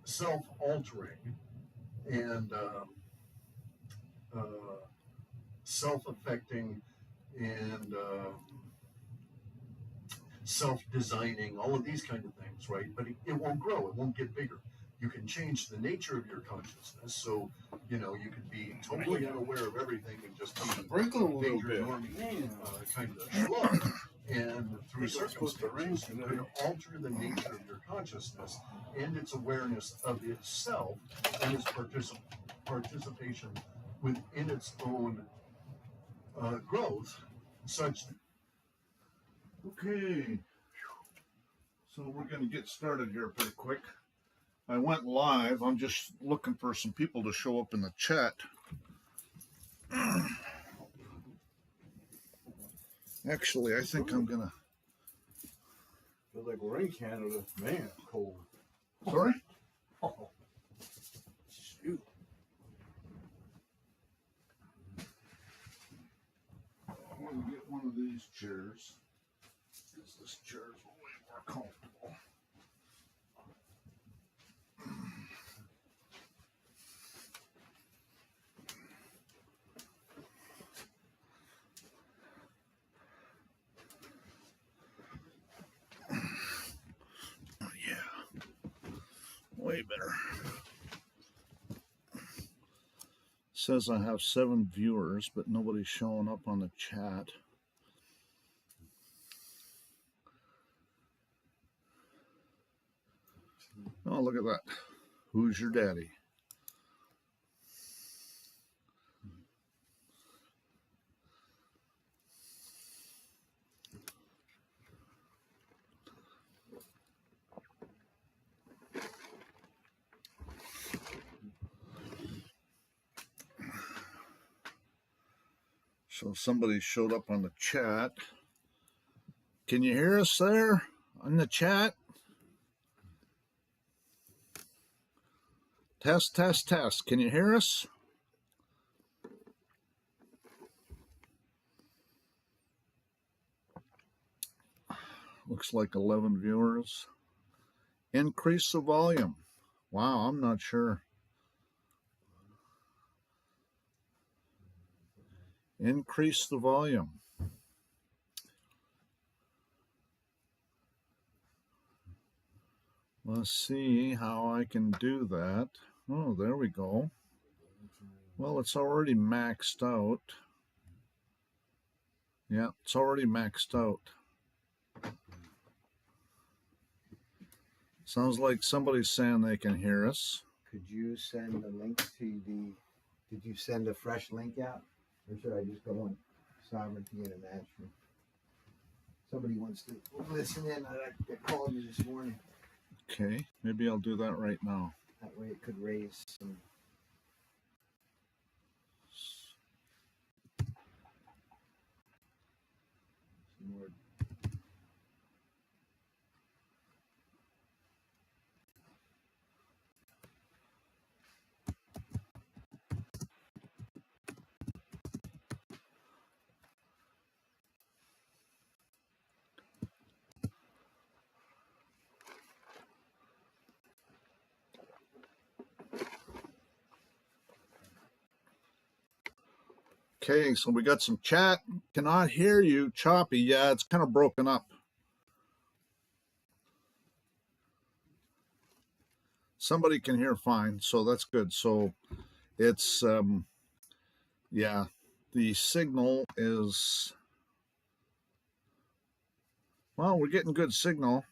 self-altering and uh, self-affecting and self-designing, all of these kind of things, right? But it won't grow, it won't get bigger. You can change the nature of your consciousness, so you could be totally unaware of everything and just be major normie kind of schlub. And through circumstances, you could alter the nature of your consciousness and its awareness of itself and its participation within its own growth, such. Okay, so we're going to get started here pretty quick. I went live. I'm just looking for some people to show up in the chat. Actually, I think I'm going to... Feels like we're in Canada. Man, cold. Sorry? Oh, shoot. I'm going to get one of these chairs. This chair is way more comfortable. Oh, yeah, way better. Says I have 7 viewers, but nobody's showing up on the chat. Oh, look at that. Who's your daddy? So somebody showed up on the chat. Can you hear us there on the chat? Test, test, test. Can you hear us? Looks like 11 viewers. Increase the volume. Wow, I'm not sure. Increase the volume. Let's see how I can do that. Oh, there we go. Well, it's already maxed out. Yeah, it's already maxed out. Sounds like somebody's saying they can hear us. Could you send a link to the, did you send a fresh link out? Or should I just go on Sovereignty International? Somebody wants to listen in. I called you this morning. Okay, maybe I'll do that right now. That way it could raise some more. Okay, so we got some chat. Cannot hear you. Choppy. Yeah, it's kind of broken up. Somebody can hear fine, so that's good. So it's, yeah, the signal is, well, we're getting good signal.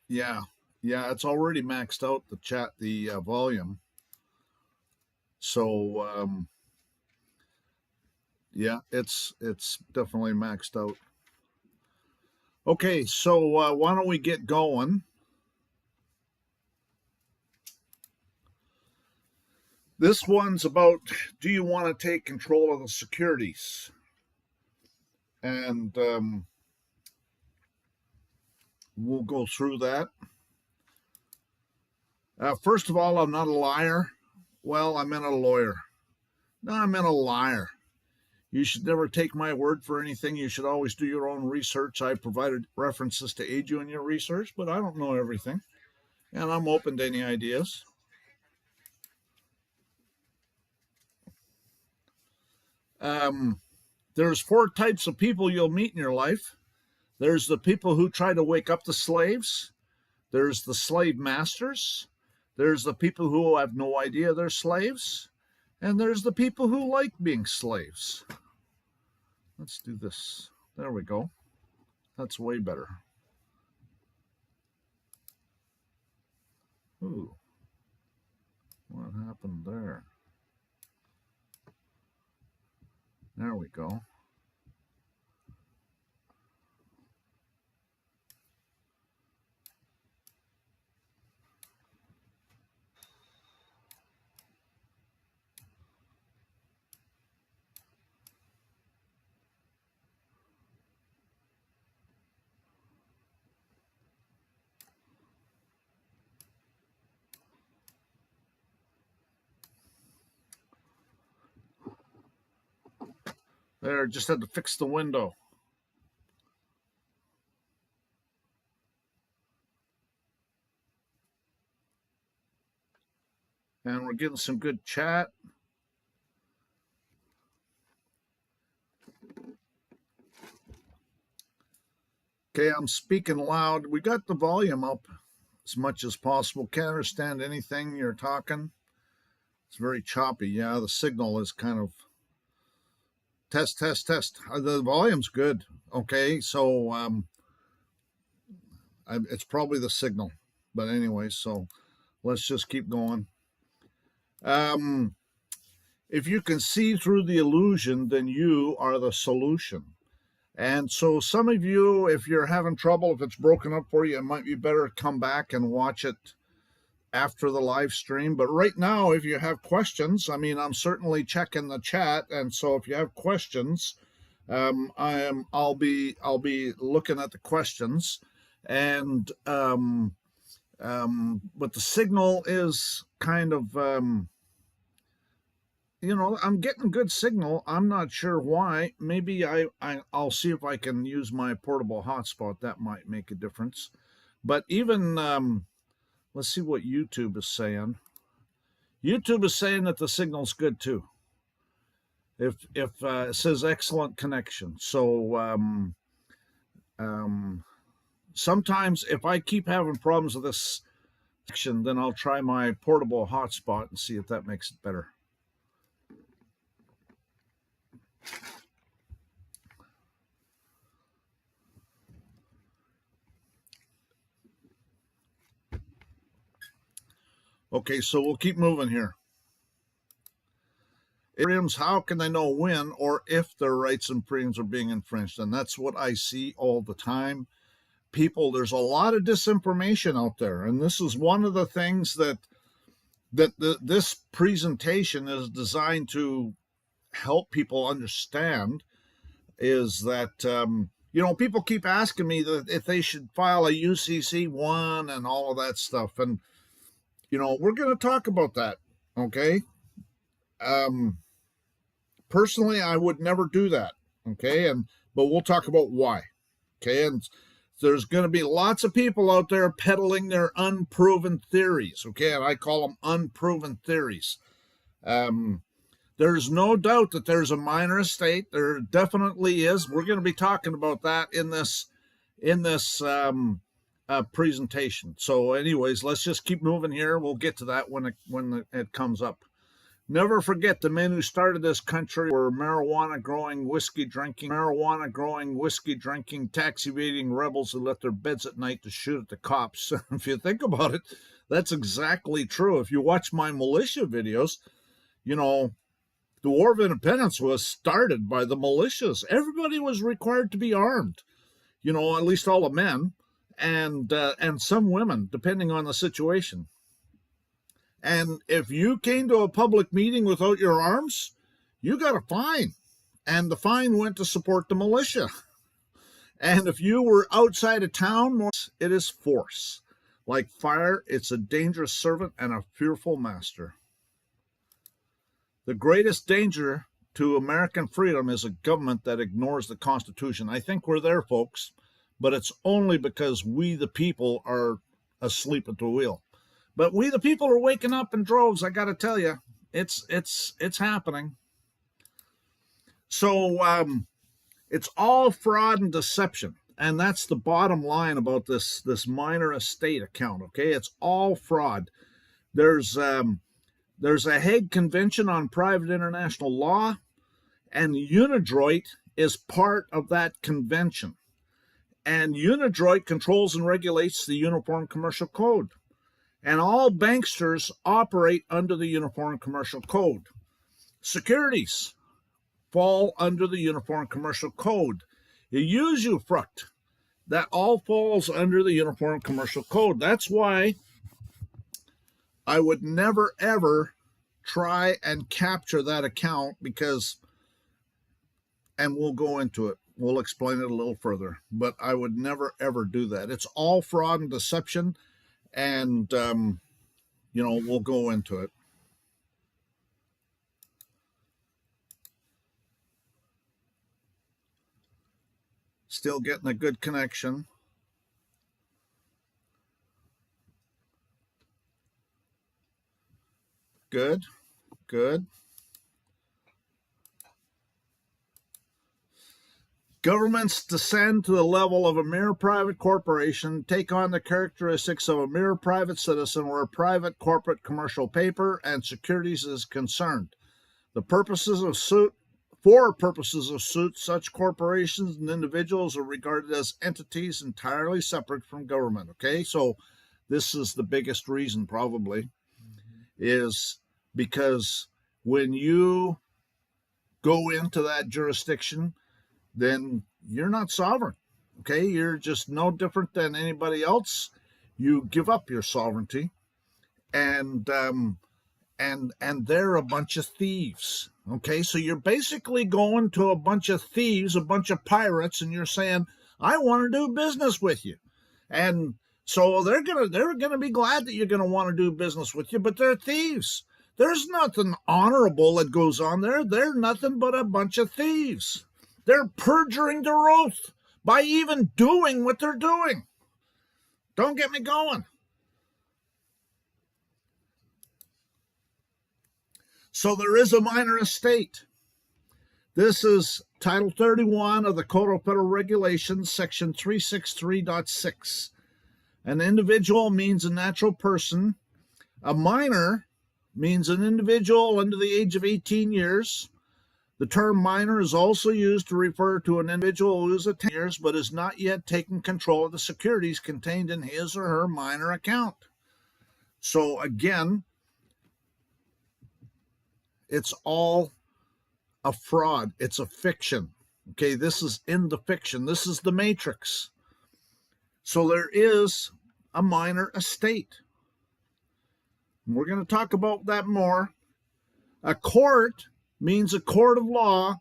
Yeah. Yeah, it's already maxed out the chat, the volume. So, yeah, it's definitely maxed out. Okay, so why don't we get going? This one's about, do you want to take control of the securities? And we'll go through that. First of all, I'm not a liar. Well, I meant a lawyer. No, I meant a liar. You should never take my word for anything. You should always do your own research. I provided references to aid you in your research, but I don't know everything. And I'm open to any ideas. There's 4 types of people you'll meet in your life. There's the people who try to wake up the slaves. There's the slave masters. There's the people who have no idea they're slaves. And there's the people who like being slaves. Let's do this. There we go. That's way better. Ooh. What happened there? There we go. There, just had to fix the window. And we're getting some good chat. Okay, I'm speaking loud. We got the volume up as much as possible. Can't understand anything you're talking. It's very choppy. Yeah, the signal is kind of test. The volume's good. Okay, so it's probably the signal. But anyway, so let's just keep going. If you can see through the illusion, then you are the solution. And so some of you, if you're having trouble, if it's broken up for you, it might be better to come back and watch it after the live stream. But right now, if you have questions, I mean, I'm certainly checking the chat. And so if you have questions, I'll be looking at the questions. And but the signal is kind of I'm getting good signal. I'm not sure why. Maybe I'll see if I can use my portable hotspot. That might make a difference. But even let's see what YouTube is saying. YouTube is saying that the signal's good too. If it says excellent connection. So sometimes if I keep having problems with this connection, then I'll try my portable hotspot and see if that makes it better. Okay, so we'll keep moving here. How can they know when or if their rights and freedoms are being infringed? And that's what I see all the time. People, there's a lot of disinformation out there. And this is one of the things that this presentation is designed to help people understand is that, people keep asking me that if they should file a UCC1 and all of that stuff. And, we're going to talk about that. Okay. Personally, I would never do that. Okay. But we'll talk about why. Okay. And there's going to be lots of people out there peddling their unproven theories. Okay. And I call them unproven theories. There's no doubt that there's a minor estate. There definitely is. We're going to be talking about that in this presentation. So anyways, let's just keep moving here. We'll get to that when it comes up. Never forget the men who started this country were marijuana growing, whiskey drinking, tax evading rebels who left their beds at night to shoot at the cops. If you think about it, that's exactly true. If you watch my militia videos, the War of Independence was started by the militias. Everybody was required to be armed, at least all the men and some women, depending on the situation. And if you came to a public meeting without your arms, you got a fine. And the fine went to support the militia. And if you were outside of town, it is force. Like fire, it's a dangerous servant and a fearful master. The greatest danger to American freedom is a government that ignores the Constitution. I think we're there, folks, but it's only because we, the people, are asleep at the wheel. But we, the people, are waking up in droves. I got to tell you, it's happening. So it's all fraud and deception, and that's the bottom line about this minor estate account. Okay, it's all fraud. There's a Hague Convention on Private International Law, and Unidroit is part of that convention. And Unidroit controls and regulates the Uniform Commercial Code. And all banksters operate under the Uniform Commercial Code. Securities fall under the Uniform Commercial Code. Usufruct, that all falls under the Uniform Commercial Code. That's why I would never, ever try and capture that account because, and we'll go into it, we'll explain it a little further, but I would never, ever do that. It's all fraud and deception, and, we'll go into it. Still getting a good connection. Good, good. Governments descend to the level of a mere private corporation, take on the characteristics of a mere private citizen where private corporate commercial paper and securities is concerned. For purposes of suit, such corporations and individuals are regarded as entities entirely separate from government. Okay, so this is the biggest reason probably, is because when you go into that jurisdiction, then you're not sovereign. Okay, you're just no different than anybody else. You give up your sovereignty, and they're a bunch of thieves. Okay, so you're basically going to a bunch of thieves, a bunch of pirates, and you're saying, I want to do business with you. And so they're gonna be glad that you're gonna want to do business with you, but they're thieves. There's nothing honorable that goes on there. They're nothing but a bunch of thieves. They're perjuring their oath by even doing what they're doing. Don't get me going. So there is a minor estate. This is Title 31 of the Code of Federal Regulations, Section 363.6. An individual means a natural person. A minor means an individual under the age of 18 years. The term minor is also used to refer to an individual who is 10 years but has not yet taken control of the securities contained in his or her minor account. So again, it's all a fraud. It's a fiction. Okay, this is in the fiction. This is the Matrix. So there is a minor estate. And we're going to talk about that more. A court means a court of law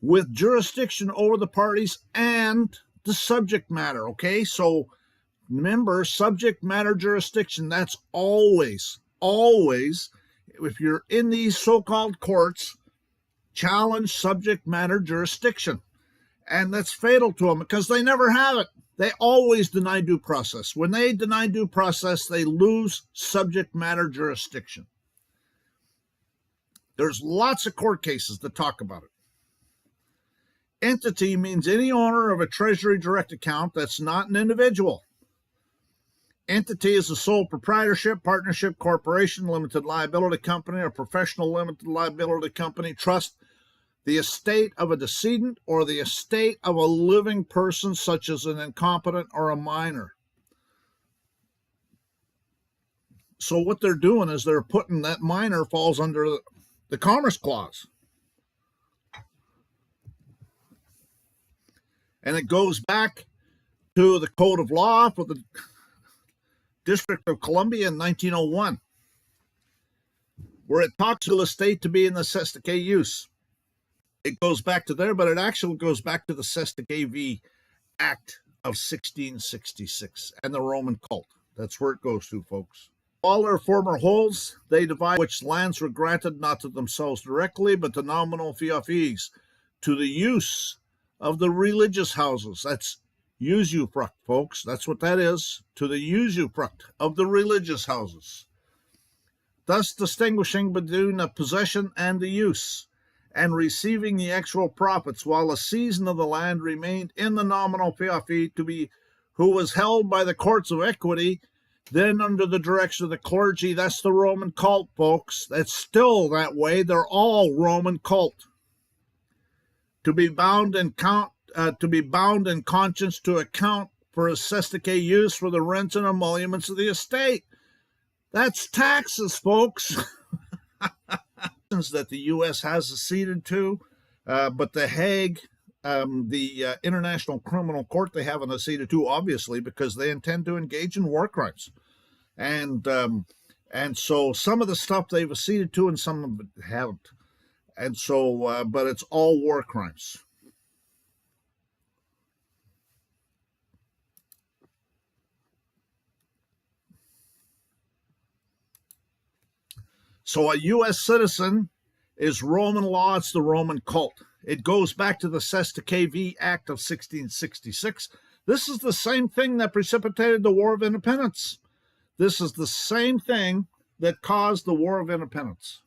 with jurisdiction over the parties and the subject matter. Okay, so remember, subject matter jurisdiction, that's always, if you're in these so-called courts, challenge subject matter jurisdiction. And that's fatal to them because they never have it. They always deny due process. When they deny due process, they lose subject matter jurisdiction. There's lots of court cases that talk about it. Entity means any owner of a Treasury Direct account that's not an individual. Entity is a sole proprietorship, partnership, corporation, limited liability company, or professional limited liability company, trust, the estate of a decedent, or the estate of a living person, such as an incompetent or a minor. So what they're doing is they're putting that minor falls under the Commerce Clause. And it goes back to the Code of Law for the District of Columbia in 1901, where it talks to the estate to be in the Sestake use. It goes back to there, but it actually goes back to the Sestake v. Act of 1666 and the Roman cult. That's where it goes to, folks. all their former holds, they divide which lands were granted not to themselves directly, but to nominal fiefs, to the use of the religious houses. That's usufruct, folks. That's what that is, to the usufruct of the religious houses, thus distinguishing between the possession and the use, and receiving the actual profits, while the season of the land remained in the nominal fief to be, who was held by the courts of equity, then under the direction of the clergy. That's the Roman cult, folks. That's still that way. They're all Roman cult. To be bound in conscience to account for a sestike use for the rents and emoluments of the estate. That's taxes, folks. That the U.S. has acceded to, but the Hague, the International Criminal Court, they haven't acceded to, obviously, because they intend to engage in war crimes. And so some of the stuff they've acceded to and some of it haven't. And so, but it's all war crimes. So a U.S. citizen is Roman law. It's the Roman cult. It goes back to the Sestake V Act of 1666. This is the same thing that precipitated the War of Independence. This is the same thing that caused the War of Independence.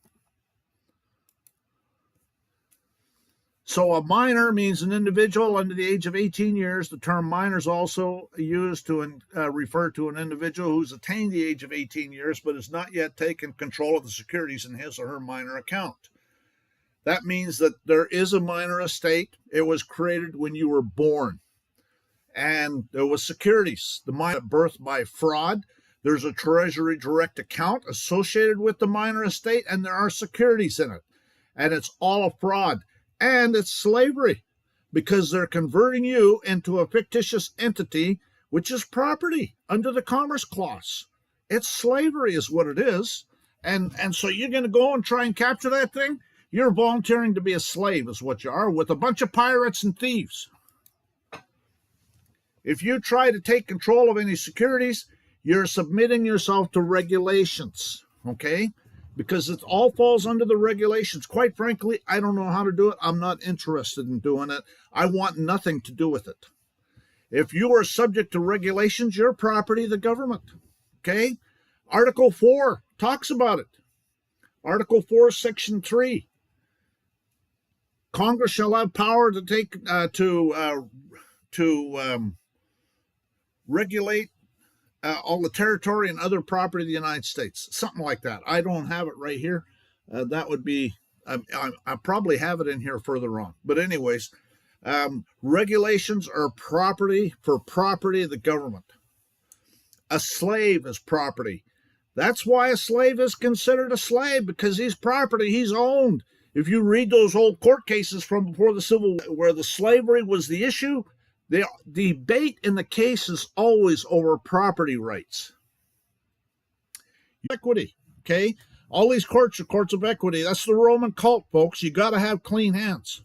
So a minor means an individual under the age of 18 years. The term minor is also used to refer to an individual who's attained the age of 18 years but has not yet taken control of the securities in his or her minor account. That means that there is a minor estate. It was created when you were born. And there was securities. The minor at birth by fraud. There's a Treasury direct account associated with the minor estate, and there are securities in it. And it's all a fraud. And it's slavery, because they're converting you into a fictitious entity, which is property under the Commerce Clause. It's slavery is what it is. And so you're going to go and try and capture that thing? You're volunteering to be a slave is what you are, with a bunch of pirates and thieves. If you try to take control of any securities, you're submitting yourself to regulations, okay? Because it all falls under the regulations. Quite frankly, I don't know how to do it. I'm not interested in doing it. I want nothing to do with it. If you are subject to regulations, you're property of the government, okay? Article 4 talks about it. Article 4, Section 3. Congress shall have power to take regulate all the territory and other property of the United States. Something like that. I don't have it right here. That would be, I probably have it in here further on. But anyways, regulations are property for property of the government. A slave is property. That's why a slave is considered a slave, because he's property, he's owned. If you read those old court cases from before the Civil War, where the slavery was the issue, the debate in the case is always over property rights. Equity, okay? All these courts are courts of equity. That's the Roman cult, folks. You got to have clean hands.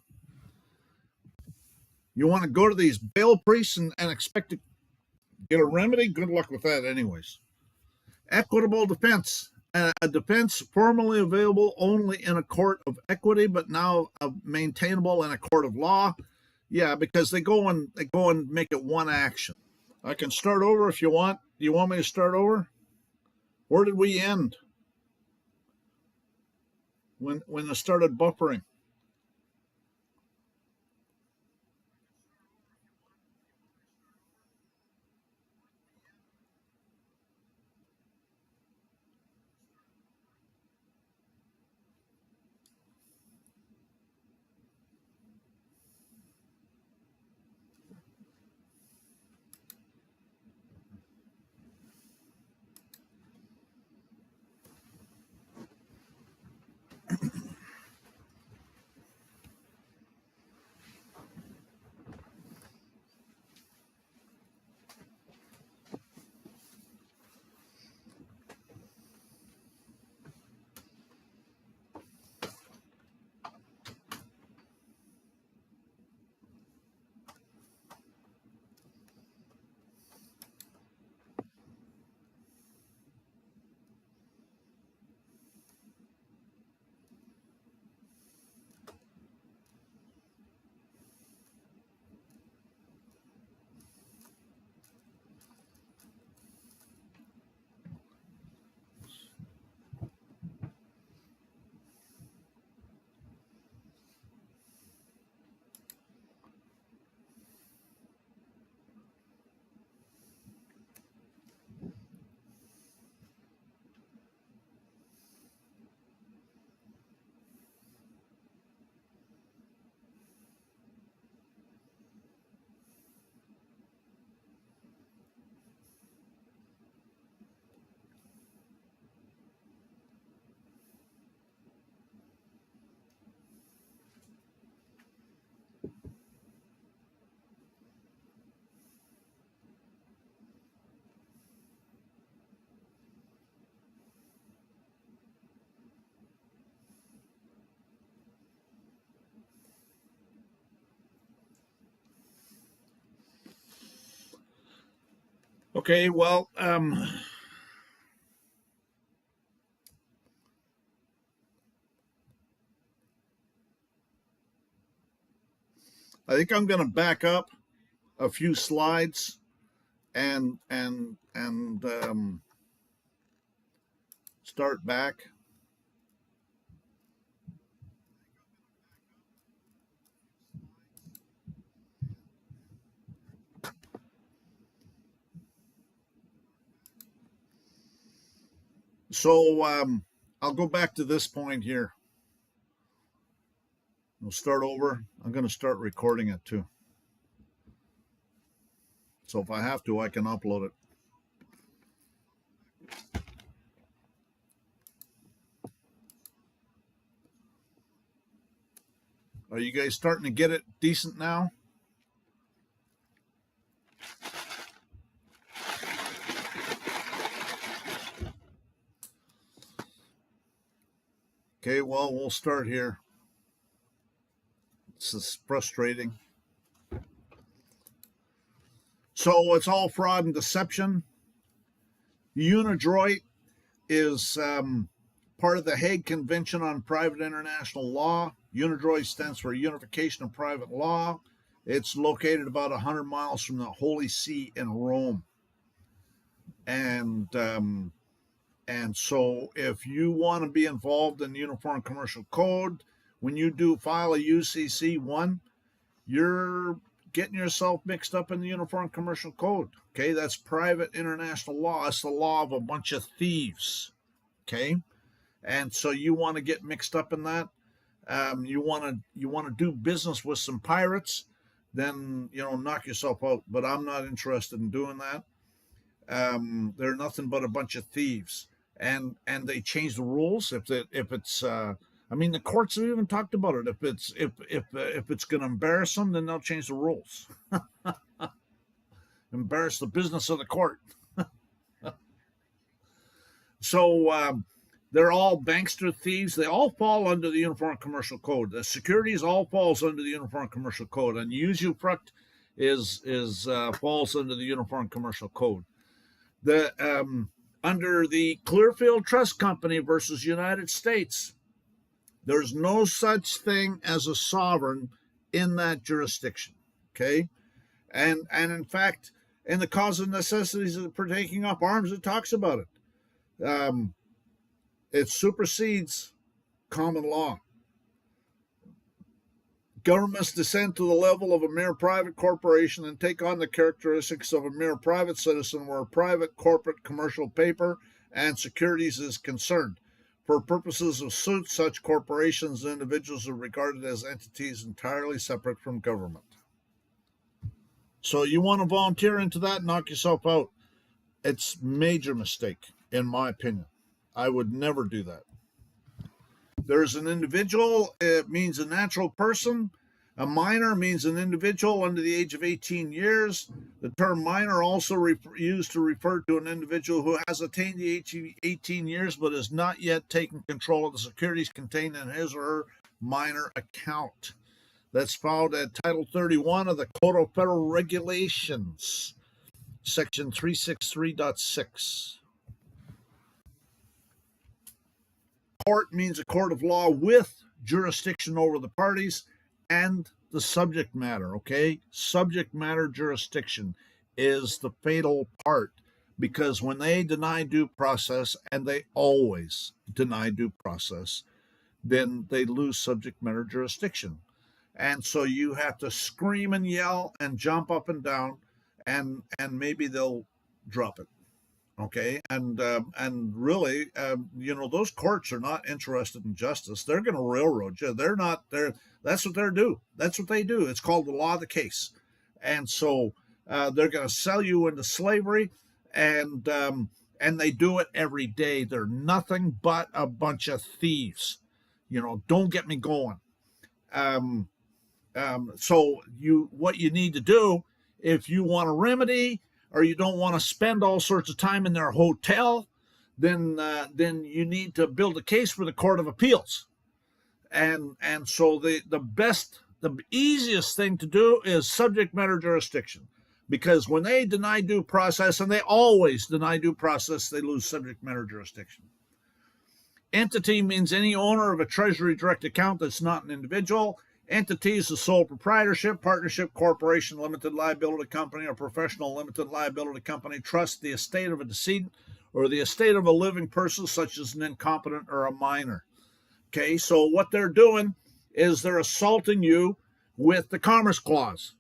You want to go to these bail priests and expect to get a remedy? Good luck with that anyways. Equitable defense. A defense formerly available only in a court of equity, but now maintainable in a court of law. Yeah, because they go and make it one action. I can start over if you want. Do you want me to start over? Where did we end? When it started buffering. Okay, well, I think I'm going to back up a few slides and start back. So I'll go back to this point here. We'll start over. I'm going to start recording it too. So if I have to, I can upload it. Are you guys starting to get it decent now? Okay, well, we'll start here. This is frustrating. So it's all fraud and deception. UniDroit is part of the Hague Convention on Private International Law. UniDroit stands for Unification of Private Law. It's located about 100 miles from the Holy See in Rome. And so if you want to be involved in the Uniform Commercial Code, when you do file a UCC1, you're getting yourself mixed up in the Uniform Commercial Code. Okay, that's private international law. It's the law of a bunch of thieves. Okay, and so you want to get mixed up in that. You want to do business with some pirates, then knock yourself out. But I'm not interested in doing that. They're nothing but a bunch of thieves, and they change the rules if it's. I mean, the courts have even talked about it. If it's going to embarrass them, then they'll change the rules. Embarrass the business of the court. So they're all bankster thieves. They all fall under the Uniform Commercial Code. The securities all falls under the Uniform Commercial Code, and usufruct falls under the Uniform Commercial Code. The under the Clearfield Trust Company versus United States, there's no such thing as a sovereign in that jurisdiction. Okay, and in fact, in the cause of necessities for taking up arms, it talks about it. It supersedes common law. Governments descend to the level of a mere private corporation and take on the characteristics of a mere private citizen where private, corporate, commercial paper and securities is concerned. For purposes of suit, such corporations and individuals are regarded as entities entirely separate from government. So you want to volunteer into that, knock yourself out. It's a major mistake, in my opinion. I would never do that. There's an individual, it means a natural person. A minor means an individual under the age of 18 years. The term minor also used to refer to an individual who has attained the age of 18 years but has not yet taken control of the securities contained in his or her minor account. That's found at Title 31 of the Code of Federal Regulations, Section 363.6. Court means a court of law with jurisdiction over the parties and the subject matter, okay? Subject matter jurisdiction is the fatal part, because when they deny due process, and they always deny due process, then they lose subject matter jurisdiction. And so you have to scream and yell and jump up and down, and maybe they'll drop it. Okay, and really, those courts are not interested in justice. They're going to railroad you. They're not there. That's what they do. That's what they do. It's called the law of the case, and so they're going to sell you into slavery, and they do it every day. They're nothing but a bunch of thieves. Don't get me going. So what you need to do if you want a remedy, or you don't want to spend all sorts of time in their hotel, then you need to build a case for the Court of Appeals. And so the easiest thing to do is subject matter jurisdiction. because when they deny due process, and they always deny due process, they lose subject matter jurisdiction. Entity means any owner of a Treasury direct account that's not an individual. Entity is the sole proprietorship, partnership, corporation, limited liability company, or professional limited liability company, trust, the estate of a decedent, or the estate of a living person, such as an incompetent or a minor. Okay, so what they're doing is they're assaulting you with the Commerce Clause.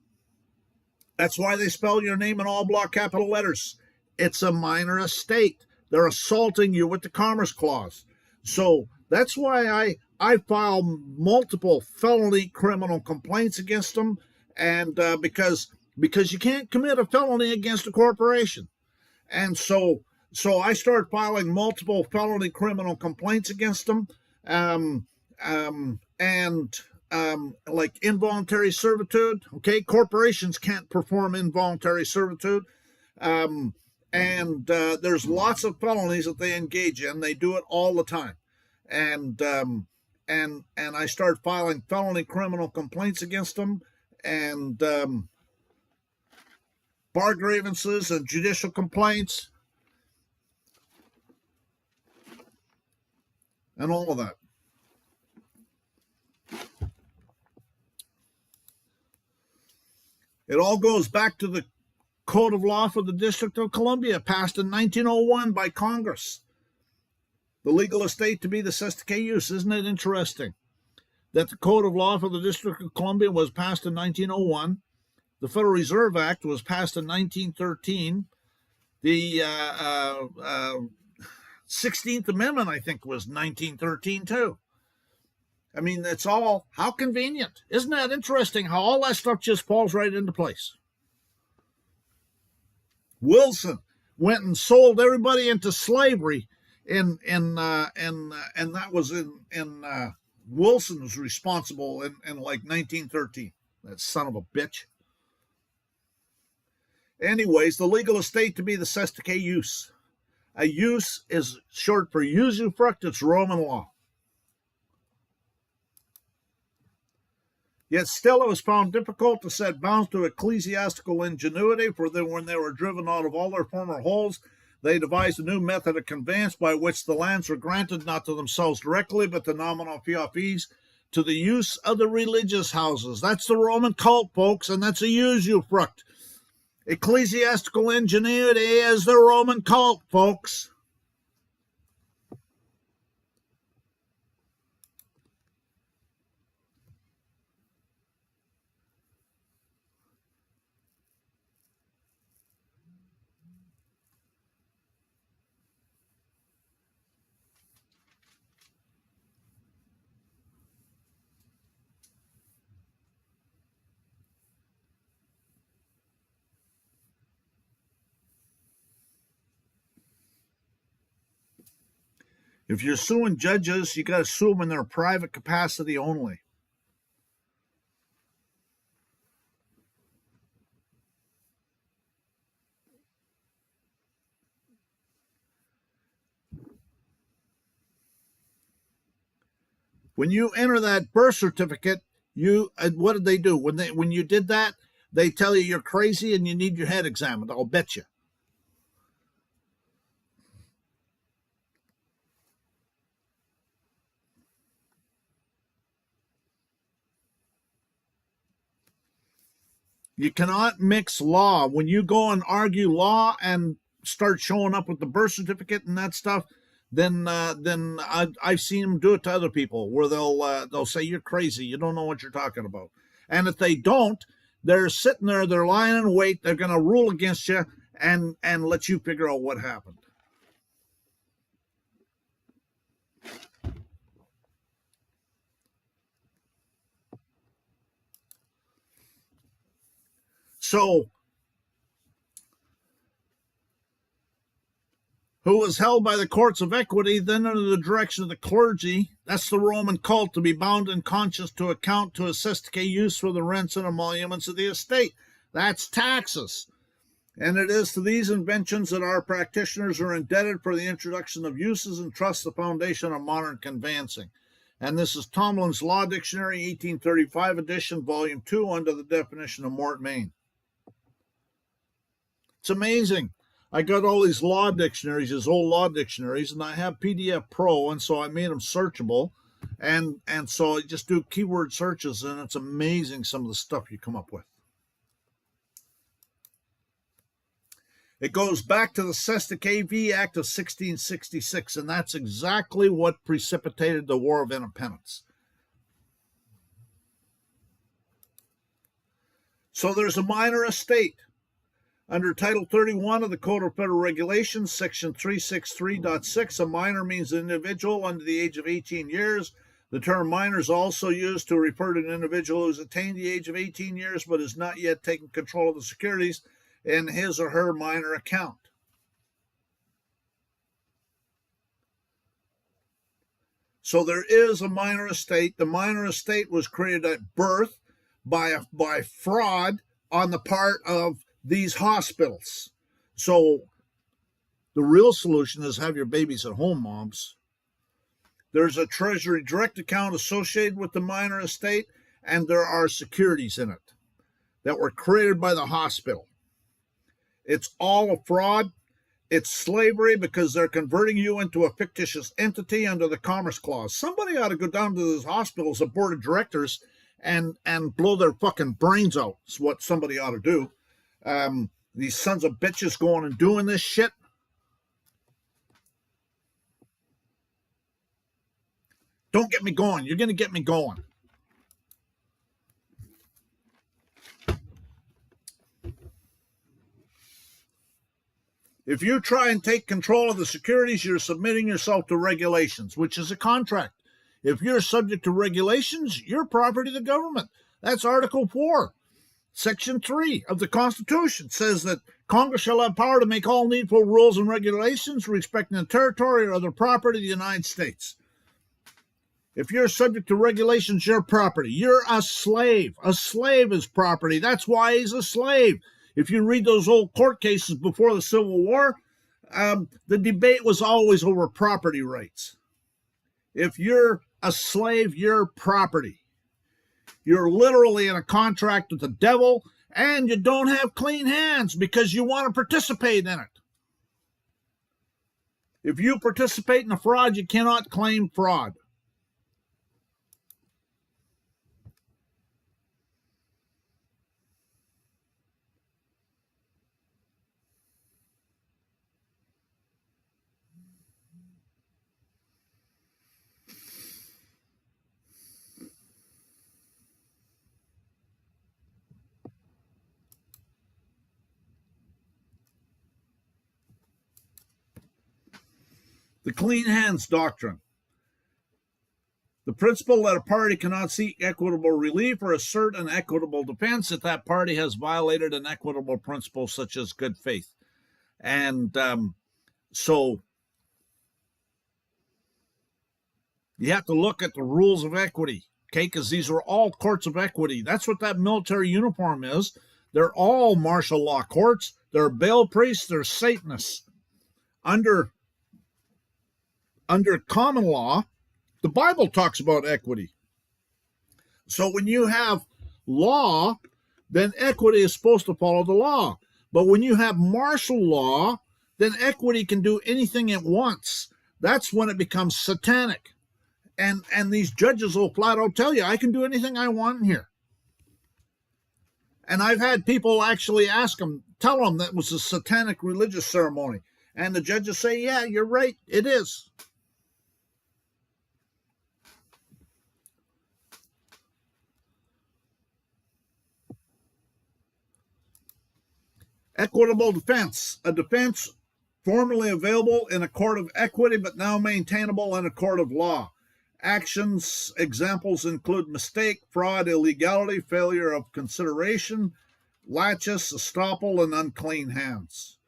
That's why they spell your name in all block capital letters. It's a minor estate. They're assaulting you with the Commerce Clause. So that's why I file multiple felony criminal complaints against them, and because you can't commit a felony against a corporation. And so I started filing multiple felony criminal complaints against them, like involuntary servitude. Okay, corporations can't perform involuntary servitude, and there's lots of felonies that they engage in. They do it all the time, and I started filing felony criminal complaints against them, and bar grievances and judicial complaints, and all of that. It all goes back to the Code of Law for the District of Columbia, passed in 1901 by Congress. The legal estate to be the cestui use. Isn't it interesting that the Code of Law for the District of Columbia was passed in 1901? The Federal Reserve Act was passed in 1913. The 16th Amendment, I think, was 1913 too. I mean, it's all, how convenient. Isn't that interesting how all that stuff just falls right into place? Wilson went and sold everybody into slavery, and that was in Wilson was responsible in like 1913. That son of a bitch. Anyways, the legal estate to be the cestui use. A use is short for usufruct. It's Roman law. Yet still it was found difficult to set bounds to ecclesiastical ingenuity, for when they were driven out of all their former holes, they devised a new method of conveyance by which the lands were granted not to themselves directly, but to nominal fiefs, to the use of the religious houses. That's the Roman cult, folks, and that's a usufruct. Ecclesiastical ingenuity is the Roman cult, folks. If you're suing judges, you got to sue them in their private capacity only. When you enter that birth certificate, what did they do? When you did that, they tell you you're crazy and you need your head examined. I'll bet you. You cannot mix law. When you go and argue law and start showing up with the birth certificate and that stuff, then I've seen them do it to other people, where they'll say you're crazy, you don't know what you're talking about. And if they don't, they're sitting there, they're lying in wait, they're going to rule against you and let you figure out what happened. So, who was held by the courts of equity, then under the direction of the clergy, that's the Roman cult, to be bound in conscience to account to a cestui use for the rents and emoluments of the estate. That's taxes. And it is to these inventions that our practitioners are indebted for the introduction of uses and trusts, the foundation of modern conveyancing. And this is Tomlin's Law Dictionary, 1835 edition, volume 2, under the definition of mort main. It's amazing. I got all these law dictionaries, these old law dictionaries, and I have PDF Pro, and so I made them searchable. And so I just do keyword searches, and it's amazing some of the stuff you come up with. It goes back to the Cestui Que Vie Act of 1666, and that's exactly what precipitated the War of Independence. So there's a minor estate. Under Title 31 of the Code of Federal Regulations, Section 363.6, a minor means an individual under the age of 18 years. The term minor is also used to refer to an individual who has attained the age of 18 years but has not yet taken control of the securities in his or her minor account. So there is a minor estate. The minor estate was created at birth by fraud on the part of these hospitals. So the real solution is have your babies at home, moms. There's a Treasury direct account associated with the minor estate, and there are securities in it that were created by the hospital. It's all a fraud. It's slavery because they're converting you into a fictitious entity under the Commerce Clause. Somebody ought to go down to those hospitals, a board of directors, and blow their fucking brains out. Is what somebody ought to do. These sons of bitches going and doing this shit. Don't get me going. You're going to get me going. If you try and take control of the securities, you're submitting yourself to regulations, which is a contract. If you're subject to regulations, you're property of the government. That's Article 4. Section 3 of the Constitution says that Congress shall have power to make all needful rules and regulations respecting the territory or other property of the United States. If you're subject to regulations, you're property. You're a slave. A slave is property. That's why he's a slave. If you read those old court cases before the Civil War, the debate was always over property rights. If you're a slave, you're property. You're literally in a contract with the devil, and you don't have clean hands because you want to participate in it. If you participate in a fraud, you cannot claim fraud. The clean hands doctrine. The principle that a party cannot seek equitable relief or assert an equitable defense if that party has violated an equitable principle such as good faith. And so you have to look at the rules of equity, okay, because these are all courts of equity. That's what that military uniform is. They're all martial law courts. They're bail priests. They're Satanists. Under common law, the Bible talks about equity. So when you have law, then equity is supposed to follow the law. But when you have martial law, then equity can do anything it wants. That's when it becomes satanic. And these judges will flat out tell you, I can do anything I want here. And I've had people actually tell them that it was a satanic religious ceremony. And the judges say, yeah, you're right, it is. Equitable defense, a defense formerly available in a court of equity but now maintainable in a court of law. Actions, examples include mistake, fraud, illegality, failure of consideration, laches, estoppel, and unclean hands.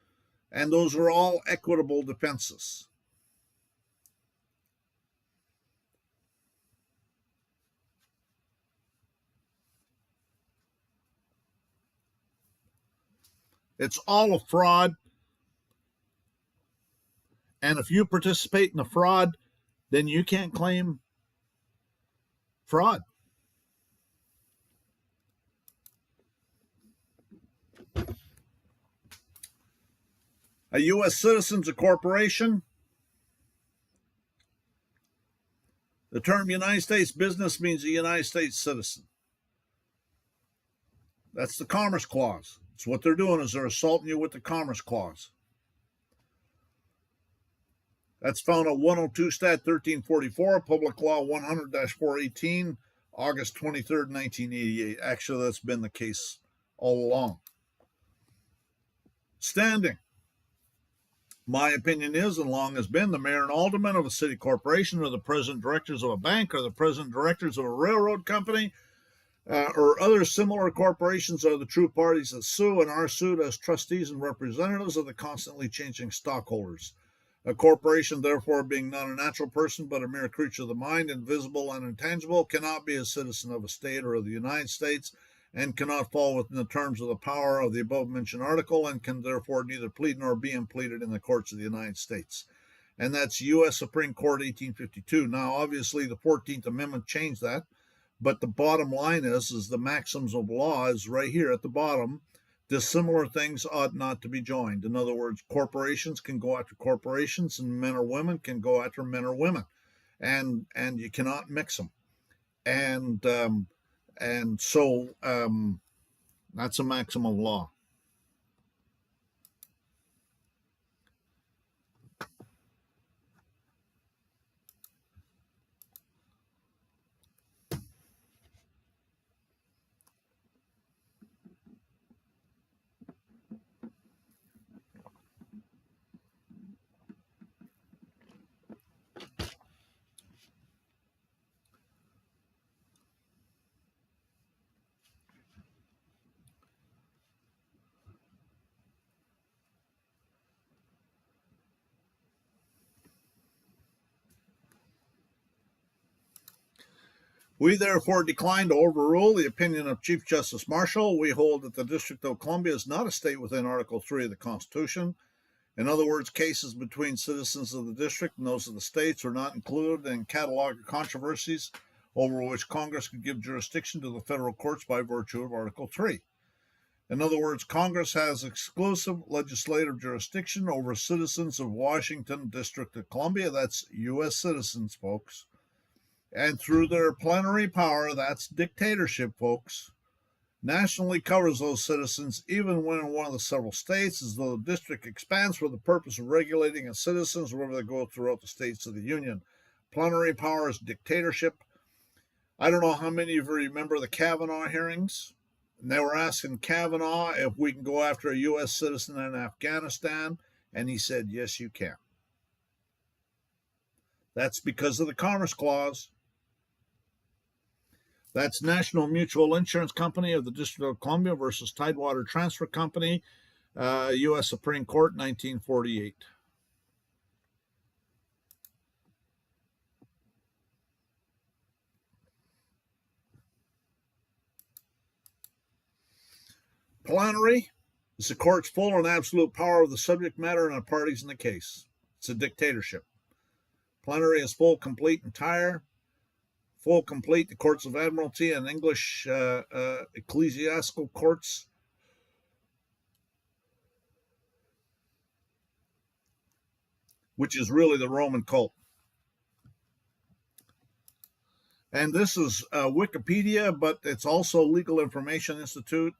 And those are all equitable defenses. It's all a fraud. And if you participate in the fraud, then you can't claim fraud. A U.S. citizen's a corporation. The term United States business means a United States citizen. That's the Commerce Clause. So what they're doing is they're assaulting you with the Commerce Clause. That's found at 102 Stat 1344, Public Law 100-418, August 23rd, 1988. Actually, that's been the case all along. Standing. My opinion is, and long has been, the mayor and aldermen of a city corporation, or the president directors of a bank, or the president directors of a railroad company, or other similar corporations are the true parties that sue and are sued as trustees and representatives of the constantly changing stockholders. A corporation, therefore, being not a natural person but a mere creature of the mind, invisible and intangible, cannot be a citizen of a state or of the United States, and cannot fall within the terms of the power of the above-mentioned article, and can therefore neither plead nor be impleaded in the courts of the United States. And that's U.S. Supreme Court 1852. Now, obviously, the 14th Amendment changed that, but the bottom line is the maxims of law is right here at the bottom. Dissimilar things ought not to be joined. In other words, corporations can go after corporations, and men or women can go after men or women, and you cannot mix them. And so that's a maxim of law. We therefore decline to overrule the opinion of Chief Justice Marshall. We hold that the District of Columbia is not a state within Article 3 of the Constitution. In other words, cases between citizens of the district and those of the states are not included in catalog of controversies over which Congress could give jurisdiction to the federal courts by virtue of Article 3. In other words, Congress has exclusive legislative jurisdiction over citizens of Washington, District of Columbia. That's U.S. citizens, folks. And through their plenary power, that's dictatorship, folks, nationally covers those citizens, even when in one of the several states, as though the district expands for the purpose of regulating its citizens wherever they go throughout the states of the Union. Plenary power is dictatorship. I don't know how many of you remember the Kavanaugh hearings. And they were asking Kavanaugh if we can go after a U.S. citizen in Afghanistan, and he said, yes, you can. That's because of the Commerce Clause. That's National Mutual Insurance Company of the District of Columbia versus Tidewater Transfer Company, U.S. Supreme Court, 1948. Plenary is the court's full and absolute power of the subject matter and the parties in the case. It's a dictatorship. Plenary is full, complete, entire. Full, complete, the courts of admiralty and English ecclesiastical courts. Which is really the Roman cult. And this is Wikipedia, but it's also Legal Information Institute,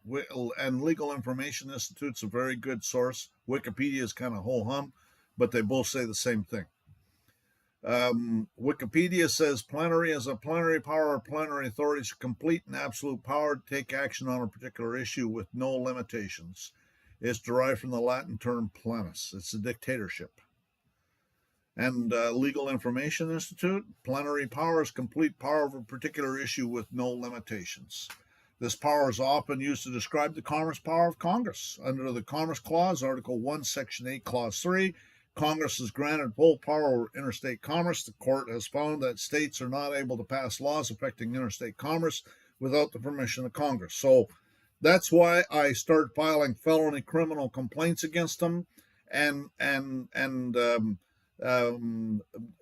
and Legal Information Institute's a very good source. Wikipedia is kind of ho-hum, but they both say the same thing. Wikipedia says plenary is a plenary power or plenary authority to complete and absolute power to take action on a particular issue with no limitations. It's derived from the Latin term plenus. It's a dictatorship. And Legal Information Institute, plenary power is complete power of a particular issue with no limitations. This power is often used to describe the commerce power of Congress. Under the Commerce Clause, Article 1, Section 8, Clause 3, Congress is granted full power over interstate commerce. The court has found that states are not able to pass laws affecting interstate commerce without the permission of Congress. So that's why I start filing felony criminal complaints against them, and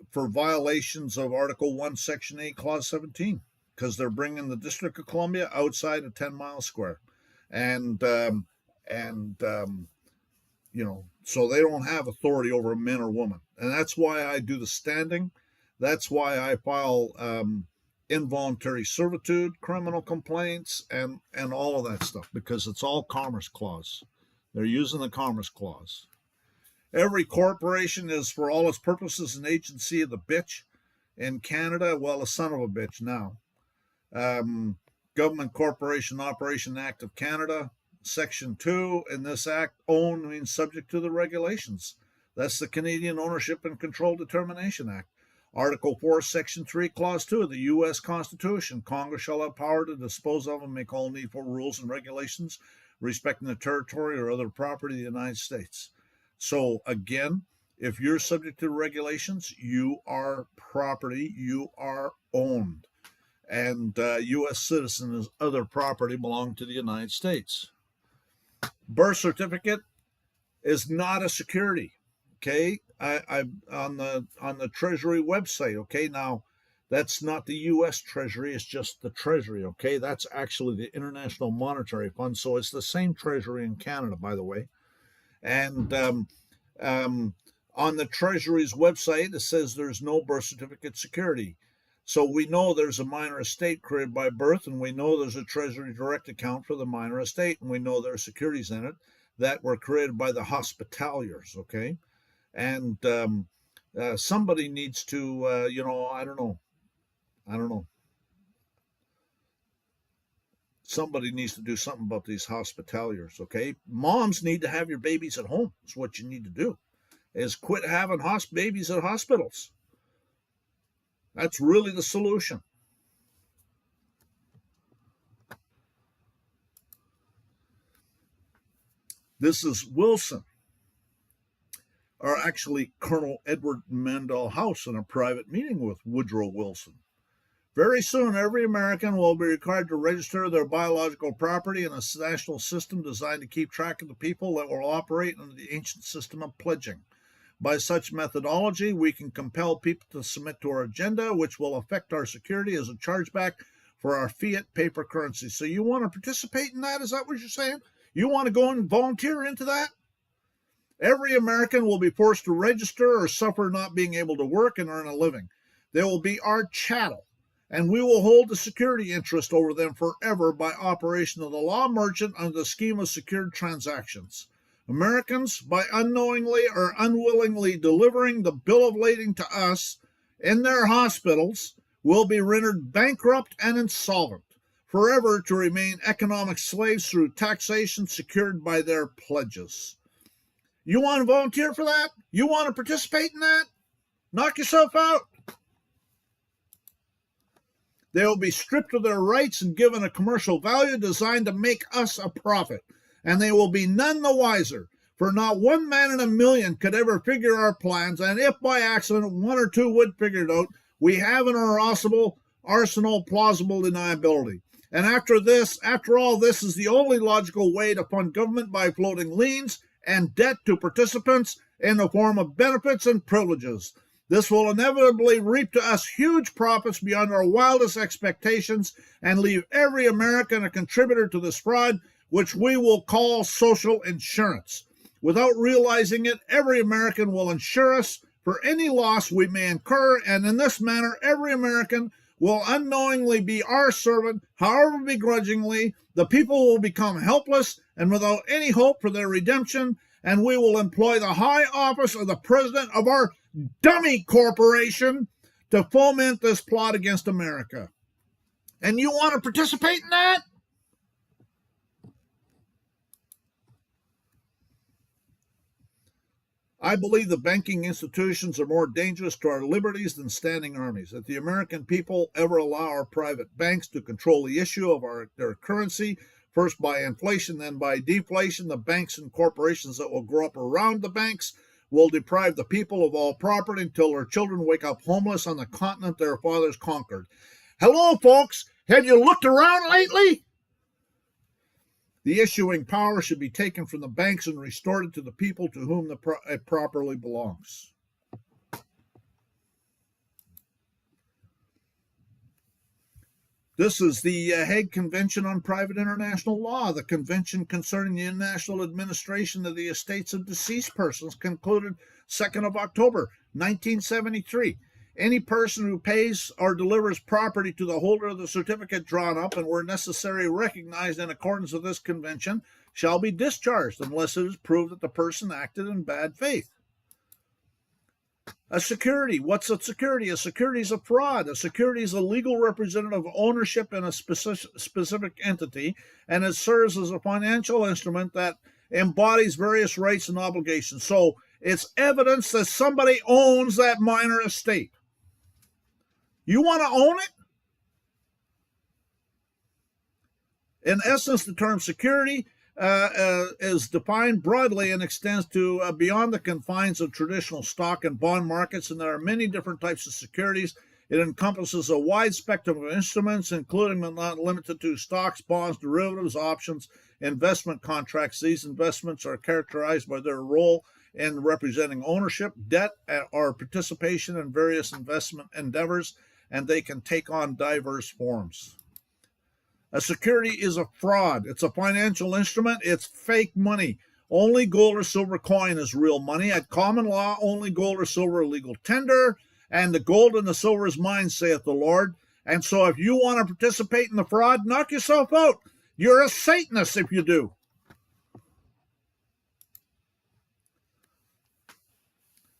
for violations of Article 1, Section 8, Clause 17, because they're bringing the District of Columbia outside of 10 miles square. And so they don't have authority over a man or woman. And that's why I do the standing. That's why I file involuntary servitude, criminal complaints, and all of that stuff, because it's all Commerce Clause. They're using the Commerce Clause. Every corporation is, for all its purposes, an agency of the bitch. In Canada, well, a son of a bitch now. Government Corporation Operation Act of Canada, Section 2, in this act, own means subject to the regulations. That's the Canadian Ownership and Control Determination Act. Article 4, Section 3, Clause 2 of the U.S. Constitution. Congress shall have power to dispose of and make all needful rules and regulations respecting the territory or other property of the United States. So, again, if you're subject to regulations, you are property, you are owned. And U.S. citizens' other property belong to the United States. Birth certificate is not a security. Okay, I on the Treasury website. Okay, now that's not the U.S. Treasury; it's just the Treasury. Okay, that's actually the International Monetary Fund. So it's the same Treasury in Canada, by the way. And on the Treasury's website, it says there's no birth certificate security. So we know there's a minor estate created by birth, and we know there's a Treasury direct account for the minor estate, and we know there are securities in it that were created by the hospitaliers. Okay. And somebody needs to, I don't know. Somebody needs to do something about these hospitaliers, okay? Moms need to have your babies at home. That's what you need to do, is quit having babies at hospitals. That's really the solution. This is Wilson, or actually Colonel Edward Mandell House, in a private meeting with Woodrow Wilson. Very soon, every American will be required to register their biological property in a national system designed to keep track of the people that will operate under the ancient system of pledging. By such methodology, we can compel people to submit to our agenda, which will affect our security as a chargeback for our fiat paper currency. So you want to participate in that? Is that what you're saying? You want to go and volunteer into that? Every American will be forced to register or suffer not being able to work and earn a living. They will be our chattel, and we will hold the security interest over them forever by operation of the law merchant under the scheme of secured transactions. Americans, by unknowingly or unwillingly delivering the bill of lading to us in their hospitals, will be rendered bankrupt and insolvent, forever to remain economic slaves through taxation secured by their pledges. You want to volunteer for that? You want to participate in that? Knock yourself out. They will be stripped of their rights and given a commercial value designed to make us a profit. And they will be none the wiser, for not one man in a million could ever figure our plans, and if by accident one or two would figure it out, we have in our arsenal plausible deniability. And after all, this is the only logical way to fund government, by floating liens and debt to participants in the form of benefits and privileges. This will inevitably reap to us huge profits beyond our wildest expectations and leave every American a contributor to this fraud, which we will call social insurance. Without realizing it, every American will insure us for any loss we may incur, and in this manner, every American will unknowingly be our servant, however begrudgingly. The people will become helpless and without any hope for their redemption, and we will employ the high office of the president of our dummy corporation to foment this plot against America. And you want to participate in that? I believe the banking institutions are more dangerous to our liberties than standing armies. If the American people ever allow our private banks to control the issue of their currency, first by inflation, then by deflation, the banks and corporations that will grow up around the banks will deprive the people of all property until their children wake up homeless on the continent their fathers conquered. Hello, folks. Have you looked around lately? The issuing power should be taken from the banks and restored to the people to whom it properly belongs. This is the Hague Convention on Private International Law, the convention concerning the international administration of the estates of deceased persons, concluded 2nd of October, 1973. Any person who pays or delivers property to the holder of the certificate drawn up and where necessary recognized in accordance with this convention shall be discharged unless it is proved that the person acted in bad faith. A security. What's a security? A security is a fraud. A security is a legal representative of ownership in a specific entity, and it serves as a financial instrument that embodies various rights and obligations. So it's evidence that somebody owns that minor estate. You want to own it? In essence, the term security is defined broadly and extends to beyond the confines of traditional stock and bond markets, and there are many different types of securities. It encompasses a wide spectrum of instruments, including but not limited to stocks, bonds, derivatives, options, investment contracts. These investments are characterized by their role in representing ownership, debt, or participation in various investment endeavors, and they can take on diverse forms. A security is a fraud. It's a financial instrument. It's fake money. Only gold or silver coin is real money. At common law, only gold or silver are legal tender, and the gold and the silver is mine, saith the Lord. And so if you want to participate in the fraud, knock yourself out. You're a Satanist if you do.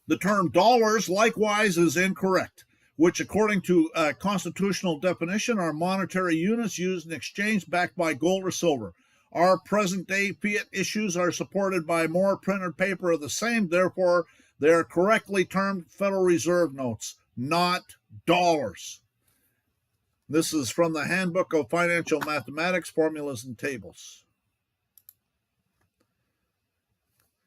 The term dollars, likewise, is incorrect, which according to a constitutional definition are monetary units used in exchange backed by gold or silver. Our present-day fiat issues are supported by more printed paper of the same, therefore they are correctly termed Federal Reserve notes, not dollars. This is from the Handbook of Financial Mathematics, Formulas and Tables.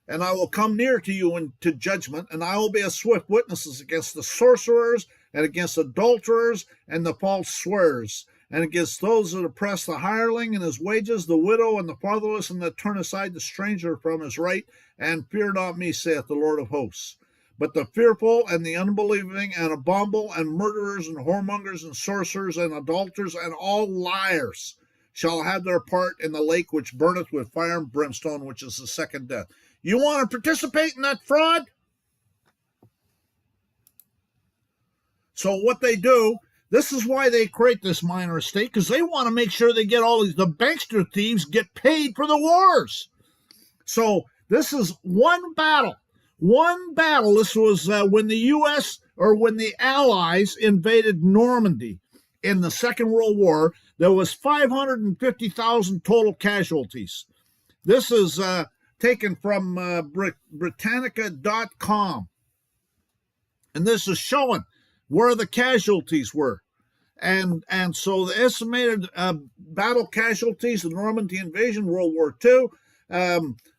And I will come near to you into judgment, and I will be a swift witness against the sorcerers, and against adulterers, and the false swearers, and against those that oppress the hireling and his wages, the widow and the fatherless, and that turn aside the stranger from his right, and fear not me, saith the Lord of hosts. But the fearful and the unbelieving and abominable and murderers and whoremongers and sorcerers and adulterers and all liars shall have their part in the lake which burneth with fire and brimstone, which is the second death. You want to participate in that fraud? So what they do, this is why they create this minor estate, because they want to make sure they get all these, the bankster thieves get paid for the wars. So this is one battle. This was when the U.S. or when the Allies invaded Normandy in the Second World War. There was 550,000 total casualties. This is taken from Britannica.com. And this is showing where the casualties were. And so the estimated battle casualties, the Normandy invasion, World War II,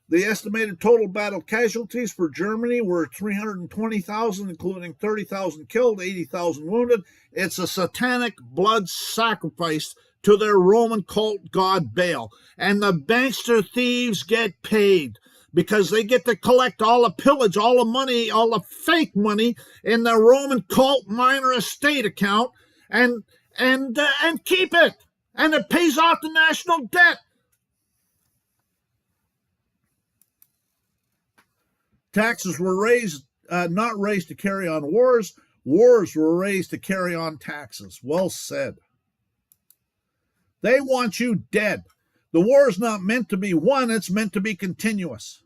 the estimated total battle casualties for Germany were 320,000, including 30,000 killed, 80,000 wounded. It's a satanic blood sacrifice to their Roman cult god Baal. And the bankster thieves get paid because they get to collect all the pillage, all the money, all the fake money in the Roman cult minor estate account and keep it. And it pays off the national debt. Taxes were raised, not raised to carry on wars. Wars were raised to carry on taxes. Well said. They want you dead. The war is not meant to be won, it's meant to be continuous.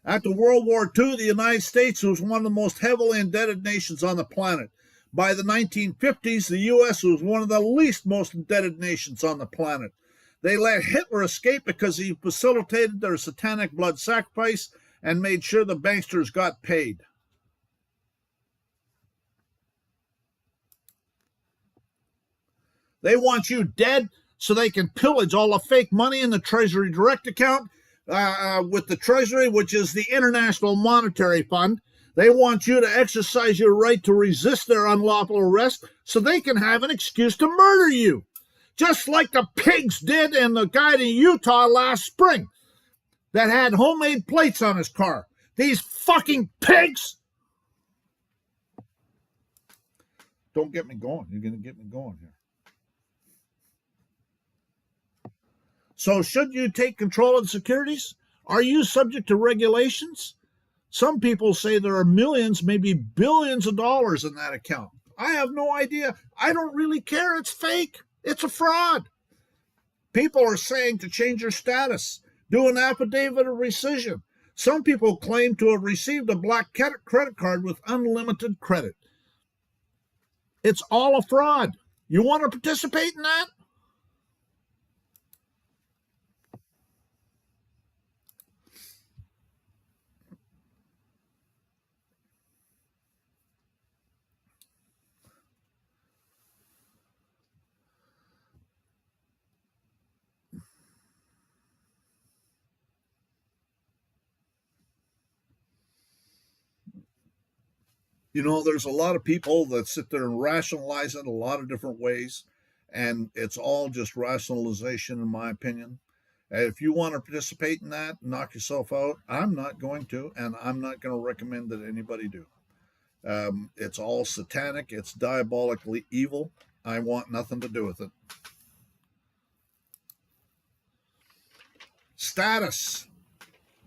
After World War II, the United States was one of the most heavily indebted nations on the planet. By the 1950s, the U.S. was one of the least most indebted nations on the planet. They let Hitler escape because he facilitated their satanic blood sacrifice and made sure the banksters got paid. They want you dead so they can pillage all the fake money in the Treasury Direct account with the Treasury, which is the International Monetary Fund. They want you to exercise your right to resist their unlawful arrest so they can have an excuse to murder you. Just like the pigs did and the guy in Utah last spring that had homemade plates on his car. These fucking pigs. Don't get me going. You're going to get me going here. So should you take control of the securities? Are you subject to regulations? Some people say there are millions, maybe billions of dollars in that account. I have no idea. I don't really care. It's fake. It's a fraud. People are saying to change your status, do an affidavit of rescission. Some people claim to have received a black credit card with unlimited credit. It's all a fraud. You want to participate in that? You know, there's a lot of people that sit there and rationalize it a lot of different ways, and it's all just rationalization, in my opinion. If you want to participate in that, knock yourself out. I'm not going to, and I'm not going to recommend that anybody do. It's all satanic. It's diabolically evil. I want nothing to do with it. Status.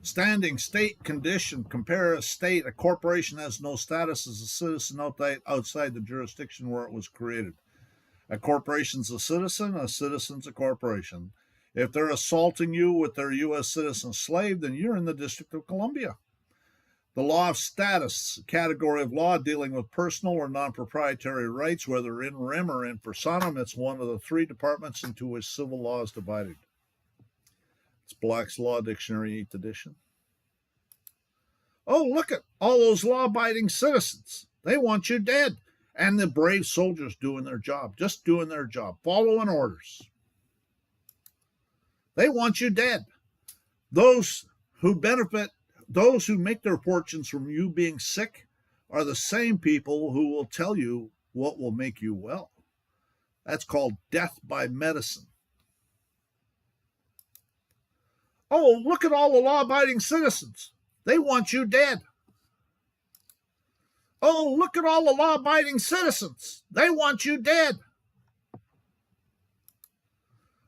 Standing, state, condition. Compare a state. A corporation has no status as a citizen outside the jurisdiction where it was created. A corporation's a citizen's a corporation. If they're assaulting you with their U.S. citizen slave, then you're in the District of Columbia. The law of status, a category of law dealing with personal or non-proprietary rights, whether in rem or in personam. It's one of the three departments into which civil law is divided. It's Black's Law Dictionary, 8th edition. Oh, look at all those law-abiding citizens. They want you dead. And the brave soldiers doing their job, just doing their job, following orders. They want you dead. Those who benefit, those who make their fortunes from you being sick are the same people who will tell you what will make you well. That's called death by medicine. Oh, look at all the law-abiding citizens. They want you dead. Oh, look at all the law-abiding citizens. They want you dead.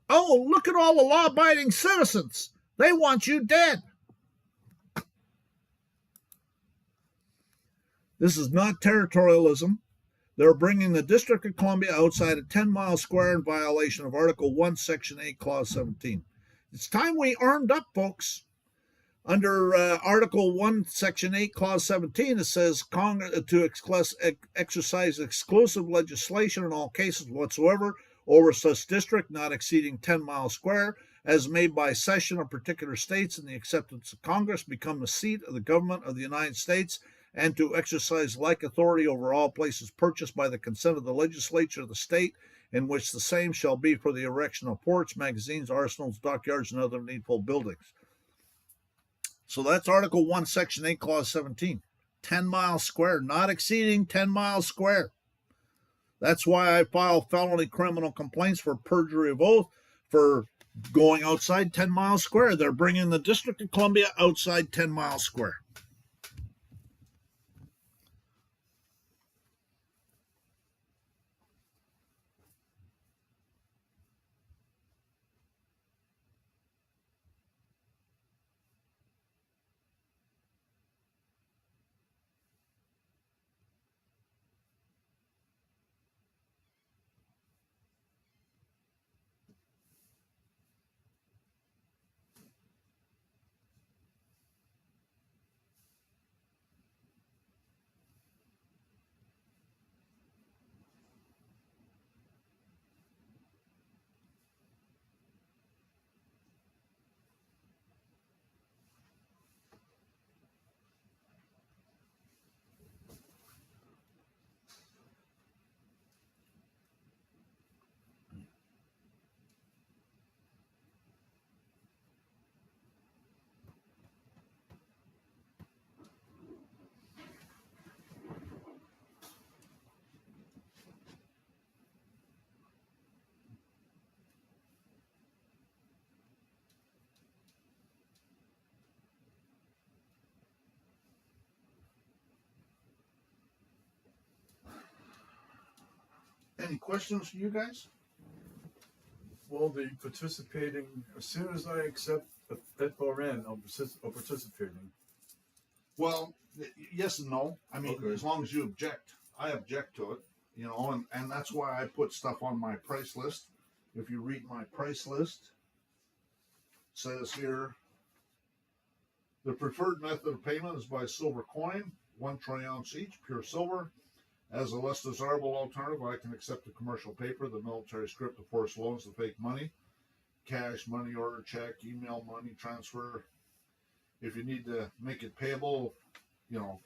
Oh, look at all the law-abiding citizens. They want you dead. This is not territorialism. They're bringing the District of Columbia outside a 10-mile square in violation of Article 1, Section 8, Clause 17. It's time we armed up, folks. Under Article 1, Section 8, Clause 17, it says Congress to exercise exclusive legislation in all cases whatsoever over such district not exceeding 10 miles square as made by session of particular states in the acceptance of Congress become the seat of the government of the United States, and to exercise like authority over all places purchased by the consent of the legislature of the state in which the same shall be for the erection of ports, magazines, arsenals, dockyards, and other needful buildings. So that's Article 1, Section 8, Clause 17. 10 miles square, not exceeding 10 miles square. That's why I file felony criminal complaints for perjury of oath for going outside 10 miles square. They're bringing the District of Columbia outside 10 miles square. Any questions for you guys? Well, the participating, as soon as I accept the FRN, I'm participating. Well, yes and no. I mean, Okay. as long as you object. I object to it, you know, and that's why I put stuff on my price list. If you read my price list, it says here, the preferred method of payment is by silver coin, 1 troy ounce each, pure silver. As a less desirable alternative, I can accept the commercial paper, the military script, the forced loans, the fake money, cash, money order, check, email, money transfer. If you need to make it payable, you know,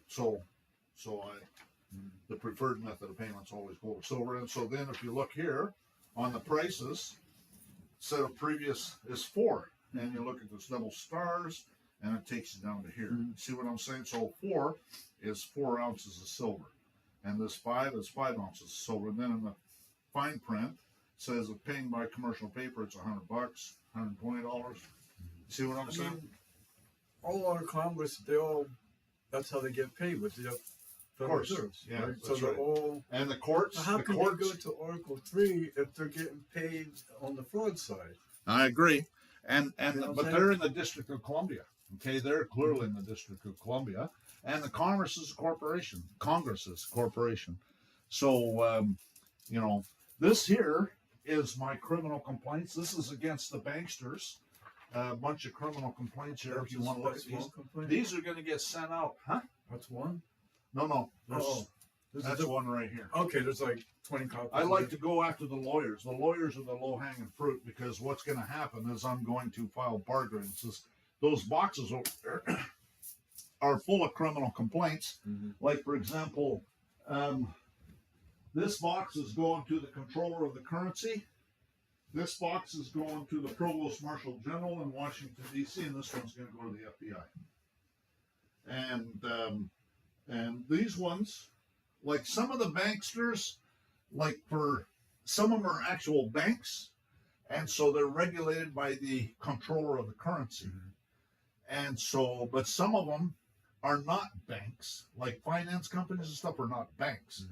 the preferred method of payment is always gold or silver. And so then if you look here on the prices, set of previous is 4. And you look at those double stars, and it takes you down to here. See what I'm saying? So 4 is 4 ounces of silver. And this 5 is 5 ounces of silver. And then in the fine print, it says if paying by commercial paper, it's $100, $120. See what I'm saying? All our Congress, that's how they get paid with the Federal course. Reserves. Yeah, right? So that's they're right. all. And the courts, So how can you go to Article 3 if they're getting paid on the fraud side? I agree. And You know what I'm but saying? they're in the District of Columbia. Okay, they're clearly in the District of Columbia, and the Congress is a corporation. Congress is a corporation. So you know, this here is my criminal complaints. This is against the banksters. A bunch of criminal complaints here. If you want to look at That's one these, complaint? these are going to get sent out. Huh? That's one? No. Oh, That's one right here. okay, there's like 20 copies. I of like it. to go after the lawyers. The lawyers are the low-hanging fruit because what's going to happen is I'm going to file bar grievances. Those boxes are full of criminal complaints. Like, for example, this box is going to the controller of the currency. This box is going to the Provost Marshal General in Washington, D.C., and this one's going to go to the FBI. And these ones, like some of the banksters, like for some of them are actual banks, and so they're regulated by the controller of the currency. And so, but some of them are not banks, like finance companies and stuff are not banks.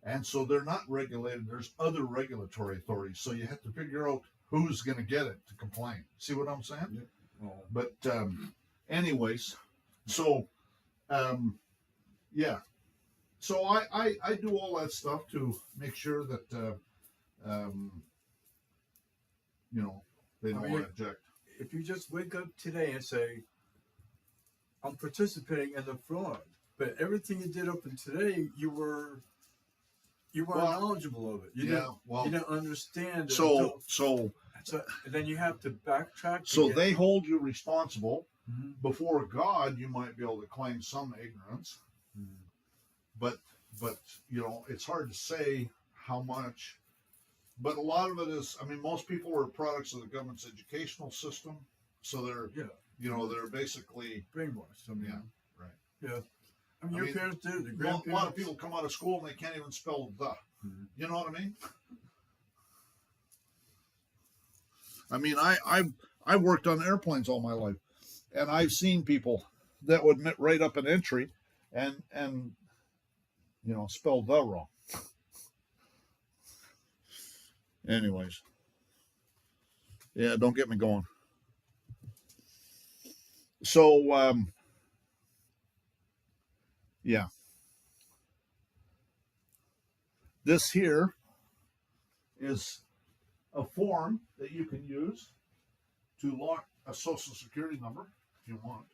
And so they're not regulated. There's other regulatory authorities. So you have to figure out who's going to get it to complain. See what I'm saying? Oh. But anyways, so yeah. So I do all that stuff to make sure that you know, they don't want to object. If you just wake up today and say, I'm participating in the fraud, but everything you did up until today, you weren't knowledgeable of it. You didn't understand it. So then you have to backtrack. So they hold you responsible. Before God, you might be able to claim some ignorance, but you know, it's hard to say how much. But a lot of it is, I mean, most people are products of the government's educational system, so they're you know, they're basically brainwashed. I mean, right. Yeah. I mean, your parents did. Your A grandparents. lot of people come out of school and they can't even spell the. You know what I mean? I mean, I worked on airplanes all my life, and I've seen people that would write up an entry and you know, spell the wrong. Anyways, yeah, don't get me going. So yeah, this here is a form that you can use to lock a social security number if you want.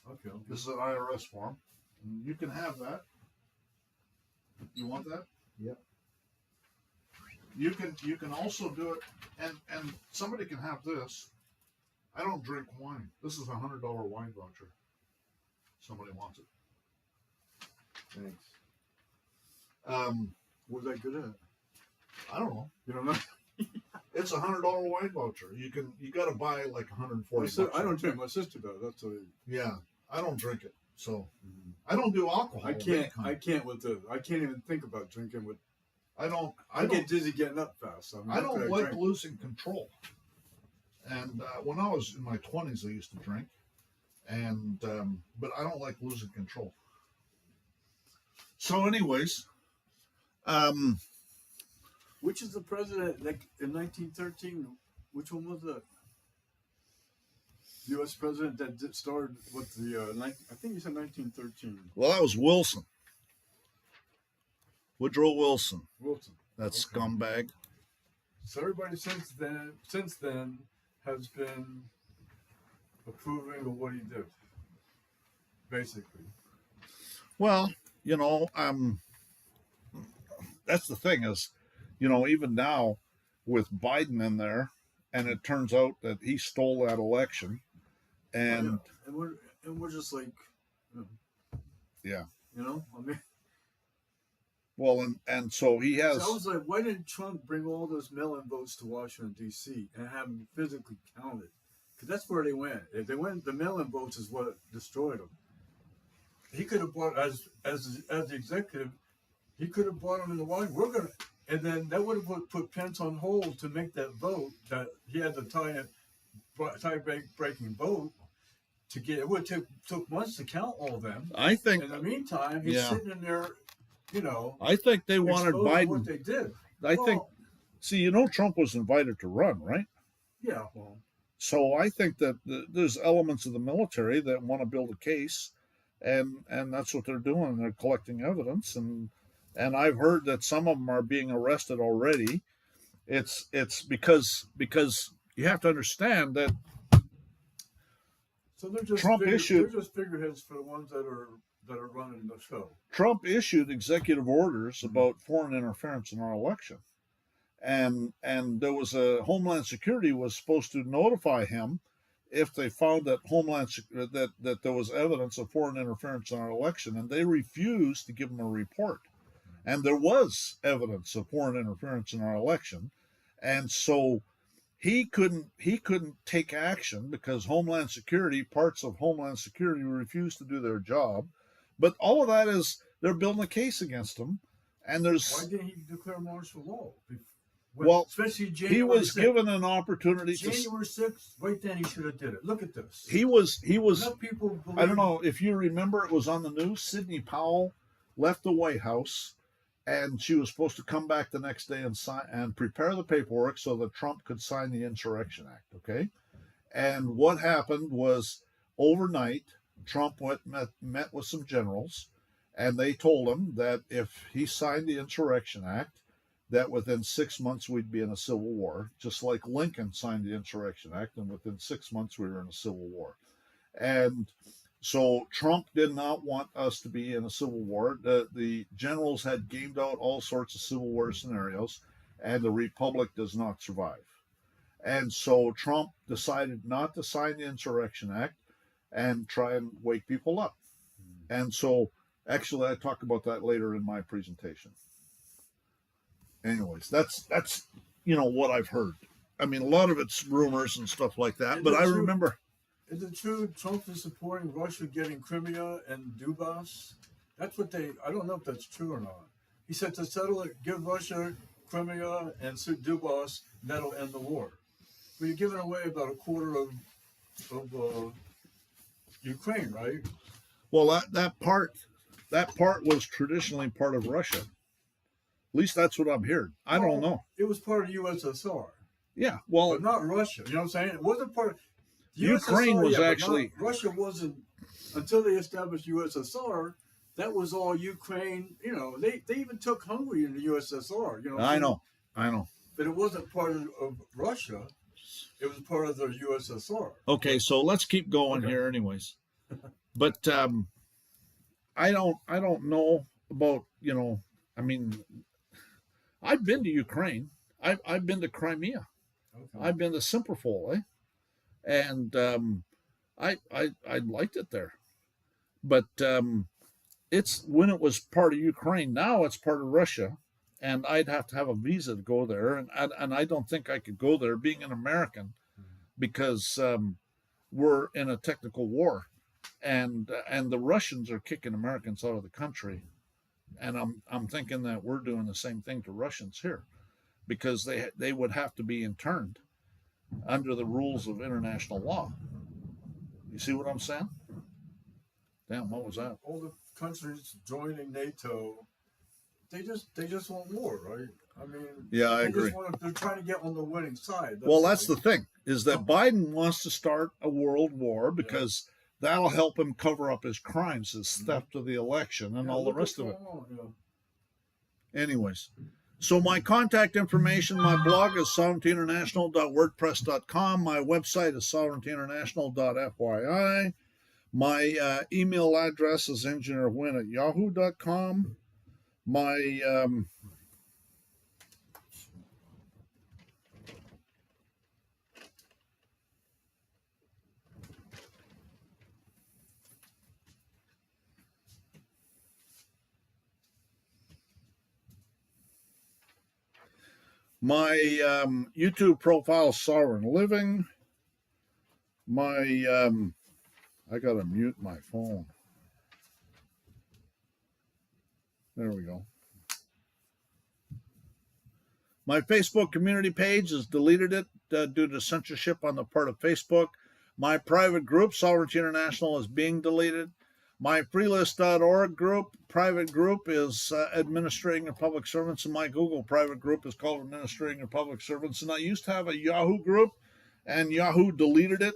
Okay. This is an IRS form. And you can have that. You want that? Yep. You can also do it, and somebody can have this. I don't drink wine. This is a $100 wine voucher. Somebody wants it. Thanks. What was that good at? I don't know. You don't know? It's a $100 wine voucher. You got to buy like 140. I don't drink. My sister does. That's a. Yeah, I don't drink it, so I don't do alcohol. I can't with the. I can't even think about drinking with. I get dizzy getting up fast. I don't like losing control. And when I was in my 20s, I used to drink, and but I don't like losing control. So, anyways, Which is the president like in 1913? Which one was the U.S. president that started with the? I think he said 1913. Well, that was Wilson. Woodrow Wilson. Wilson. That Okay. scumbag. So everybody since then has been approving of what he did, basically. Well, that's the thing is, even now with Biden in there, and it turns out that he stole that election, and we're just like, yeah, I mean. well, and so he has. So I was like, why didn't Trump bring all those mail-in votes to Washington D.C. and have them physically counted? Because that's where they went. If they went, the mail-in votes is what destroyed them. He could have brought as the executive, he could have brought them in the Washington. And then that would have put Pence on hold to make that vote that he had the tie-breaking vote to get. It would took months to count all of them. I think. In the meantime, he's sitting in there, I think they wanted Biden. What they did. I think. See, Trump was invited to run, right? Yeah. Well. So I think that there's elements of the military that want to build a case, and that's what they're doing. They're collecting evidence, and I've heard that some of them are being arrested already. It's because you have to understand that. So they're just Trump issued. They're just figureheads for the ones that are running the show. Trump issued executive orders about foreign interference in our election, and there was Homeland Security was supposed to notify him if they found that that there was evidence of foreign interference in our election, and they refused to give him a report. And there was evidence of foreign interference in our election, and so he couldn't take action because parts of Homeland Security refused to do their job. But all of that is they're building a case against him, and there's. Why didn't he declare martial law? Especially January he was 6th. Given an opportunity. January 6th, right then he should have did it. Look at this. He was. Enough people believe. I don't know if you remember, it was on the news. Sidney Powell left the White House, and she was supposed to come back the next day and sign and prepare the paperwork so that Trump could sign the Insurrection Act. Okay, and what happened was overnight, Trump met with some generals, and they told him that if he signed the Insurrection Act, that within 6 months we'd be in a civil war, just like Lincoln signed the Insurrection Act, and within 6 months we were in a civil war. And so Trump did not want us to be in a civil war. The generals had gamed out all sorts of civil war scenarios, and the republic does not survive. And so Trump decided not to sign the Insurrection Act and try and wake people up. And so actually I talk about that later in my presentation. Anyways, that's what I've heard. I mean, a lot of it's rumors and stuff like that, but I remember. Is it true Trump is supporting Russia getting Crimea and Donbass? That's what I don't know if that's true or not. He said to settle it, give Russia Crimea and Donbass, that'll end the war. But you're giving away about a quarter of Ukraine, right? Well, that part was traditionally part of Russia. At least that's what I'm hearing. I don't know. It was part of the USSR. Yeah, well, but not Russia. You know what I'm saying? It wasn't part of Ukraine USSR, was actually Russia wasn't until they established USSR. That was all Ukraine. They even took Hungary in the USSR. I know. But it wasn't part of Russia. It was part of the USSR. Okay, so let's keep going here, anyways. But I don't know about I mean, I've been to Ukraine. I've been to Crimea. Okay. I've been to Simferopol, and I liked it there. But it's when it was part of Ukraine. Now it's part of Russia, and I'd have to have a visa to go there, and I don't think I could go there being an American, because we're in a technical war, and the Russians are kicking Americans out of the country. And I'm thinking that we're doing the same thing to Russians here, because they would have to be interned under the rules of international law. You see what I'm saying? Damn, what was that? All the countries joining NATO, they just want war, right? I mean, Yeah, I agree. They're trying to get on the winning side. Well, that's the thing, is that Biden wants to start a world war because that'll help him cover up his crimes, his theft of the election, and all the rest of it. Anyways, so my contact information, my blog is sovereigntyinternational.wordpress.com. My website is sovereigntyinternational.fyi. My email address is engineerwin@yahoo.com. My YouTube profile is Sovereign Living. I gotta mute my phone. There we go. My Facebook community page has deleted it due to censorship on the part of Facebook. My private group, Sovereignty International, is being deleted. My freelist.org group, private group, is Administrating Your Public Servants, and my Google private group is called Administrating Your Public Servants. And I used to have a Yahoo group, and Yahoo deleted it,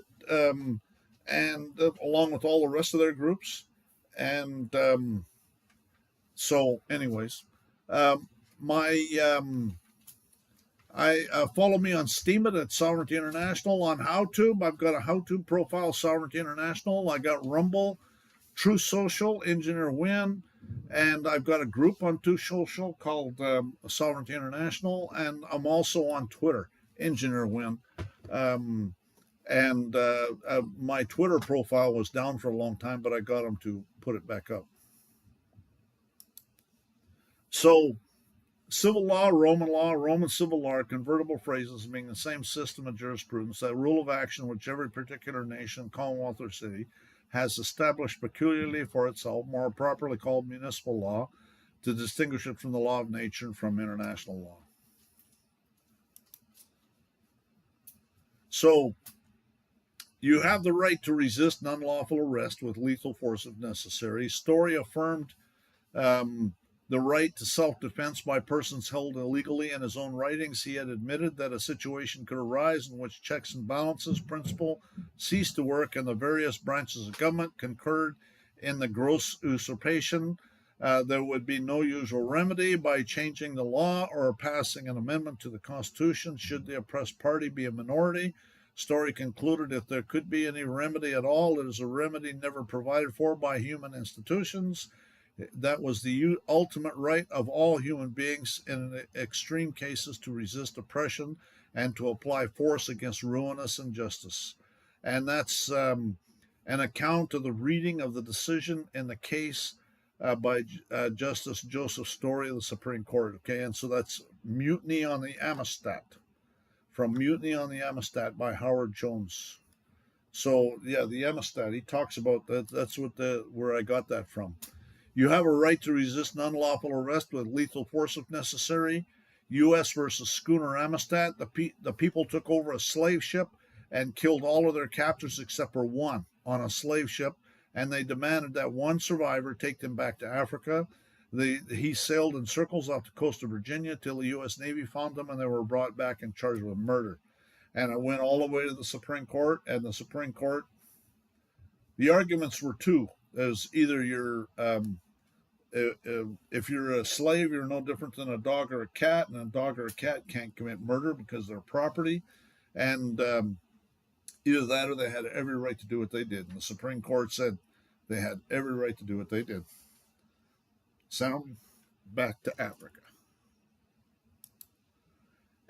and along with all the rest of their groups. And so, anyways, I follow me on Steemit at Sovereignty International. On HowTube, I've got a HowTube profile, Sovereignty International. I got Rumble, True Social, Engineer Win, and I've got a group on True Social called Sovereignty International, and I'm also on Twitter, Engineer Win. My Twitter profile was down for a long time, but I got them to put it back up. So, civil law, Roman civil law are convertible phrases meaning the same system of jurisprudence, that rule of action which every particular nation, commonwealth, or city has established peculiarly for itself, more properly called municipal law, to distinguish it from the law of nature and from international law. So, you have the right to resist an unlawful arrest with lethal force if necessary. Story affirmed the right to self-defense by persons held illegally. In his own writings, he had admitted that a situation could arise in which checks and balances principle ceased to work and the various branches of government concurred in the gross usurpation. There would be no usual remedy by changing the law or passing an amendment to the Constitution should the oppressed party be a minority. Story concluded if there could be any remedy at all, it is a remedy never provided for by human institutions. That was the ultimate right of all human beings in extreme cases to resist oppression and to apply force against ruinous injustice. And that's an account of the reading of the decision in the case by Justice Joseph Story of the Supreme Court. Okay, and so that's Mutiny on the Amistad, from Mutiny on the Amistad by Howard Jones. So yeah, the Amistad, he talks about that. That's where I got that from. You have a right to resist an unlawful arrest with lethal force if necessary. U.S. versus Schooner Amistad. The people took over a slave ship and killed all of their captors except for one on a slave ship, and they demanded that one survivor take them back to Africa. He sailed in circles off the coast of Virginia till the U.S. Navy found them, and they were brought back and charged with murder. And it went all the way to the Supreme Court, and the Supreme Court, the arguments were two. There's either if you're a slave, you're no different than a dog or a cat, and a dog or a cat can't commit murder because they're property. And either that or they had every right to do what they did. And the Supreme Court said they had every right to do what they did. Send them back to Africa.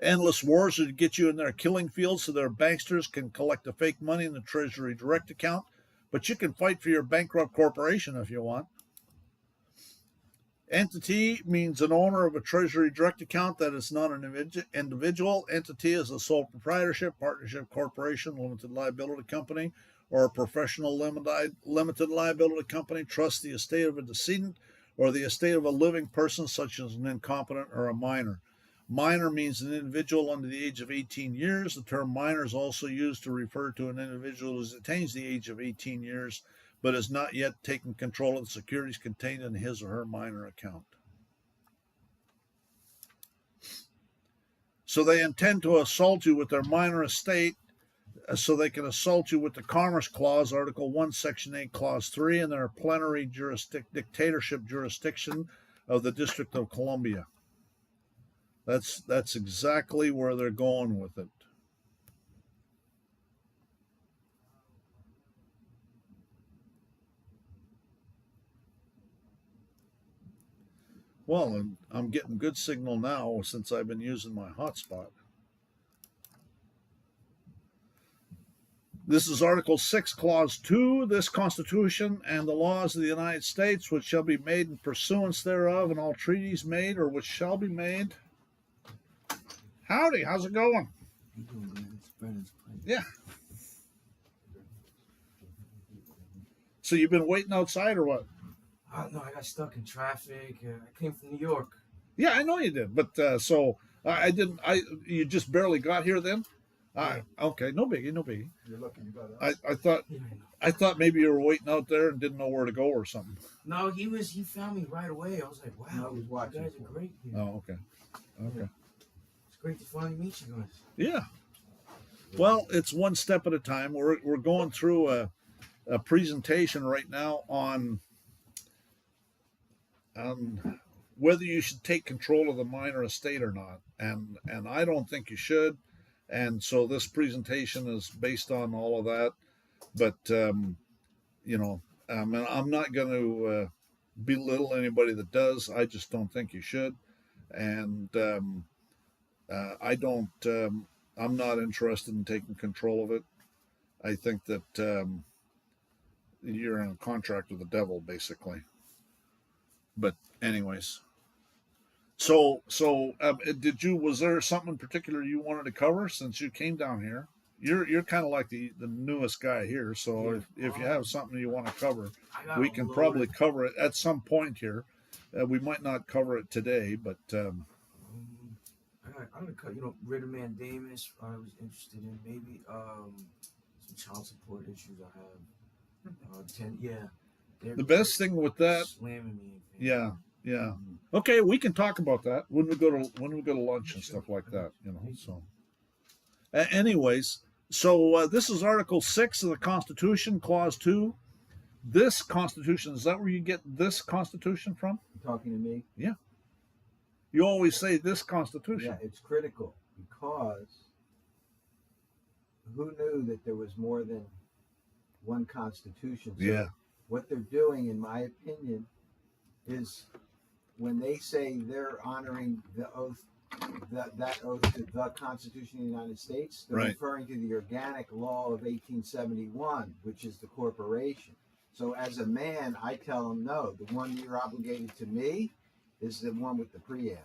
Endless wars are to get you in their killing fields so their banksters can collect the fake money in the Treasury Direct account. But you can fight for your bankrupt corporation if you want. Entity means an owner of a Treasury Direct account that is not an individual. Entity is a sole proprietorship, partnership, corporation, limited liability company, or a professional limited liability company, trust, the estate of a decedent, or the estate of a living person such as an incompetent or a minor. Minor means an individual under the age of 18 years. The term minor is also used to refer to an individual who attains the age of 18 years but has not yet taken control of the securities contained in his or her minor account. So they intend to assault you with their minor estate, so they can assault you with the Commerce Clause, Article 1, Section 8, Clause 3, and their plenary dictatorship jurisdiction of the District of Columbia. That's exactly where they're going with it. Well, I'm getting good signal now since I've been using my hotspot. This is Article 6, Clause 2, this Constitution and the laws of the United States, which shall be made in pursuance thereof, and all treaties made or which shall be made. Howdy, how's it going? Yeah. So you've been waiting outside or what? No, I got stuck in traffic. I came from New York. Yeah, I know you did, but so I didn't. You just barely got here then. Okay, no biggie, no biggie. You're lucky you got us. I thought maybe you were waiting out there and didn't know where to go or something. No, he found me right away. I was like, wow, No, he was watching. you guys are great here. Oh, okay. It's great to finally meet you guys. Yeah. Well, it's one step at a time. We're going through a presentation right now on whether you should take control of the minor estate or not, and I don't think you should. And so this presentation is based on all of that. But, you know, I'm not going to belittle anybody that does. I just don't think you should. And I'm not interested in taking control of it. I think that you're in a contract with the devil, basically. But anyways. So, was there something in particular you wanted to cover since you came down here? You're kind of like the newest guy here, so Yeah. if you have something you want to cover, We we can probably cover it at some point here. We might not cover it today, but I'm gonna cut. Writ of mandamus. I was interested in maybe some child support issues I have. the best thing with that, slamming me. yeah. Okay, we can talk about that when we go to lunch and stuff like that. So. Anyways, so this is Article 6 of the Constitution, Clause 2. This Constitution, is that where you get this Constitution from? You talking to me? You always say this Constitution. Yeah, it's critical because who knew that there was more than one Constitution? So Yeah. what they're doing, in my opinion, is when they say they're honoring the oath, that oath to the Constitution of the United States, they're Right. referring to the organic law of 1871, which is the corporation. So as a man, I tell them, no, the one you're obligated to me is the one with the preamble.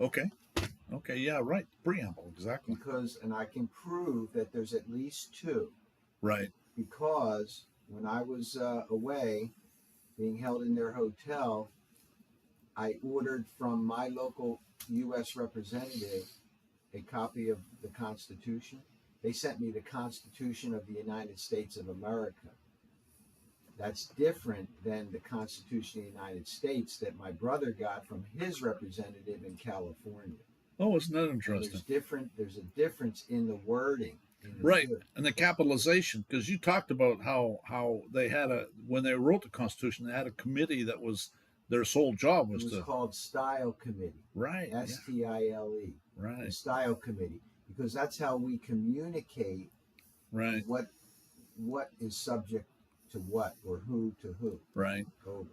Okay, yeah, right. Preamble, exactly. Because, and I can prove that there's at least two. Right. Because when I was away, being held in their hotel, I ordered from my local U.S. representative a copy of the Constitution. They sent me the Constitution of the United States of America. That's different than the Constitution of the United States that my brother got from his representative in California. Oh, isn't that And interesting? there's a difference in the wording. in the Right, two. and the capitalization, because you talked about how they had when they wrote the Constitution, they had a committee that was their sole job It was was to called Style Committee. right, yeah, STILE. The right, Style Committee, because that's how we communicate right, what is subject to what or who to who. right. Over.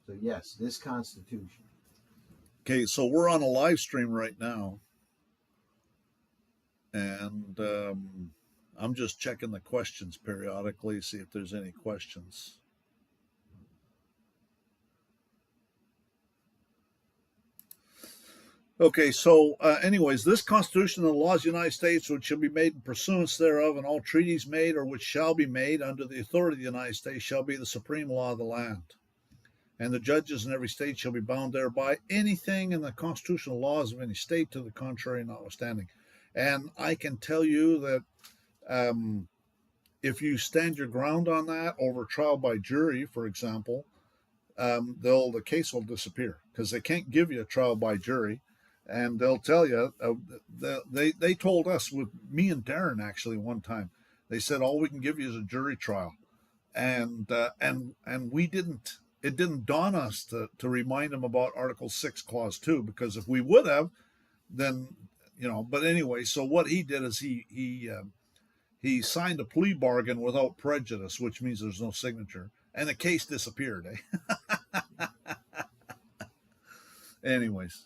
So yes, this Constitution. Okay, so we're on a live stream right now, and I'm just checking the questions periodically, see if there's any questions. Okay, so anyways, this Constitution and the laws of the United States, which shall be made in pursuance thereof, and all treaties made or which shall be made under the authority of the United States, shall be the supreme law of the land. And the judges in every state shall be bound thereby, anything in the constitutional laws of any state to the contrary notwithstanding. And I can tell you that if you stand your ground on that over trial by jury, for example, the case will disappear because they can't give you a trial by jury, and they'll tell you. They told us, with me and Darren actually one time, they said all we can give you is a jury trial, and we didn't. It didn't dawn us to remind them about Article 6, Clause 2, because if we would have, then But anyway, so what he did is he signed a plea bargain without prejudice, which means there's no signature, and the case disappeared. Anyways,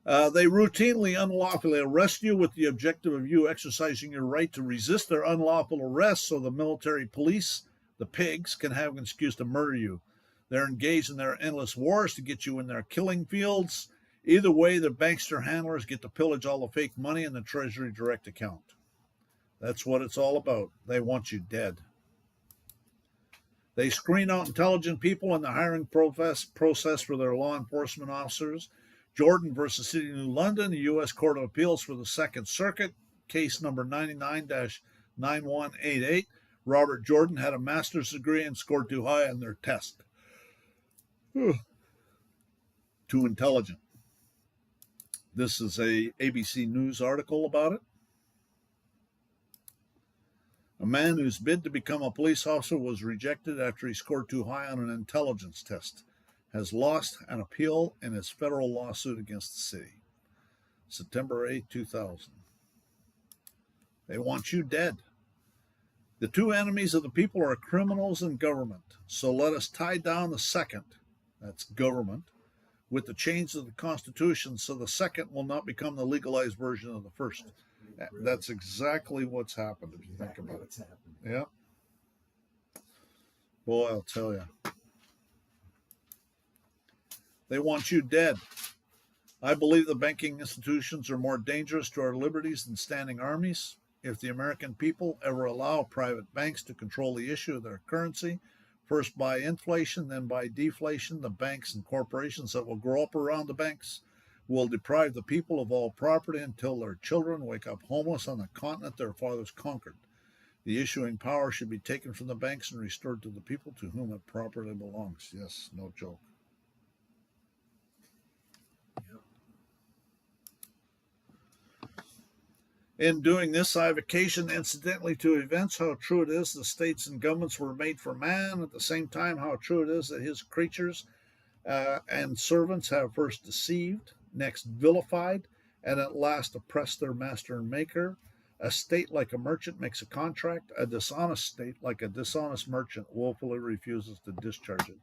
they routinely unlawfully arrest you with the objective of you exercising your right to resist their unlawful arrest, so the military police, the pigs, can have an excuse to murder you. They're engaged in their endless wars to get you in their killing fields. Either way, the bankster handlers get to pillage all the fake money in the Treasury Direct account. That's what it's all about. They want you dead. They screen out intelligent people in the hiring process for their law enforcement officers. Jordan versus City of New London, the U.S. Court of Appeals for the Second Circuit, case number 99-9188. Robert Jordan had a master's degree and scored too high on their test. Too intelligent. This is a ABC News article about it. A man whose bid to become a police officer was rejected after he scored too high on an intelligence test has lost an appeal in his federal lawsuit against the city. September 8, 2000. They want you dead. The two enemies of the people are criminals and government. So let us tie down the second, that's government, with the change of the Constitution, so the second will not become the legalized version of the first. That's exactly what's happened, if you think about it. Yeah. Boy, I'll tell you. They want you dead. I believe the banking institutions are more dangerous to our liberties than standing armies. If the American people ever allow private banks to control the issue of their currency, first by inflation, then by deflation, the banks and corporations that will grow up around the banks will deprive the people of all property until their children wake up homeless on the continent their fathers conquered. The issuing power should be taken from the banks and restored to the people to whom it properly belongs. Yes, no joke. In doing this, I have occasioned incidentally to events how true it is the states and governments were made for man, at the same time how true it is that his creatures and servants have first deceived, next vilified, and at last oppressed their master and maker. A state like a merchant makes a contract, a dishonest state like a dishonest merchant willfully refuses to discharge it.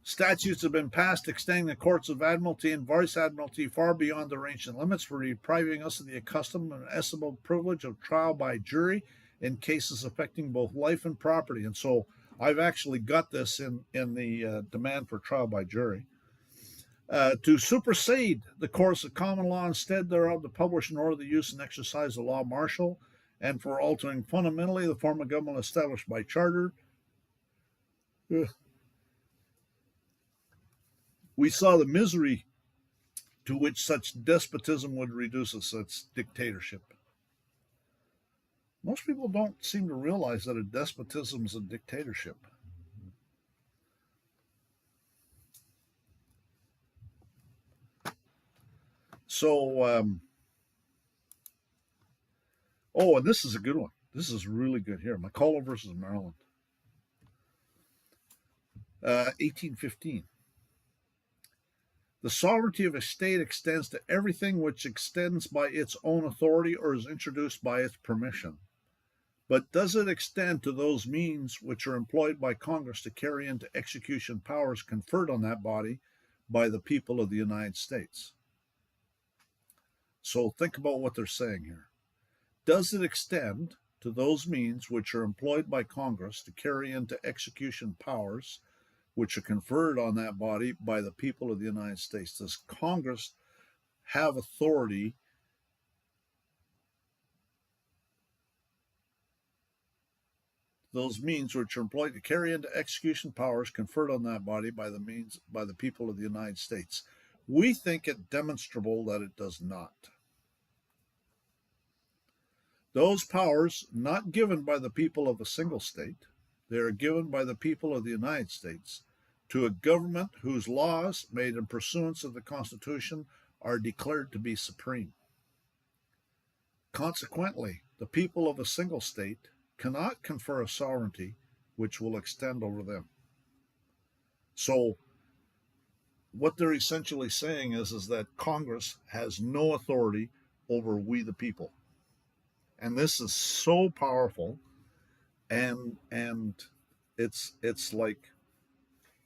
Statutes have been passed extending the courts of admiralty and vice admiralty far beyond their ancient limits for depriving us of the accustomed and estimable privilege of trial by jury in cases affecting both life and property. And so I've actually got this in the demand for trial by jury. To supersede the course of common law, instead thereof to publish and order the use and exercise of law martial, and for altering fundamentally the form of government established by charter. We saw the misery to which such despotism would reduce us. That's dictatorship. Most people don't seem to realize that a despotism is a dictatorship. So, and this is a good one. This is really good here. McCullough versus Maryland. 1815. The sovereignty of a state extends to everything which extends by its own authority or is introduced by its permission. But does it extend to those means which are employed by Congress to carry into execution powers conferred on that body by the people of the United States? So think about what they're saying here. Does it extend to those means which are employed by Congress to carry into execution powers which are conferred on that body by the people of the United States? Does Congress have authority those means which are employed to carry into execution powers conferred on that body by the people of the United States? We think it demonstrable that it does not. those powers not given by the people of a single state, they are given by the people of the United States to a government whose laws, made in pursuance of the Constitution, are declared to be supreme. Consequently, the people of a single state cannot confer a sovereignty which will extend over them. So, what they're essentially saying is that Congress has no authority over we the people. And this is so powerful, and it's like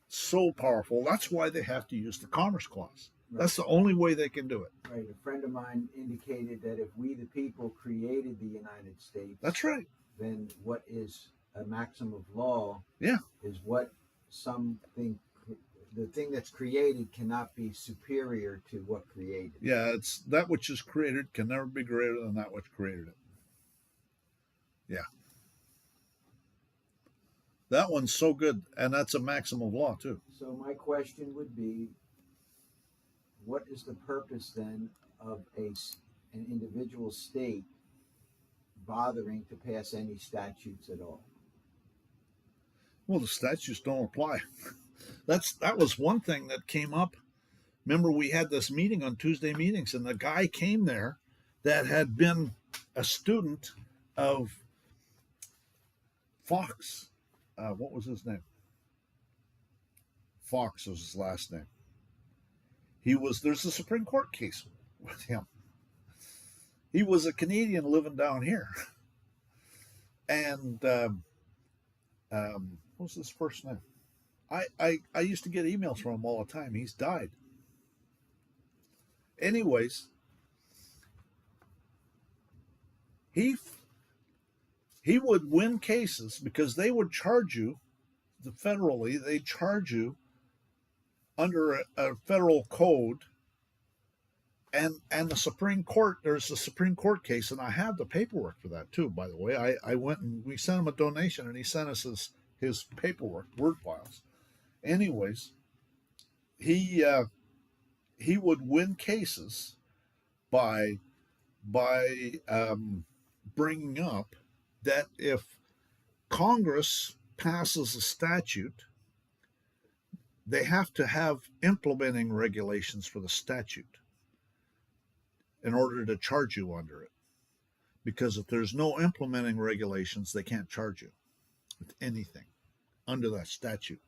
so powerful. That's why they have to use the Commerce Clause. Right. That's the only way they can do it. Right. A friend of mine indicated that if we the people created the United States, That's right. then what is a maxim of law Yeah. is what something, the thing that's created cannot be superior to what created. Yeah, it's that which is created can never be greater than that which created it. Yeah. That one's so good, and that's a maxim of law too. So my question would be, what is the purpose then of an individual state bothering to pass any statutes at all? Well, the statutes don't apply. That was one thing that came up. Remember, we had this meeting on Tuesday meetings, and the guy came there that had been a student of Fox. What was his name? Fox was his last name. There's a Supreme Court case with him. He was a Canadian living down here. And what was his first name? I used to get emails from him all the time. He's died. Anyways, he would win cases because they would charge you, federally, they charge you under a federal code, and the Supreme Court, there's a Supreme Court case, and I have the paperwork for that too, by the way. I went and we sent him a donation, and he sent us his paperwork, Word files. Anyways, he would win cases by bringing up that if Congress passes a statute, they have to have implementing regulations for the statute in order to charge you under it. Because if there's no implementing regulations, they can't charge you with anything under that statute,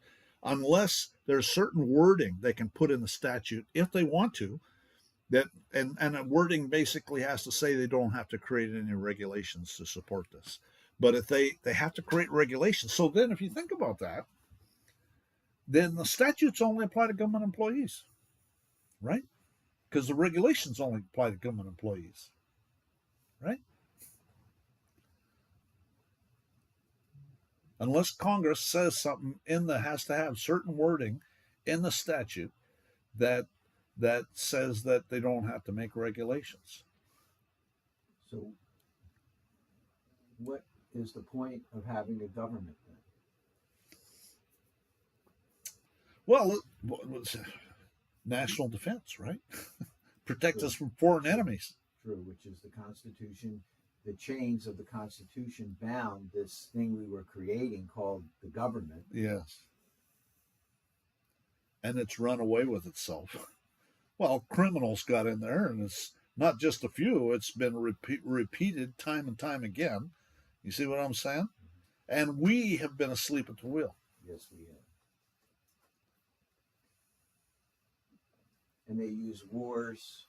unless there's certain wording they can put in the statute if they want to, that and a wording basically has to say they don't have to create any regulations to support this. But if they have to create regulations, so then if you think about that, then the statutes only apply to government employees, right? Because the regulations only apply to government employees, right? Unless Congress says something has to have certain wording in the statute that says that they don't have to make regulations. So what is the point of having a government then? Well, national defense, right? Protect us from foreign enemies. True, which is the Constitution. The chains of the Constitution bound this thing we were creating called the government. Yes. And it's run away with itself. Well, criminals got in there, and it's not just a few. It's been repeated time and time again. You see what I'm saying? And we have been asleep at the wheel. Yes, we have. And they use wars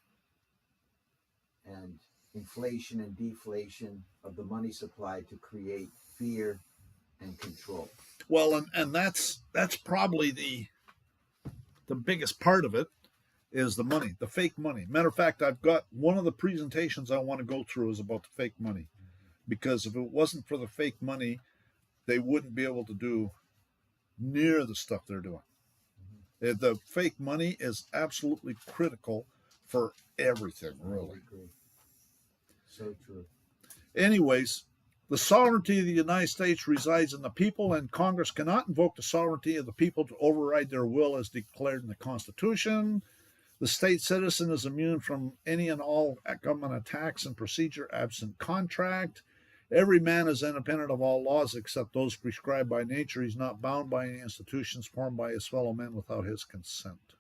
and inflation and deflation of the money supply to create fear and control. Well, and that's probably the biggest part of it is the money, the fake money. Matter of fact, I've got one of the presentations I want to go through is about the fake money, because if it wasn't for the fake money, they wouldn't be able to do near the stuff they're doing. The fake money is absolutely critical for everything, really. I agree. So true. Anyways, the sovereignty of the United States resides in the people, and Congress cannot invoke the sovereignty of the people to override their will as declared in the Constitution. The state citizen is immune from any and all government attacks and procedure absent contract. Every man is independent of all laws except those prescribed by nature. He's not bound by any institutions formed by his fellow men without his consent.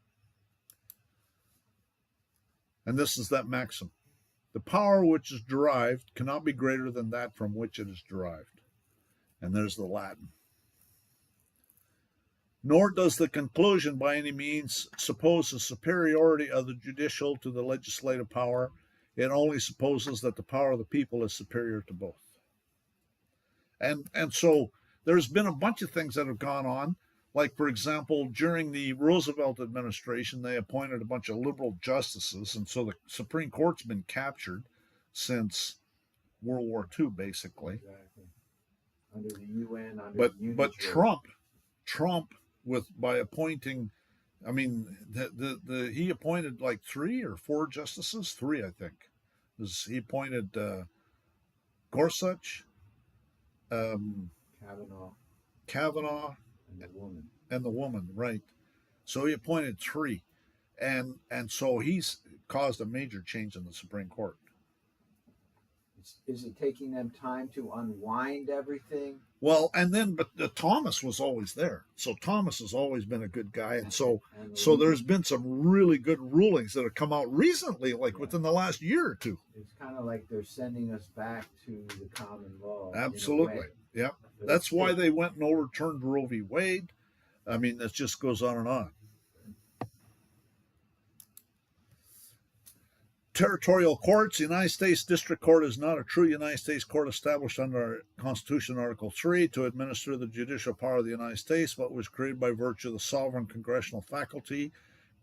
And this is that maxim. The power which is derived cannot be greater than that from which it is derived. And there's the Latin. Nor does the conclusion by any means suppose the superiority of the judicial to the legislative power. It only supposes that the power of the people is superior to both. And so there's been a bunch of things that have gone on. Like, for example, during the Roosevelt administration, they appointed a bunch of liberal justices. And so the Supreme Court's been captured since World War II, basically. Exactly. Under the UN, under But the but UNITRO. Trump by appointing, I mean, he appointed like 3 or 4 justices, 3 I think. He appointed Gorsuch, Kavanaugh, And the woman, right? So he appointed 3, and so he's caused a major change in the Supreme Court. Is it taking them time to unwind everything? Well, and then but Thomas was always there, so Thomas has always been a good guy, and so there's been some really good rulings that have come out recently, like within the last year or 2. It's kind of like they're sending us back to the common law. Absolutely, yeah. That's why they went and overturned Roe v. Wade. I mean, that just goes on and on. Territorial courts. The United States District Court is not a true United States court established under our Constitution, Article 3, to administer the judicial power of the United States, but was created by virtue of the sovereign congressional faculty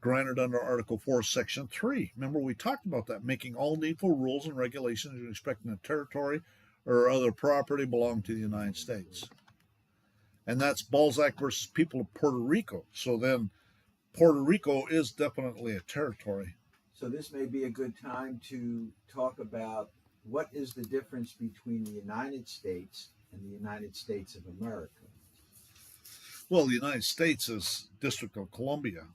granted under Article 4, Section 3. Remember, we talked about that, making all needful rules and regulations respecting the territory or other property belonging to the United States. And that's Balzac versus people of Puerto Rico. So then Puerto Rico is definitely a territory. So this may be a good time to talk about what is the difference between the United States and the United States of America. Well, the United States is District of Columbia,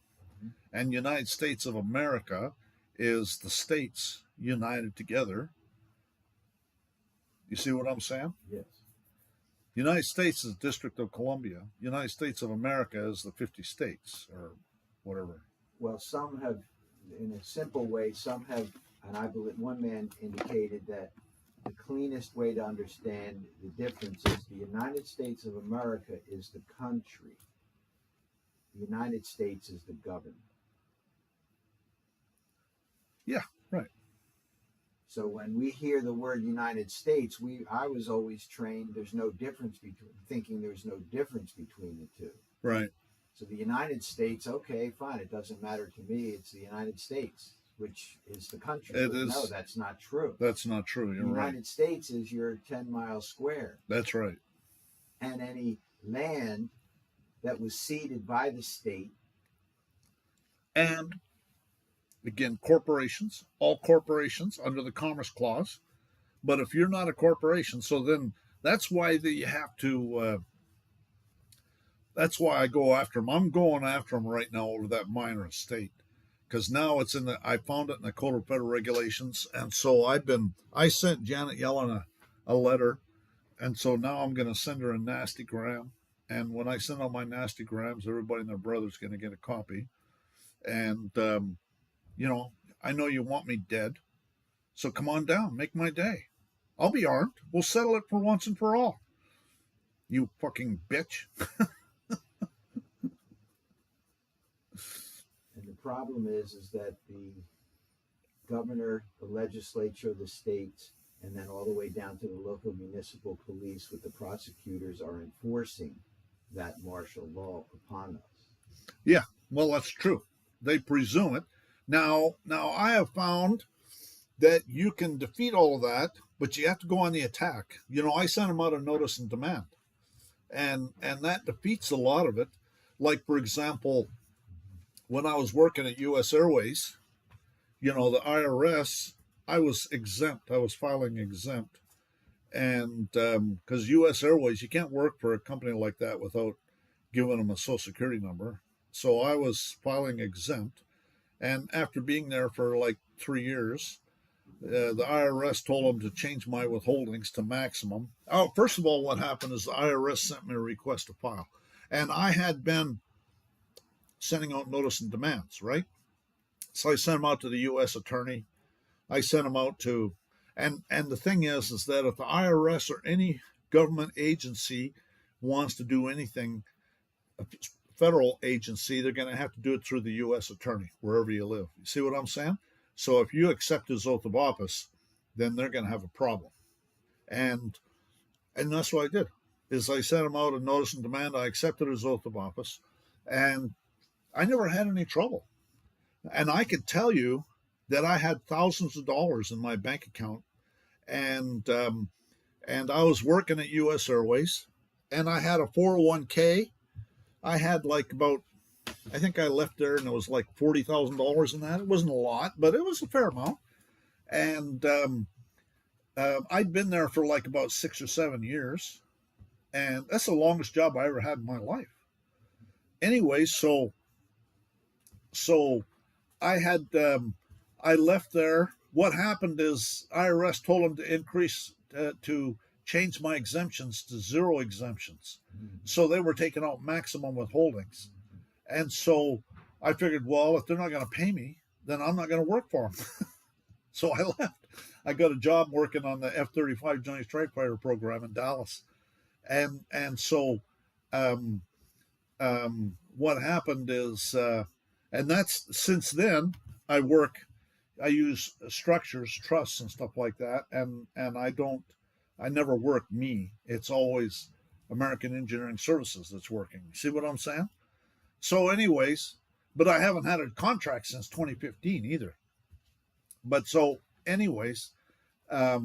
and United States of America is the states united together. You see what I'm saying? Yes. United States is District of Columbia. United States of America is the 50 states or whatever. Well, some have, in a simple way, some have, and I believe one man indicated that the cleanest way to understand the difference is the United States of America is the country. The United States is the government. Yeah, right. So when we hear the word United States, I was always trained there's no difference between the two. Right. So the United States, okay, fine, it doesn't matter to me. It's the United States, which is the country. It But is. No, that's not true. That's not true. You're The right. United States is your 10-mile square, That's right. and any land that was ceded by the state. And again, corporations, all corporations under the Commerce Clause. But if you're not a corporation, so then that's why you have to. That's why I go after them. I'm going after them right now over that minor estate, because now it's in the. I found it in the Code of Federal Regulations, and so I sent Janet Yellen a letter, and so now I'm going to send her a nasty gram. And when I send out my nasty grams, everybody and their brother's going to get a copy. And I know you want me dead, so come on down, make my day. I'll be armed. We'll settle it for once and for all. You fucking bitch. And the problem is that the governor, the legislature, the states, and then all the way down to the local municipal police with the prosecutors are enforcing that martial law upon us. Yeah, well, that's true. They presume it. Now I have found that you can defeat all of that, but you have to go on the attack. I sent them out a notice and demand, and that defeats a lot of it. Like, for example, when I was working at U.S. Airways, the IRS, I was exempt. I was filing exempt, and because U.S. Airways, you can't work for a company like that without giving them a Social Security number. So I was filing exempt. And after being there for like 3 years, the IRS told them to change my withholdings to maximum. Oh, first of all, what happened is the IRS sent me a request to file. And I had been sending out notice and demands, right? So I sent them out to the U.S. attorney. I sent them out to, and the thing is that if the IRS or any government agency wants to do anything, a federal agency, they're going to have to do it through the U.S. attorney wherever you live. You see what I'm saying? So if you accept his oath of office, then they're going to have a problem. And that's what I did. Is I sent him out a notice and demand. I accepted his oath of office, and I never had any trouble. And I could tell you that I had thousands of dollars in my bank account, and I was working at U.S. Airways, and I had a 401k. I had like about, I think I left there and it was like $40,000 in that. It wasn't a lot, but it was a fair amount. And I'd been there for like about 6 or 7 years, and that's the longest job I ever had in my life. Anyway, so I had I left there. What happened is IRS told them to increase to change my exemptions to 0 exemptions. So they were taking out maximum withholdings. And so I figured, well, if they're not going to pay me, then I'm not going to work for them. So I left. I got a job working on the F-35 Joint Strike Fighter program in Dallas. And so what happened is, and that's since then I use structures, trusts, and stuff like that. And I never work me. It's always American Engineering Services that's working. See what I'm saying? So anyways, but I haven't had a contract since 2015 either. But so anyways, but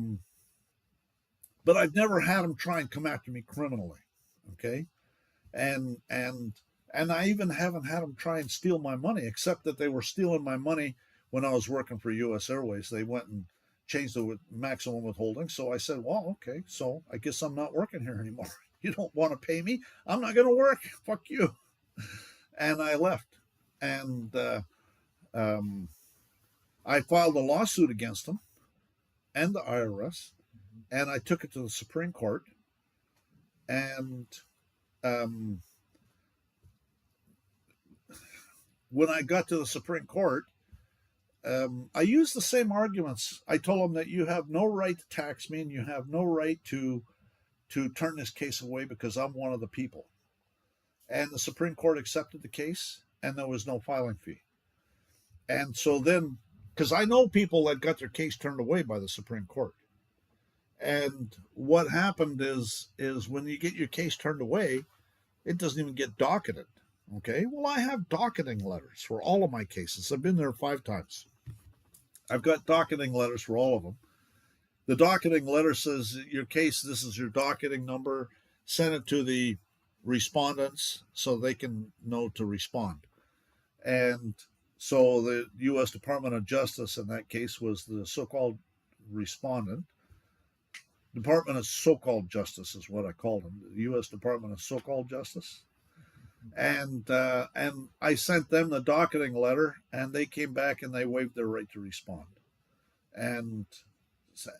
I've never had them try and come after me criminally. Okay. And I even haven't had them try and steal my money, except that they were stealing my money when I was working for U.S. Airways. They went and changed the maximum withholding. So I said, well, okay, so I guess I'm not working here anymore. You don't want to pay me? I'm not going to work. Fuck you. And I left. And I filed a lawsuit against them and the IRS, and I took it to the Supreme Court. And when I got to the Supreme Court, I used the same arguments. I told them that you have no right to tax me, and you have no right to turn this case away because I'm one of the people. And the Supreme Court accepted the case, and there was no filing fee. And so then, because I know people that got their case turned away by the Supreme Court. And what happened is when you get your case turned away, it doesn't even get docketed. Okay, well, I have docketing letters for all of my cases. I've been there 5 times. I've got docketing letters for all of them. The docketing letter says, your case, this is your docketing number. Send it to the respondents so they can know to respond. And so the U.S. Department of Justice in that case was the so-called respondent. Department of so-called Justice is what I called them. The U.S. Department of so-called Justice. And I sent them the docketing letter, and they came back and they waived their right to respond. And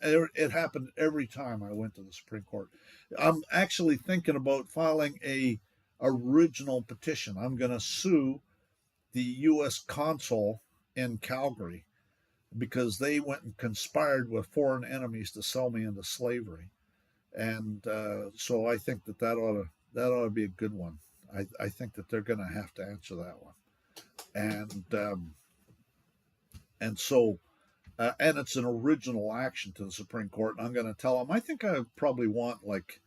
it happened every time I went to the Supreme Court. I'm actually thinking about filing a original petition. I'm going to sue the U.S. consul in Calgary because they went and conspired with foreign enemies to sell me into slavery. And so I think that ought to be a good one. I think that they're going to have to answer that one. And so it's an original action to the Supreme Court. And I'm going to tell them, I think I probably want like,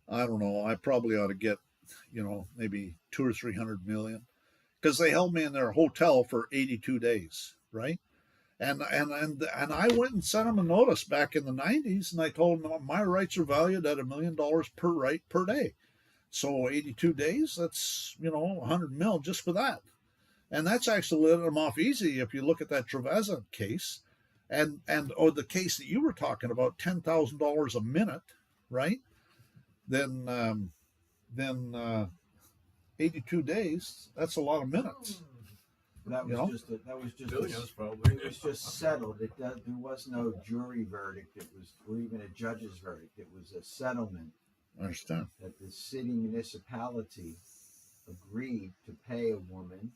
I don't know, I probably ought to get, maybe 200 or 300 million, because they held me in their hotel for 82 days. Right. And I went and sent them a notice back in the 90s, and I told them my rights are valued at $1 million per right per day. So 82 days, that's, 100 mil just for that. And that's actually letting them off easy if you look at that Trevisan case or the case that you were talking about, $10,000 a minute, right? Then 82 days, that's a lot of minutes. That You was know? just Billions, probably. it was just settled. There was no jury verdict. It was, or even a judge's verdict. It was a settlement I understand. that the city municipality agreed to pay a woman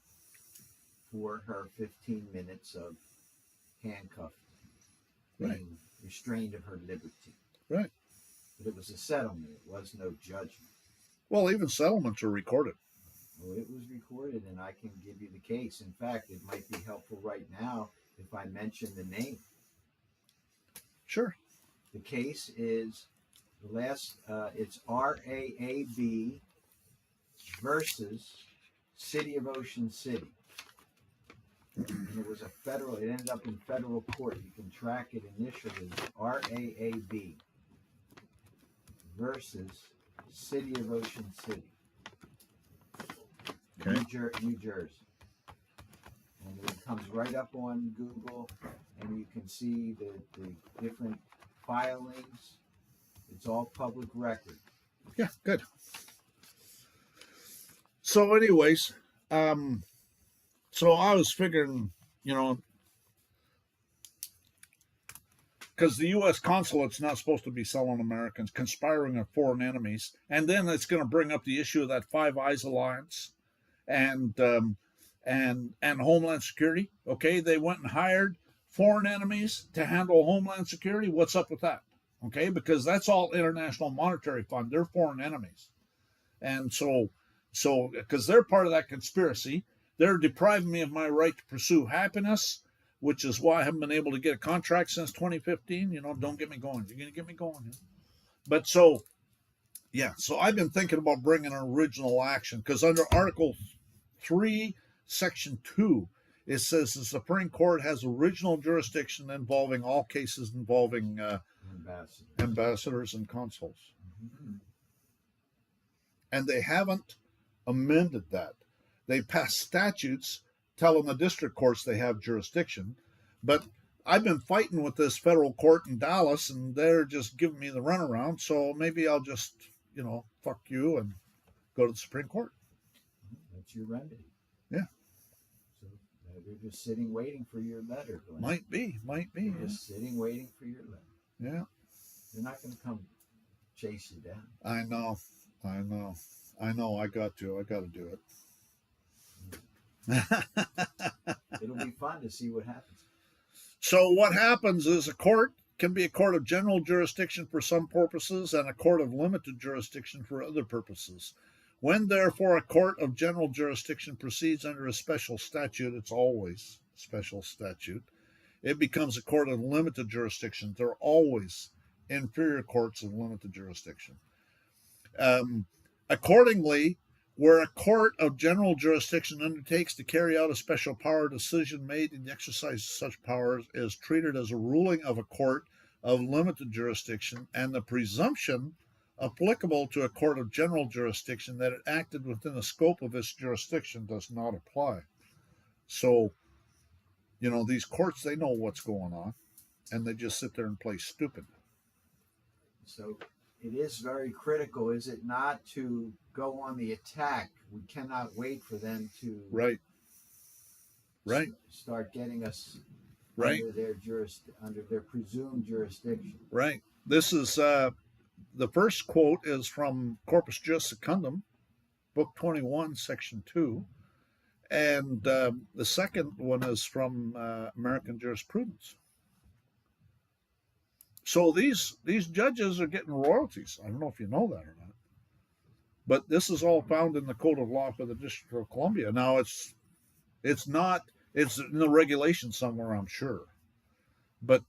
for her 15 minutes of handcuffed, being Right. restrained of her liberty. Right. But it was a settlement. It was no judgment. Well, even settlements are recorded. Well, it was recorded, and I can give you the case. In fact, it might be helpful right now if I mention the name. Sure. The case is it's RAAB versus City of Ocean City. And it was it ended up in federal court. You can track it initially, RAAB versus City of Ocean City. Okay. New Jersey. And it comes right up on Google, and you can see the different filings. It's all public record. Yeah, good. So anyways, so I was figuring, because the U.S. consulate's not supposed to be selling Americans, conspiring with foreign enemies, and then it's going to bring up the issue of that Five Eyes alliance, and Homeland Security. Okay, they went and hired foreign enemies to handle Homeland Security. What's up with that? Okay, because that's all International Monetary Fund. They're foreign enemies, and so because they're part of that conspiracy, they're depriving me of my right to pursue happiness, which is why I haven't been able to get a contract since 2015. Don't get me going. You're going to get me going. But so I've been thinking about bringing an original action, because under Article 3, Section 2, it says the Supreme Court has original jurisdiction involving all cases involving ambassadors and consuls. Mm-hmm. And they haven't amended that. They passed statutes telling the district courts they have jurisdiction, but I've been fighting with this federal court in Dallas, and they're just giving me the runaround. So maybe I'll just, fuck you and go to the Supreme Court. That's your remedy. Yeah. So they're just sitting, waiting for your letter, Glenn. Might be. They're just sitting, waiting for your letter. Yeah. They're not going to come chase you down. I know. I got to do it. It'll be fun to see what happens. So what happens is a court can be a court of general jurisdiction for some purposes and a court of limited jurisdiction for other purposes. When, therefore, a court of general jurisdiction proceeds under a special statute, it's always special statute, it becomes a court of limited jurisdiction. They're always inferior courts of limited jurisdiction. Accordingly, where a court of general jurisdiction undertakes to carry out a special power, decision made in the exercise of such powers is treated as a ruling of a court of limited jurisdiction, and the presumption applicable to a court of general jurisdiction that it acted within the scope of its jurisdiction does not apply. So, these courts, they know what's going on, and they just sit there and play stupid. So it is very critical, is it not, to go on the attack? We cannot wait for them to Right. start getting us Right. under their presumed jurisdiction. Right. This is the first quote is from Corpus Juris Secundum, Book 21, Section 2, and the second one is from American Jurisprudence. So these judges are getting royalties. I don't know if you know that or not, but this is all found in the Code of Law for the District of Columbia. Now it's in the regulation somewhere, I'm sure, but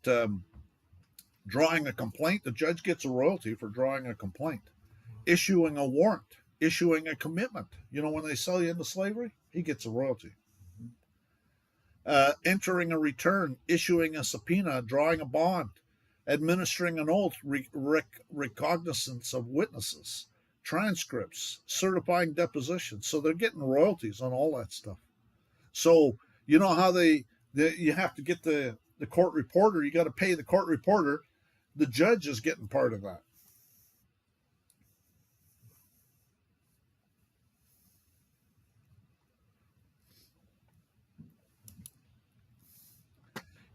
drawing a complaint, the judge gets a royalty for drawing a complaint. Issuing a warrant, issuing a commitment. When they sell you into slavery, he gets a royalty. Entering a return, issuing a subpoena, drawing a bond, administering an oath, recognizance of witnesses, transcripts, certifying depositions. So they're getting royalties on all that stuff. So you know how you have to get the court reporter, you got to pay the court reporter. The judge is getting part of that.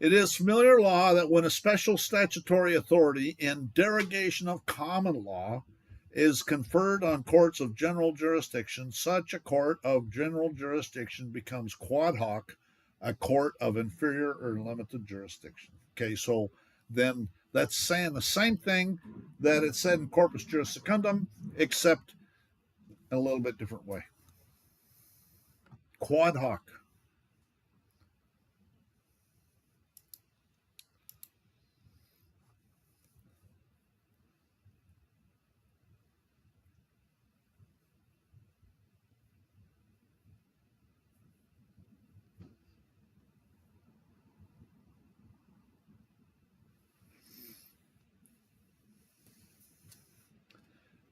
It is familiar law that when a special statutory authority in derogation of common law is conferred on courts of general jurisdiction, such a court of general jurisdiction becomes quad hoc, a court of inferior or limited jurisdiction. Okay, so then that's saying the same thing that it said in corpus juris secundum, except in a little bit different way. Quad hoc.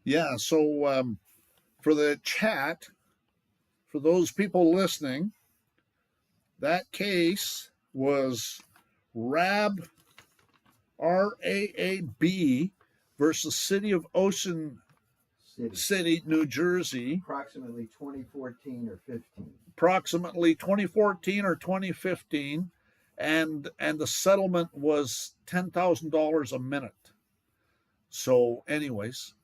Yeah, so for the chat, for those people listening, that case was RAB, RAAB versus City of Ocean City, New Jersey. Approximately 2014 or 15. Approximately 2014 or 2015, and the settlement was $10,000 a minute. So, anyways.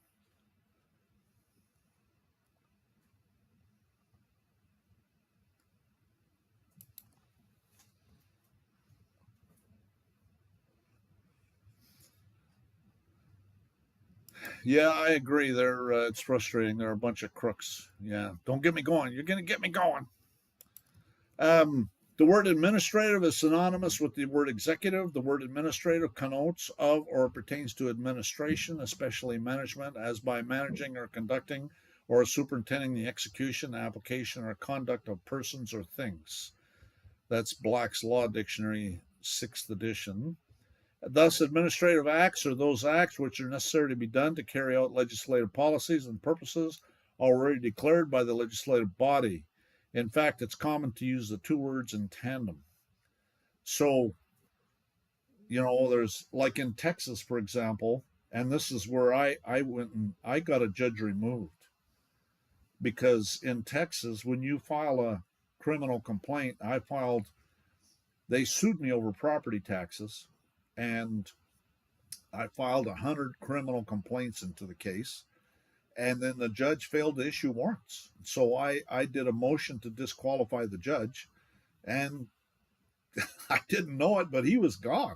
Yeah, I agree. It's frustrating. They're a bunch of crooks. Yeah, don't get me going. You're going to get me going. The word administrative is synonymous with the word executive. The word administrative connotes of or pertains to administration, especially management, as by managing or conducting or superintending the execution, application, or conduct of persons or things. That's Black's Law Dictionary, 6th edition. Thus, administrative acts are those acts which are necessary to be done to carry out legislative policies and purposes already declared by the legislative body. In fact, it's common to use the two words in tandem. So, there's like in Texas, for example, and this is where I went and I got a judge removed. Because in Texas, when you file a criminal complaint, they sued me over property taxes. And I filed 100 criminal complaints into the case, and then the judge failed to issue warrants. So I did a motion to disqualify the judge, and I didn't know it, but he was gone.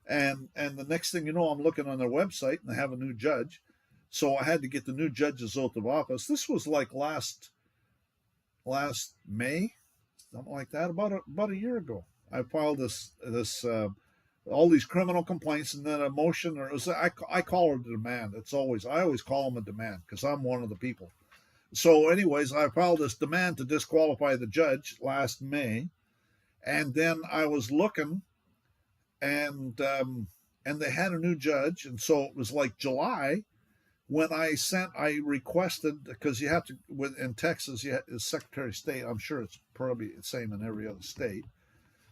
And the next thing you know, I'm looking on their website, and they have a new judge. So I had to get the new judge's oath of office. This was like last May, something like that, about a year ago. I filed this all these criminal complaints, and then a motion, or I call it a demand. I always call them a demand because I'm one of the people. So anyways, I filed this demand to disqualify the judge last May, and then I was looking, and they had a new judge, and so it was like July when I requested, because you have to, in Texas, as Secretary of State, I'm sure it's probably the same in every other state.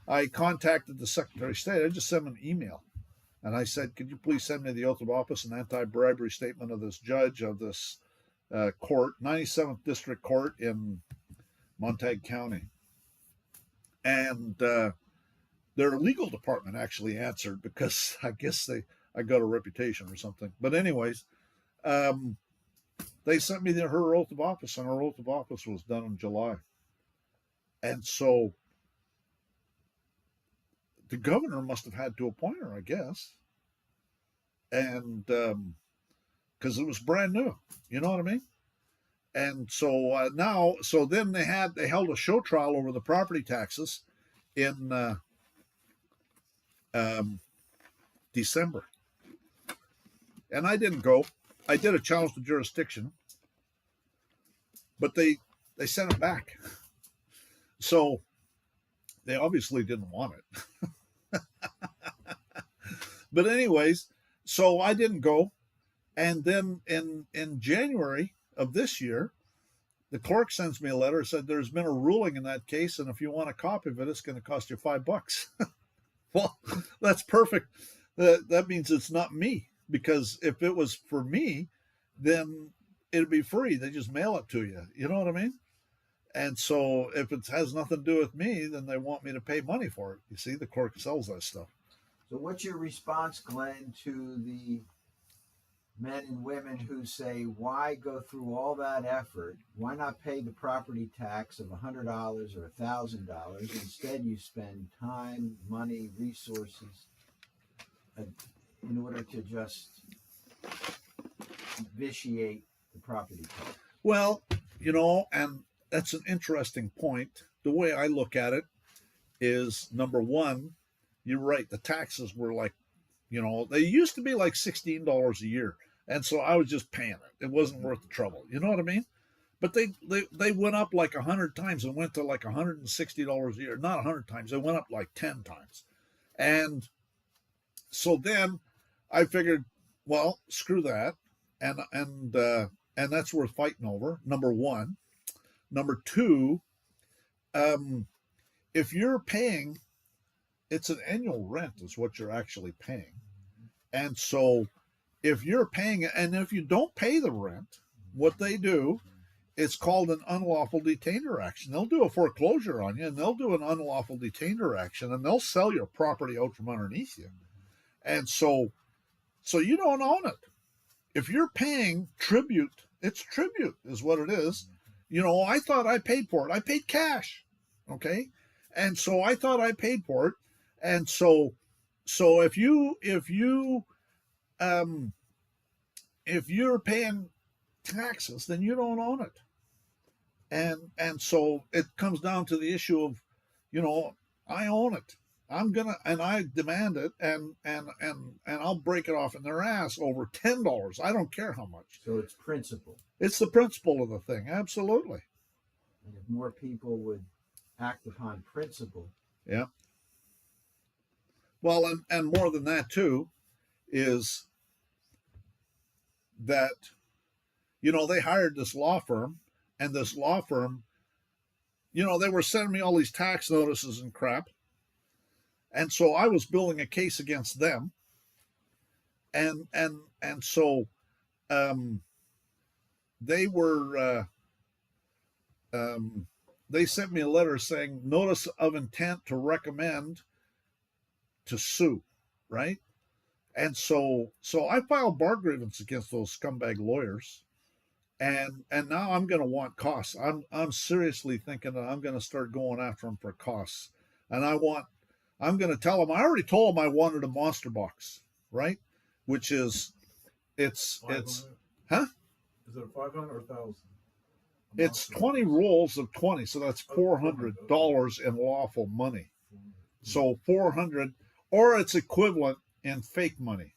I contacted the Secretary of State. I just sent him an email. And I said, could you please send me the oath of office and anti-bribery statement of this judge of this court, 97th District Court in Montague County. And their legal department actually answered because I guess I got a reputation or something. But anyways, they sent me her oath of office, and her oath of office was done in July. And so the governor must have had to appoint her, I guess. And because it was brand new, you know what I mean? And so then they held a show trial over the property taxes in December. And I didn't go. I did a challenge to jurisdiction, but they sent it back. So they obviously didn't want it. But anyways, so I didn't go. And then in January of this year, the clerk sends me a letter, said there's been a ruling in that case, and if you want a copy of it, it's going to cost you $5. Well, that's perfect. That means it's not me, because if it was for me, then it'd be free. They just mail it to you. You know what I mean? And so if it has nothing to do with me, then they want me to pay money for it. You see, the court sells that stuff. So what's your response, Glenn, to the men and women who say, why go through all that effort? Why not pay the property tax of $100 or $1,000? Instead, you spend time, money, resources in order to just vitiate the property tax. Well, you know, and that's an interesting point. The way I look at it is, number one, you're right. The taxes were like, you know, they used to be like $16 a year. And so I was just paying it. It wasn't worth the trouble. You know what I mean? But they went up like 100 times and went to like $160 a year. Not 100 times. They went up like 10 times. And so then I figured, well, screw that. And that's worth fighting over, number one. Number two, if you're paying, it's an annual rent is what you're actually paying. And so if you're paying, and if you don't pay the rent, what they do, it's called an unlawful detainer action. They'll do a foreclosure on you, and they'll do an unlawful detainer action, and they'll sell your property out from underneath you. And so you don't own it. If you're paying tribute, it's tribute is what it is. You know, I thought I paid for it. I paid cash. Okay. And so I thought I paid for it. And so if you're paying taxes, then you don't own it. And so it comes down to the issue of, you know, I own it. And I demand it, and I'll break it off in their ass over $10. I don't care how much. So it's principle. It's the principle of the thing, absolutely. And if more people would act upon principle. Yeah. Well, and more than that too, is that, you know, they hired this law firm, and this law firm, you know, they were sending me all these tax notices and crap. And so I was building a case against them. And so they were they sent me a letter saying notice of intent to recommend to sue, right? And so I filed bar grievance against those scumbag lawyers. And now I'm going to want costs. I'm seriously thinking that I'm going to start going after them for costs. And I'm going to tell them, I already told them I wanted a monster box, right? Which is, it's, huh? Is it a 500 or 1,000? It's 20 rolls of 20. So that's $400 in lawful money. So 400, or it's equivalent in fake money.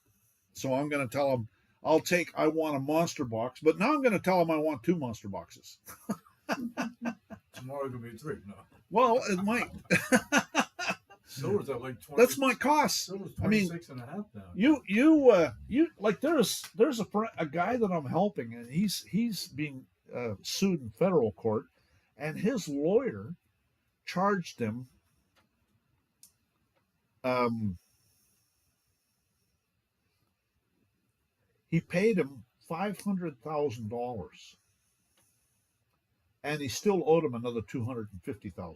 So I'm going to tell them, I want a monster box, but now I'm going to tell them I want 2 monster boxes. Tomorrow it's going to be 3. No. Well, it might. Silver's at like 20. That's my cost. Silver's I mean, 26 and a half now. You like there's a guy that I'm helping, and he's being sued in federal court, and his lawyer charged him he paid him $500,000, and he still owed him another $250,000.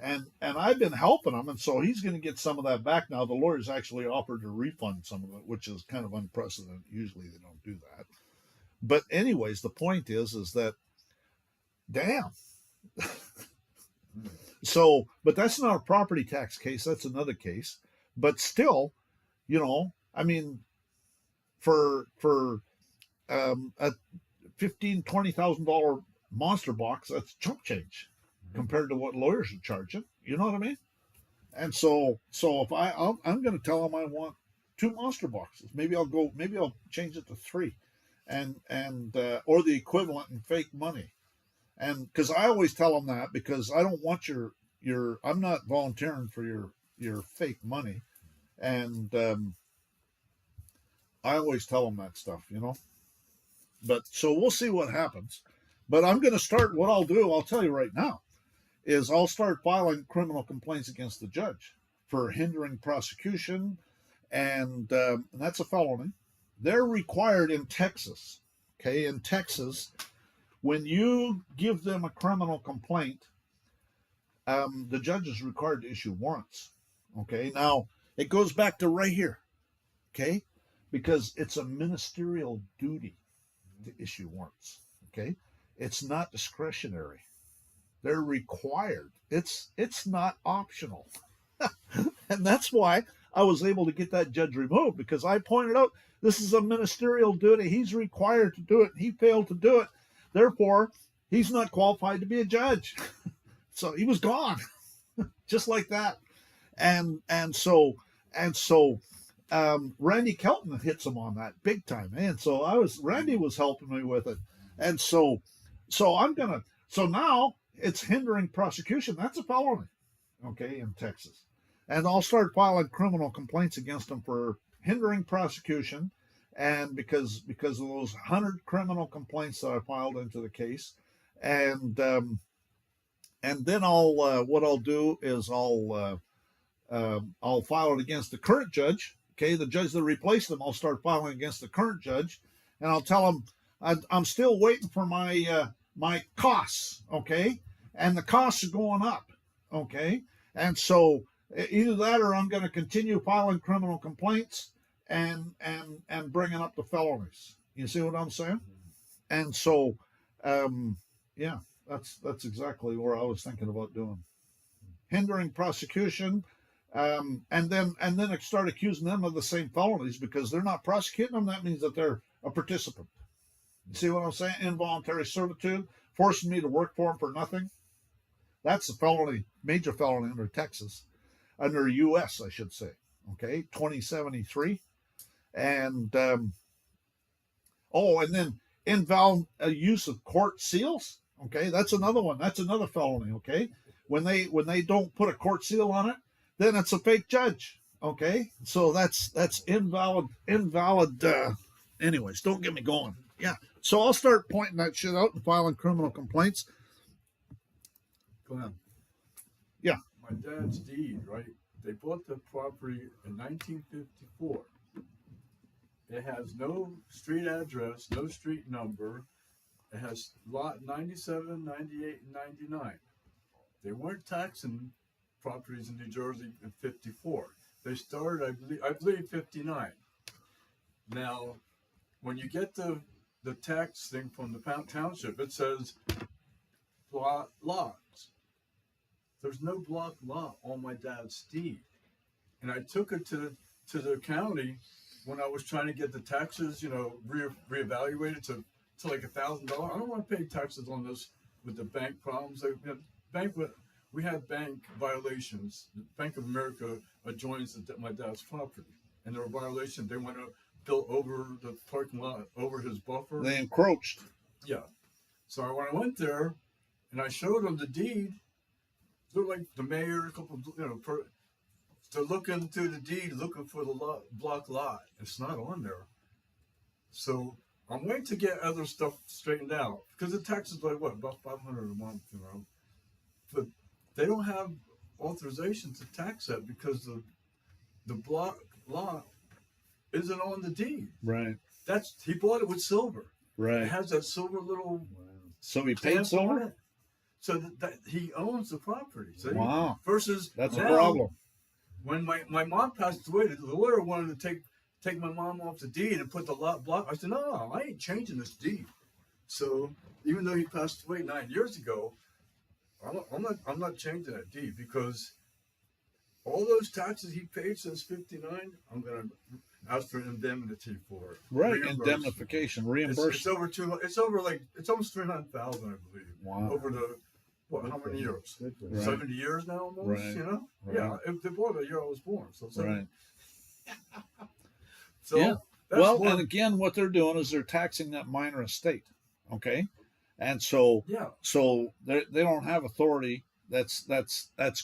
And I've been helping him, and so he's going to get some of that back now. The lawyers actually offered to refund some of it, which is kind of unprecedented. Usually they don't do that. But anyways, the point is that, damn. So, but that's not a property tax case. That's another case. But still, you know, I mean, for a $15,000-$20,000 monster box, that's chump change compared to what lawyers are charging. You know what I mean? And so if I'm going to tell them I want 2 monster boxes. Maybe I'll change it to 3, and or the equivalent in fake money. And because I always tell them that, because I don't want your I'm not volunteering for your fake money, and I always tell them that stuff, you know. But so we'll see what happens. But I'm going to start. What I'll do, I'll tell you right now, is I'll start filing criminal complaints against the judge for hindering prosecution, and that's a felony. They're required in Texas. Okay, in Texas, when you give them a criminal complaint, the judge is required to issue warrants. Okay, now it goes back to right here. Okay, because it's a ministerial duty to issue warrants. Okay, it's not discretionary. They're required. It's not optional. And that's why I was able to get that judge removed, because I pointed out this is a ministerial duty. He's required to do it. He failed to do it. Therefore, he's not qualified to be a judge. So he was gone, just like that. And so Randy Kelton hits him on that big time. And so Randy was helping me with it. And so now it's hindering prosecution. That's a felony, okay, in Texas. And I'll start filing criminal complaints against them for hindering prosecution, and because of those 100 criminal complaints that I filed into the case, and then what I'll do is I'll file it against the current judge. Okay, the judge that replaced them, I'll start filing against the current judge, and I'll tell him I'm still waiting for my costs. Okay, and the costs are going up. Okay, and so either that or I'm going to continue filing criminal complaints and bringing up the felonies. You see what I'm saying? And so, yeah, that's exactly where I was thinking about doing. Hindering prosecution, and then start accusing them of the same felonies because they're not prosecuting them. That means that they're a participant. You see what I'm saying? Involuntary servitude, forcing me to work for them for nothing. That's a felony, major felony under Texas. Under U.S., I should say, okay, 2073, and and then invalid use of court seals, okay, that's another one. That's another felony, okay. When they don't put a court seal on it, then it's a fake judge, okay. So that's invalid. Anyways, don't get me going. Yeah. So I'll start pointing that shit out and filing criminal complaints. Go ahead. Yeah. My dad's deed, right? They bought the property in 1954. It has no street address, no street number. It has lot 97, 98, and 99. They weren't taxing properties in New Jersey in 54. They started, I believe 59. Now, when you get the tax thing from the township, it says block lots. There's no block lot on my dad's deed. And I took it to the county when I was trying to get the taxes, reevaluated to like $1,000. I don't want to pay taxes on this with the bank problems. We had bank violations. The Bank of America adjoins my dad's property, and there were violations. They went to build over the parking lot, over his buffer. They encroached. Yeah. So when I went there, and I showed them the deed, they're like the mayor, a couple, they're looking through the deed, looking for the block lot. It's not on there. So I'm waiting to get other stuff straightened out because the tax is like about $500 a month, But they don't have authorization to tax that because the block lot isn't on the deed. Right. He bought it with silver. Right. It has that silver little. Wow. So he paid silver. So that he owns the property. See? Wow. Versus that's now, a problem. When my mom passed away, the lawyer wanted to take my mom off the deed and put the block. I said, no, I ain't changing this deed. So even though he passed away 9 years ago, I'm not changing that deed because all those taxes he paid since '59, I'm gonna ask for indemnity for it. Right, indemnification, reimbursement. It's over it's almost 300,000, I believe. Wow. Over the how many years? Right. 70 years now, almost. Right. Right. Yeah. They bought the year I was born. So right. So yeah. Well, and again, what they're doing is they're taxing that minor estate. Okay, and so they don't have authority. That's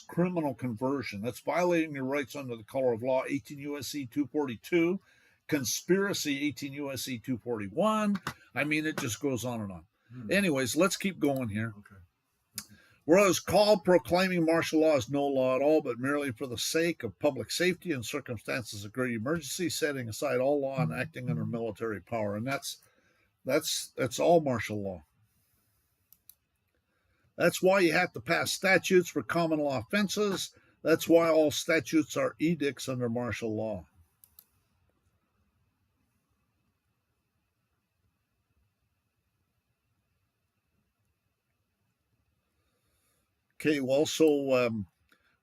criminal conversion. That's violating your rights under the color of law, 18 U.S.C. 242, conspiracy, 18 U.S.C. 241. I mean, it just goes on and on. Anyways, let's keep going here. Okay. Whereas called proclaiming martial law is no law at all, but merely for the sake of public safety and circumstances of great emergency, setting aside all law and acting under military power, and that's all martial law. That's why you have to pass statutes for common law offenses. That's why all statutes are edicts under martial law. Okay, well, so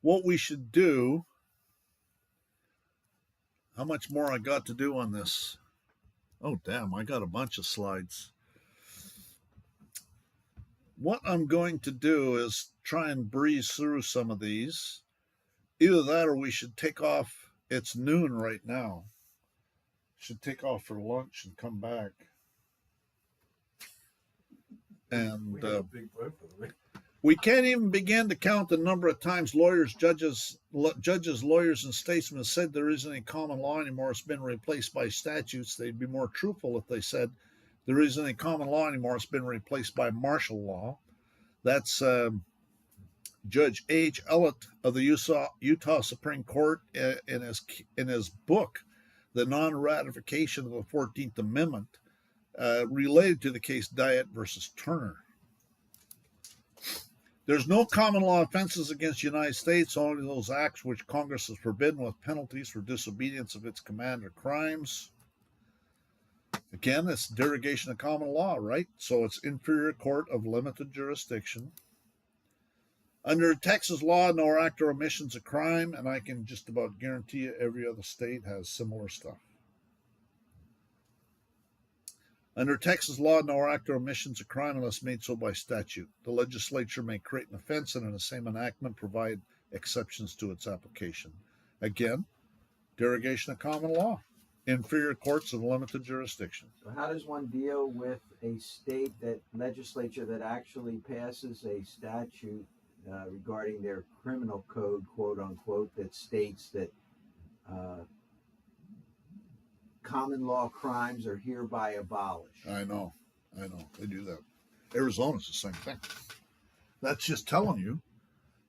what we should do, how much more I got to do on this? Oh, damn, I got a bunch of slides. What I'm going to do is try and breeze through some of these. Either that or we should take off. It's noon right now. Should take off for lunch and come back. And We have a big breakfast, right? we can't even begin to count the number of times lawyers, judges, lawyers, and statesmen said there isn't any common law anymore. It's been replaced by statutes. They'd be more truthful if they said there isn't any common law anymore. It's been replaced by martial law. That's Judge H. Ellett of the Utah Supreme Court in his book, The Non-Ratification of the 14th Amendment, related to the case Diet versus Turner. There's no common law offenses against the United States, only those acts which Congress has forbidden with penalties for disobedience of its command or crimes. Again, it's derogation of common law, right? So it's inferior court of limited jurisdiction. Under Texas law, no act or omission is a crime, and I can just about guarantee you every other state has similar stuff. Under Texas law, no act or omission is a crime unless made so by statute. The legislature may create an offense and in the same enactment provide exceptions to its application. Again, derogation of common law. Inferior courts of limited jurisdiction. So how does one deal with a state that legislature that actually passes a statute regarding their criminal code, quote unquote, that states that common law crimes are hereby abolished? I know. They do that. Arizona's the same thing. That's just telling you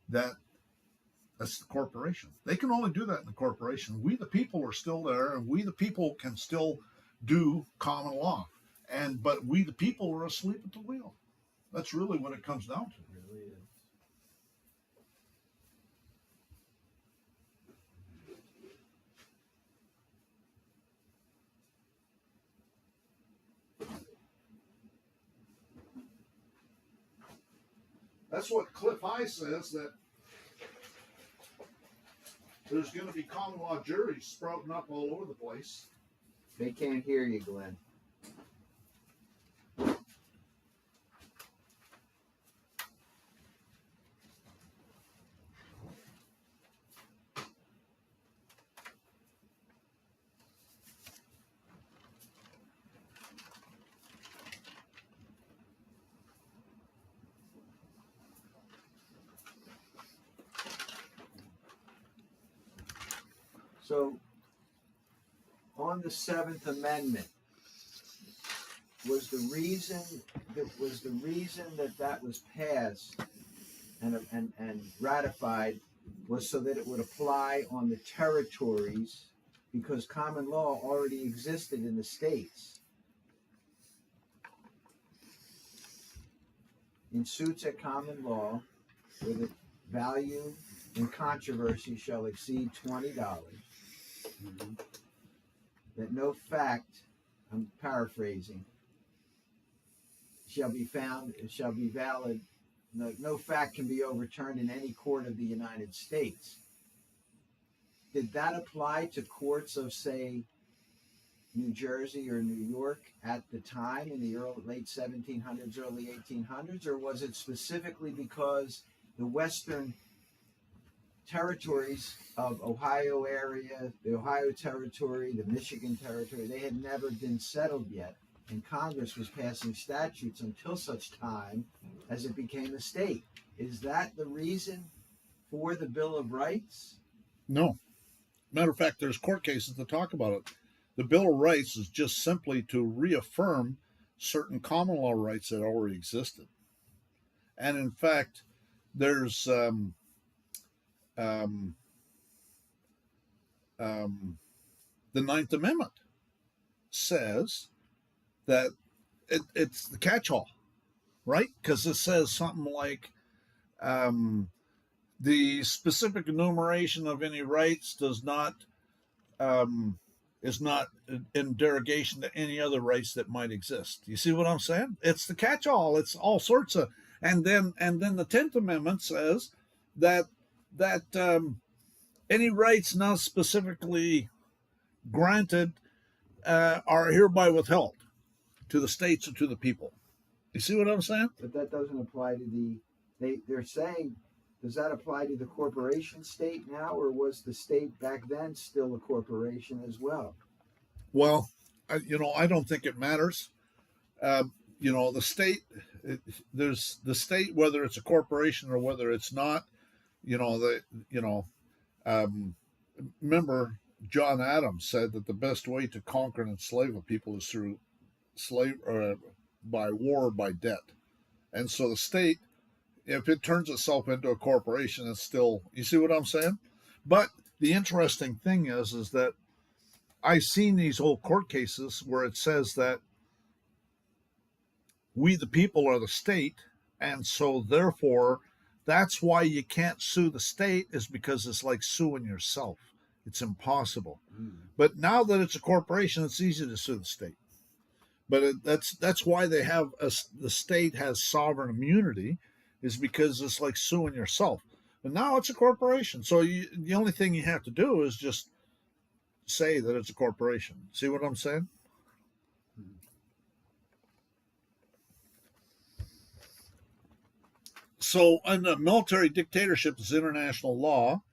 that that's the corporation. They can only do that in the corporation. We, the people, are still there, and we, the people, can still do common law. But we, the people, are asleep at the wheel. That's really what it comes down to. It really is. That's what Cliff High says, that there's going to be common law juries sprouting up all over the place. They can't hear you, Glenn. So, on the Seventh Amendment, was the reason that was passed and ratified was so that it would apply on the territories, because common law already existed in the states. In suits at common law, where the value in controversy shall exceed $20, that no fact, I'm paraphrasing, shall be found, it shall be valid, no fact can be overturned in any court of the United States. Did that apply to courts of, say, New Jersey or New York at the time in the late 1700s, early 1800s, or was it specifically because the Western territories of Ohio area, the Ohio territory, the Michigan territory, they had never been settled yet, and Congress was passing statutes until such time as it became a state? Is that the reason for the Bill of Rights? No. Matter of fact, there's court cases that talk about it. The Bill of Rights is just simply to reaffirm certain common law rights that already existed. And in fact, there's the Ninth Amendment says that it's the catch-all, right? Because it says something like The specific enumeration of any rights does not is not in derogation to any other rights that might exist. You see what I'm saying? It's the catch-all. It's all sorts of, and then the 10th Amendment says that any rights not specifically granted are hereby withheld to the states or to the people. You see what I'm saying? But that doesn't apply to they're saying, does that apply to the corporation state now, or was the state back then still a corporation as well? Well, I don't think it matters. The state, there's the state, whether it's a corporation or whether it's not. Remember, John Adams said that the best way to conquer and enslave a people is through by war or by debt. And so the state, if it turns itself into a corporation, it's still, you see what I'm saying? But the interesting thing is that I've seen these old court cases where it says that we, the people, are the state. And so therefore, that's why you can't sue the state, is because it's like suing yourself. It's impossible. But now that it's a corporation, it's easy to sue the state. But that's why they have the state has sovereign immunity, is because it's like suing yourself. But now it's a corporation. So the only thing you have to do is just say that it's a corporation. See what I'm saying? So under a military dictatorship is international law.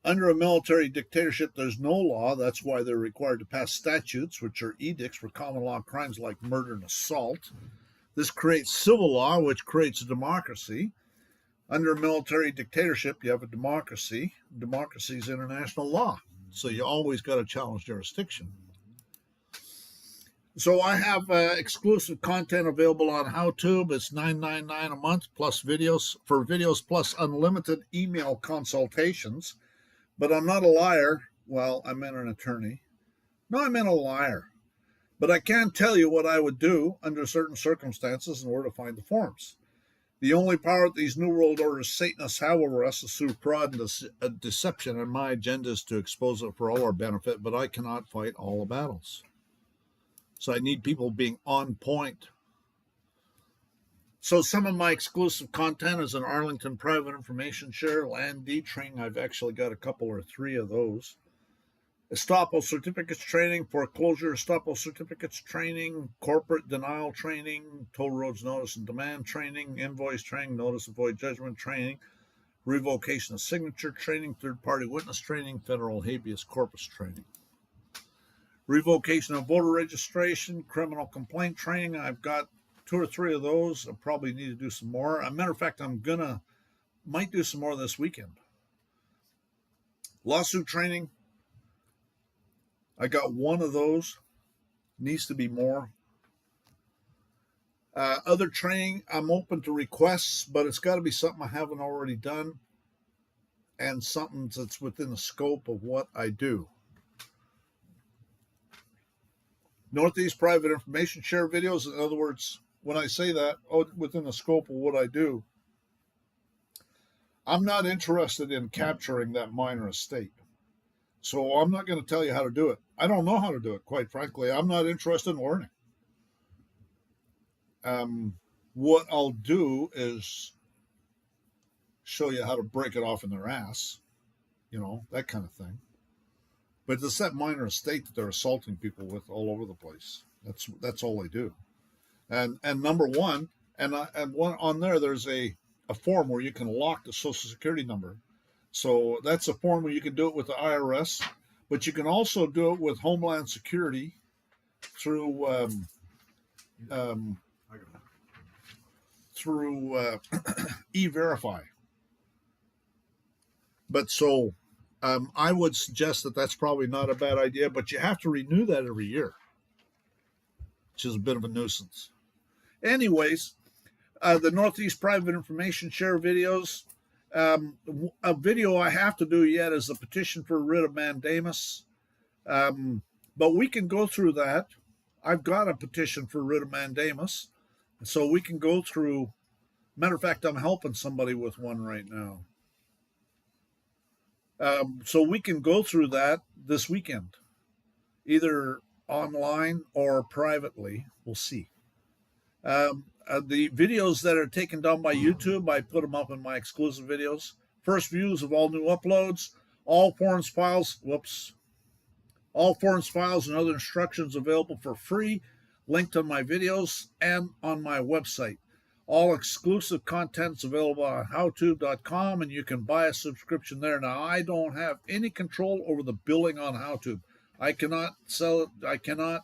Under a military dictatorship, there's no law. That's why they're required to pass statutes, which are edicts for common law crimes like murder and assault. This creates civil law, which creates a democracy. Under a military dictatorship, you have a democracy. Democracy is international law. So you always got to challenge jurisdiction. So I have exclusive content available on HowTube. It's $9.99 a month plus videos plus unlimited email consultations. But I'm not a liar. Well, I meant an attorney. No, I meant a liar. But I can tell you what I would do under certain circumstances and where to find the forms. The only power that these New World Order Satanists have over us is through fraud and deception, and my agenda is to expose it for all our benefit, but I cannot fight all the battles. So I need people being on point. So some of my exclusive content is an Arlington private information share, land deed training. I've actually got a couple or three of those. Estoppel certificates training, foreclosure estoppel certificates training, corporate denial training, toll roads notice and demand training, invoice training, notice of void judgment training, revocation of signature training, third-party witness training, federal habeas corpus training. Revocation of voter registration, criminal complaint training. I've got 2 or 3 of those. I probably need to do some more. As a matter of fact, might do some more this weekend. Lawsuit training. I got 1 of those. Needs to be more. Other training, I'm open to requests, but it's got to be something I haven't already done and something that's within the scope of what I do. NorthEast private information share videos. In other words, when I say that, within the scope of what I do, I'm not interested in capturing that minor estate. So I'm not going to tell you how to do it. I don't know how to do it, quite frankly. I'm not interested in learning. What I'll do is show you how to break it off in their ass, that kind of thing. But it's that minor estate that they're assaulting people with all over the place. That's all they do. And number one, and one on there's a form where you can lock the Social Security number. So that's a form where you can do it with the IRS, but you can also do it with Homeland Security through E-Verify. But so I would suggest that that's probably not a bad idea, but you have to renew that every year, which is a bit of a nuisance. Anyways, the NorthEast private information share videos. A video I have to do yet is a petition for writ of mandamus. But we can go through that. I've got a petition for writ of mandamus. So we can go through Matter of fact, I'm helping somebody with one right now. So we can go through that this weekend, either online or privately. We'll see. The videos that are taken down by YouTube, I put them up in my exclusive videos. First views of all new uploads, all forms files, all forms files and other instructions available for free, linked on my videos and on my website. All exclusive contents available on howtube.com, and you can buy a subscription there. Now, I don't have any control over the billing on Howtube. I cannot sell it. I cannot,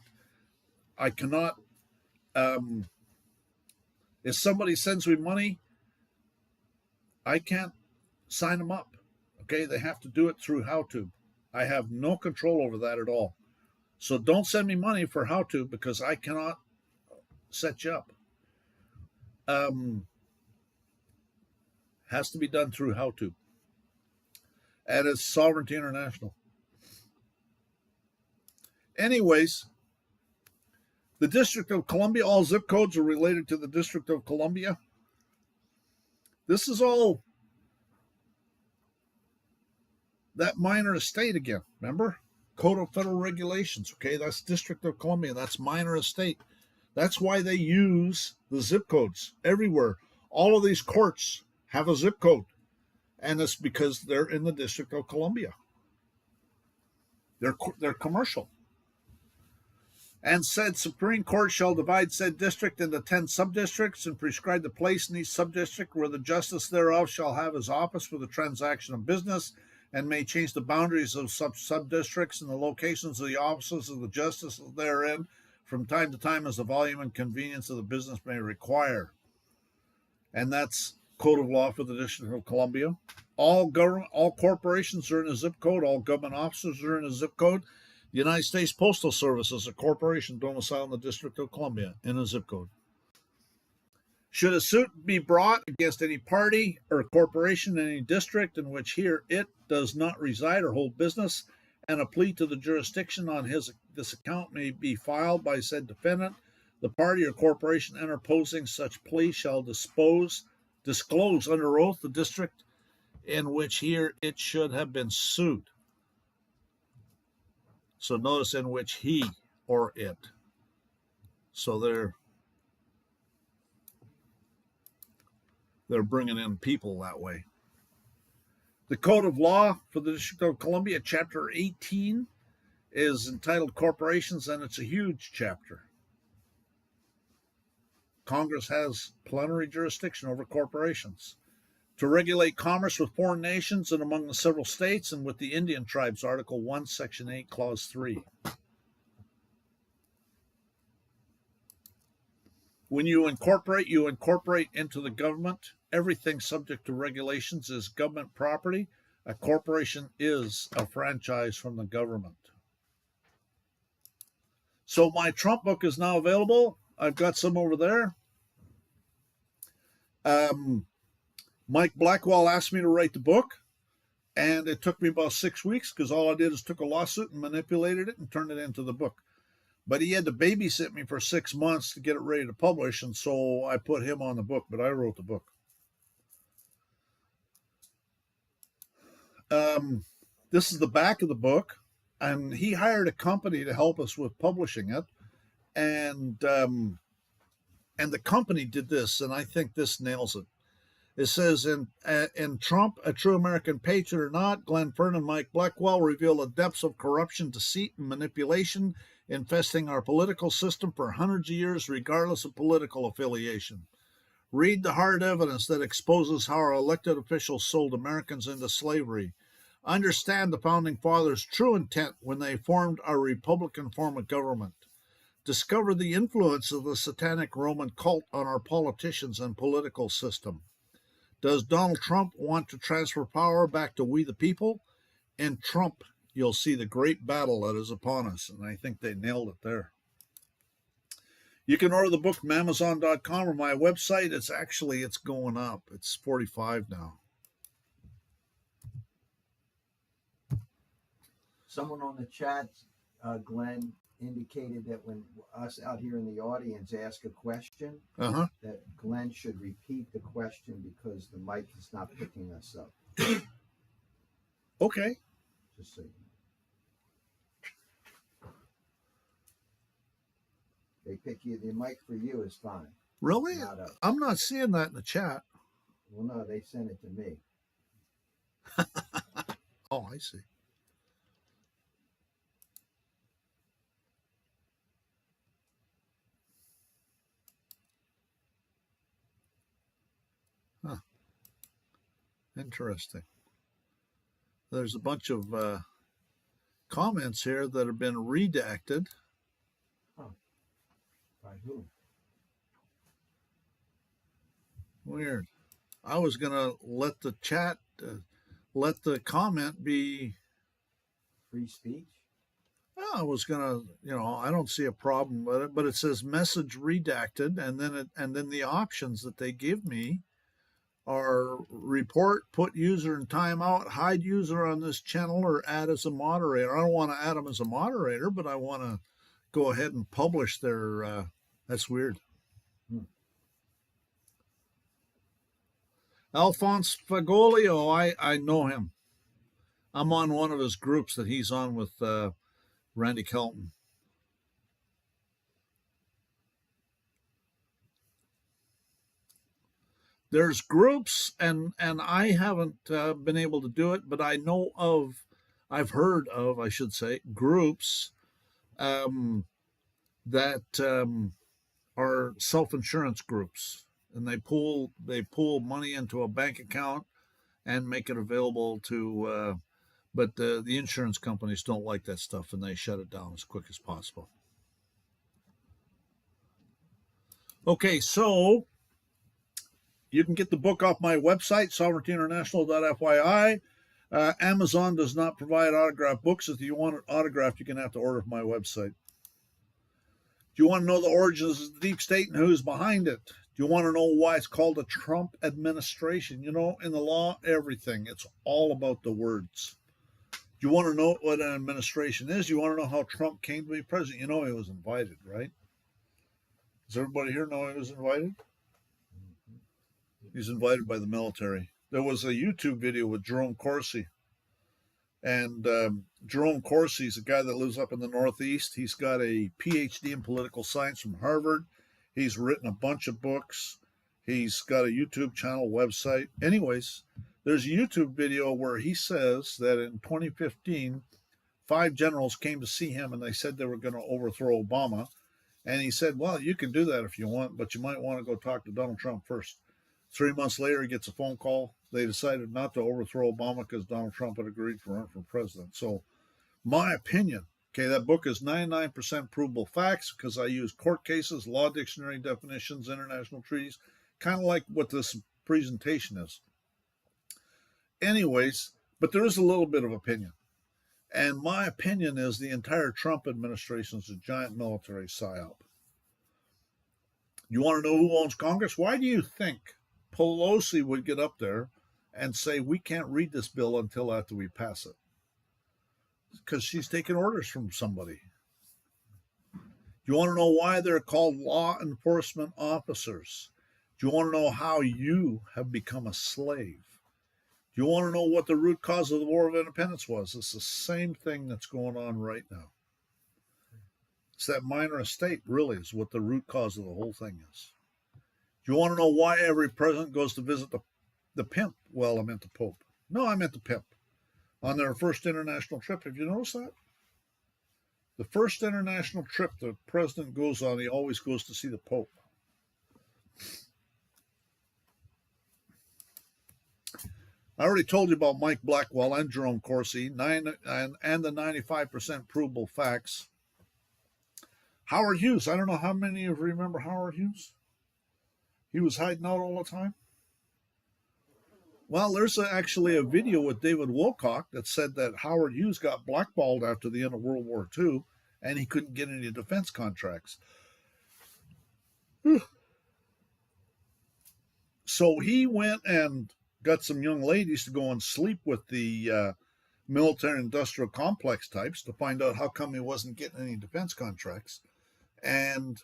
if somebody sends me money, I can't sign them up. Okay, they have to do it through Howtube. I have no control over that at all. So don't send me money for Howtube because I cannot set you up. Has to be done through Howtube. And it's Sovereignty International. Anyways, the District of Columbia, all zip codes are related to the District of Columbia. This is all that minor estate again, remember? Code of Federal Regulations, okay? That's District of Columbia, that's minor estate. That's why they use the zip codes everywhere. All of these courts have a zip code, and it's because they're in the District of Columbia. They're commercial. And said Supreme Court shall divide said district into 10 subdistricts and prescribe the place in each subdistrict where the justice thereof shall have his office for the transaction of business, and may change the boundaries of subdistricts and the locations of the offices of the justice therein from time to time as the volume and convenience of the business may require. And that's Code of Law for the District of Columbia. All corporations are in a zip code. All government officers are in a zip code. The United States Postal Service is a corporation domiciled in the District of Columbia in a zip code. Should a suit be brought against any party or corporation in any district in which it does not reside or hold business, and a plea to the jurisdiction on this account may be filed by said defendant, the party or corporation interposing such plea shall disclose under oath the district in which it should have been sued. So notice in which he or it. So they're bringing in people that way. The Code of Law for the District of Columbia, Chapter 18, is entitled Corporations, and it's a huge chapter. Congress has plenary jurisdiction over corporations to regulate commerce with foreign nations and among the several states and with the Indian tribes, Article 1, Section 8, Clause 3. When you incorporate into the government. Everything subject to regulations is government property. A corporation is a franchise from the government. So my Trump book is now available. I've got some over there. Mike Blackwell asked me to write the book, and it took me about 6 weeks because all I did is took a lawsuit and manipulated it and turned it into the book. But he had to babysit me for 6 months to get it ready to publish, and so I put him on the book, but I wrote the book. This is the back of the book, and he hired a company to help us with publishing it, and the company did this, and I think this nails it. It says, in Trump, a true American patriot or not, Glenn Fern and Mike Blackwell reveal the depths of corruption, deceit, and manipulation infesting our political system for hundreds of years, regardless of political affiliation. Read the hard evidence that exposes how our elected officials sold Americans into slavery. Understand the Founding Fathers' true intent when they formed our Republican form of government. Discover the influence of the satanic Roman cult on our politicians and political system. Does Donald Trump want to transfer power back to we the people? In Trump, you'll see the great battle that is upon us, and I think they nailed it there. You can order the book from Amazon.com or my website. It's going up. It's $45 now. Someone on the chat, Glenn, indicated that when us out here in the audience ask a question, Uh-huh. that Glenn should repeat the question because the mic is not picking us up. Okay. Just so you know. They pick you. The mic for you is fine. Really? Not us. I'm not seeing that in the chat. Well, no, they sent it to me. Oh, I see. Huh. Interesting. There's a bunch of comments here that have been redacted. By who? Weird. I was going to let the chat, let the comment be. Free speech? I was going to, I don't see a problem with it, but it says message redacted, and then the options that they give me are report, put user in timeout, hide user on this channel, or add as a moderator. I don't want to add them as a moderator, but I want to go ahead and publish their. That's weird. Alphonse Fagolio, I know him. I'm on one of his groups that he's on with Randy Kelton. There's groups, and I haven't been able to do it, but I've heard of, I should say, groups that are self-insurance groups, and they pool money into a bank account and make it available to. But the insurance companies don't like that stuff, and they shut it down as quick as possible. Okay, so you can get the book off my website, sovereigntyinternational.fyi. Amazon does not provide autographed books. If you want it autographed, you're going to have to order from my website. Do you want to know the origins of the deep state and who's behind it? Do you want to know why it's called the Trump administration? In the law, everything. It's all about the words. Do you want to know what an administration is? You want to know how Trump came to be president? He was invited, right? Does everybody here know he was invited? He's invited by the military. There was a YouTube video with Jerome Corsi. And Jerome Corsi is a guy that lives up in the Northeast. He's got a PhD in political science from Harvard. He's written a bunch of books. He's got a YouTube channel, website. Anyways, there's a YouTube video where he says that in 2015, 5 generals came to see him and they said they were going to overthrow Obama. And he said, well, you can do that if you want, but you might want to go talk to Donald Trump first. 3 months later, he gets a phone call. They decided not to overthrow Obama because Donald Trump had agreed to run for president. So my opinion, okay, that book is 99% provable facts because I use court cases, law dictionary definitions, international treaties, kind of like what this presentation is. Anyways, but there is a little bit of opinion. And my opinion is the entire Trump administration is a giant military psyop. You want to know who owns Congress? Why do you think Pelosi would get up there and say, we can't read this bill until after we pass it? Because she's taking orders from somebody. Do you want to know why they're called law enforcement officers? Do you want to know how you have become a slave? Do you want to know what the root cause of the War of Independence was? It's the same thing that's going on right now. It's that minor estate, really, is what the root cause of the whole thing is. Do you want to know why every president goes to visit the pimp? Well, I meant the Pope. No, I meant the pimp. On their first international trip, have you noticed that? The first international trip the president goes on, he always goes to see the Pope. I already told you about Mike Blackwell and Jerome Corsi, and the 95% provable facts. Howard Hughes, I don't know how many of you remember Howard Hughes. He was hiding out all the time. Well, there's actually a video with David Wilcock that said that Howard Hughes got blackballed after the end of World War II, and he couldn't get any defense contracts. So he went and got some young ladies to go and sleep with the military-industrial complex types to find out how come he wasn't getting any defense contracts. And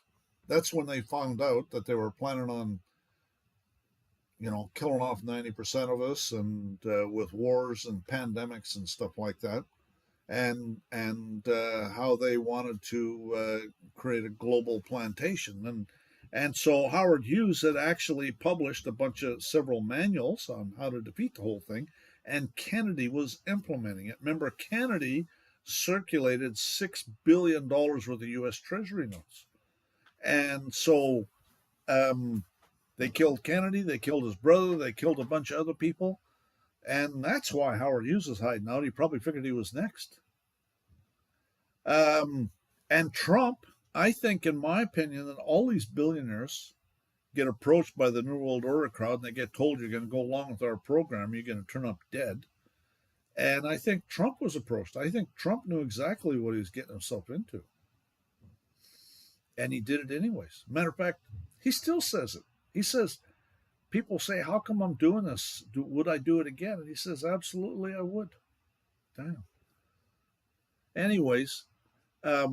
that's when they found out that they were planning on, killing off 90% of us, and with wars and pandemics and stuff like that, and how they wanted to create a global plantation. And so Howard Hughes had actually published several manuals on how to defeat the whole thing, and Kennedy was implementing it. Remember, Kennedy circulated $6 billion worth of U.S. Treasury notes. And so they killed Kennedy, they killed his brother, they killed a bunch of other people. And that's why Howard Hughes is hiding out. He probably figured he was next. And Trump, I think, in my opinion, that all these billionaires get approached by the New World Order crowd and they get told, you're going to go along with our program, you're going to turn up dead. And I think Trump was approached. I think Trump knew exactly what he was getting himself into. And he did it anyways. Matter of fact, he still says it. He says, people say, how come I'm doing this? Would I do it again? And he says, absolutely, I would. Damn. Anyways, I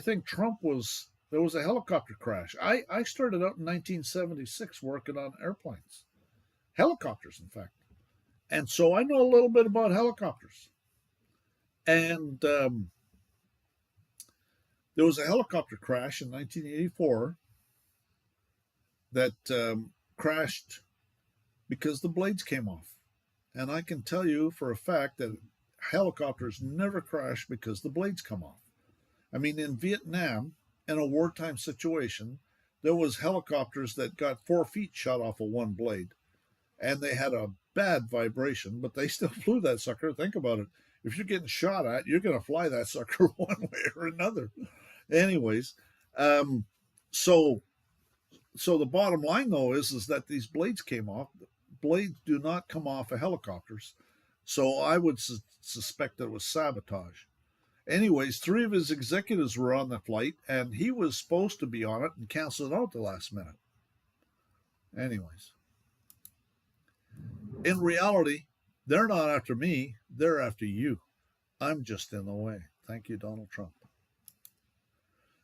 think there was a helicopter crash. I started out in 1976 working on airplanes. Helicopters, in fact. And so I know a little bit about helicopters. And there was a helicopter crash in 1984 that crashed because the blades came off. And I can tell you for a fact that helicopters never crash because the blades come off. I mean, in Vietnam, in a wartime situation, there was helicopters that got 4 feet shot off of one blade. And they had a bad vibration, but they still flew that sucker. Think about it. If you're getting shot at, you're going to fly that sucker one way or another. Anyways, so the bottom line, though, is that these blades came off. Blades do not come off of helicopters. So I would suspect that it was sabotage. Anyways, 3 of his executives were on the flight, and he was supposed to be on it and canceled out the last minute. Anyways. In reality, they're not after me, they're after you. I'm just in the way. Thank you, Donald Trump.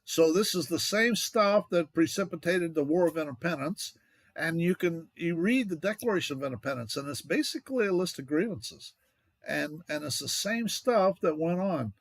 So this is the same stuff that precipitated the War of Independence, and you read the Declaration of Independence, and it's basically a list of grievances. And it's the same stuff that went on.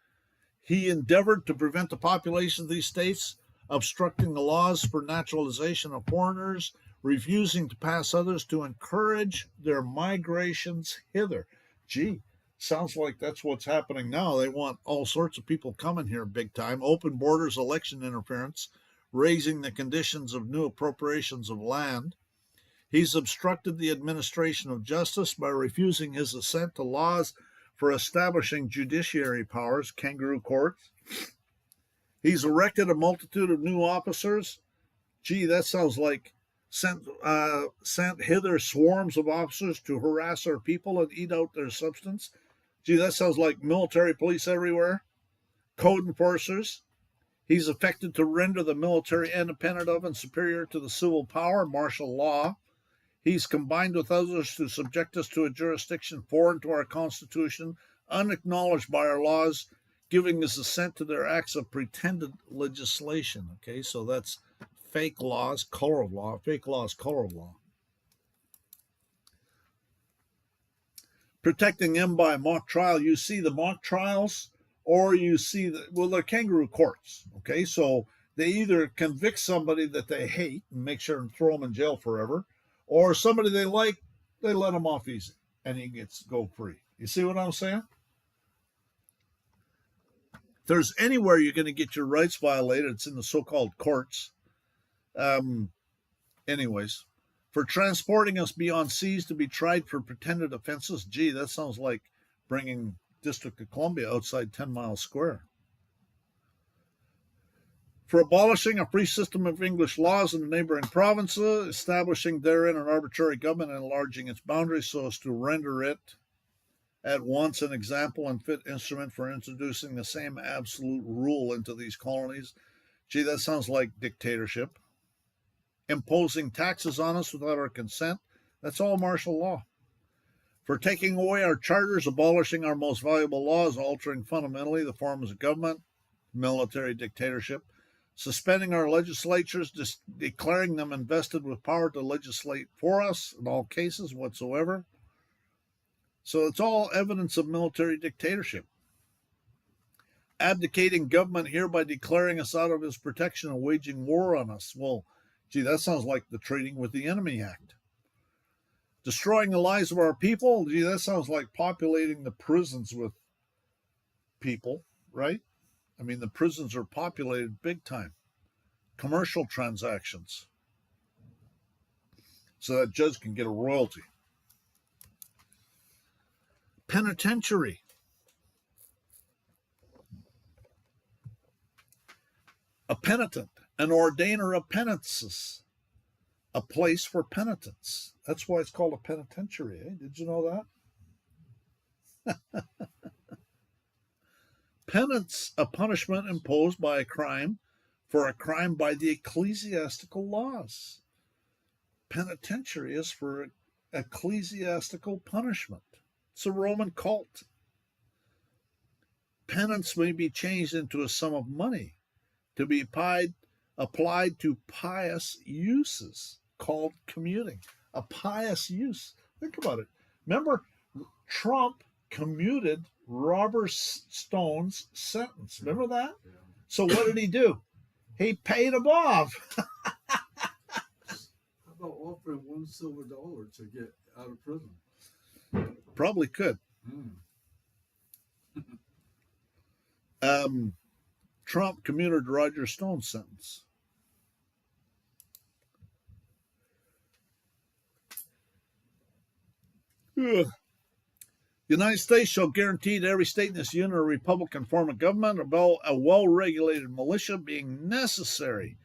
He endeavored to prevent the population of these states obstructing the laws for naturalization of foreigners, refusing to pass others to encourage their migrations hither. Gee, sounds like that's what's happening now. They want all sorts of people coming here big time. Open borders, election interference, raising the conditions of new appropriations of land. He's obstructed the administration of justice by refusing his assent to laws for establishing judiciary powers, kangaroo courts. He's erected a multitude of new officers. Gee, that sounds like sent hither swarms of officers to harass our people and eat out their substance. Gee, that sounds like military police everywhere. Code enforcers. He's affected to render the military independent of and superior to the civil power, martial law. He's combined with others to subject us to a jurisdiction foreign to our Constitution, unacknowledged by our laws, giving his assent to their acts of pretended legislation. Okay, so that's fake laws, color of law. Fake laws, color of law. Protecting them by mock trial. You see the mock trials, or you see they're kangaroo courts. Okay, so they either convict somebody that they hate and make sure and throw them in jail forever, or somebody they like, they let him off easy and he gets go free. You see what I'm saying? If there's anywhere you're going to get your rights violated, it's in the so-called courts. Anyways, for transporting us beyond seas to be tried for pretended offenses. Gee, that sounds like bringing District of Columbia outside 10 Miles Square. For abolishing a free system of English laws in the neighboring provinces, establishing therein an arbitrary government and enlarging its boundaries so as to render it at once an example and fit instrument for introducing the same absolute rule into these colonies. Gee, that sounds like dictatorship. Imposing taxes on us without our consent. That's all martial law. for taking away our charters, abolishing our most valuable laws, altering fundamentally the forms of government, military dictatorship, suspending our legislatures, declaring them invested with power to legislate for us in all cases whatsoever. So it's all evidence of military dictatorship. Abdicating government here by declaring us out of his protection and waging war on us. Well, gee, that sounds like the Trading with the Enemy Act. Destroying the lives of our people. Gee, that sounds like populating the prisons with people, right? I mean, the prisons are populated big time. Commercial transactions. So that judge can get a royalty. Penitentiary. A penitent, an ordainer of penances. A place for penitence. That's why it's called a penitentiary. Eh? Did you know that? Penance, a punishment imposed by a crime for a crime by the ecclesiastical laws. Penitentiary is for ecclesiastical punishment. It's a Roman cult. Penance may be changed into a sum of money to be applied to pious uses called commuting. A pious use. Think about it. Remember, Trump commuted Robert Stone's sentence. Remember that? Yeah. So what did he do? He paid him off. How about offering $1 silver to get out of prison? Probably could. Trump commuted Roger Stone's sentence. Ugh. The United States shall guarantee to every state in this union a Republican form of government, a well-regulated militia being necessary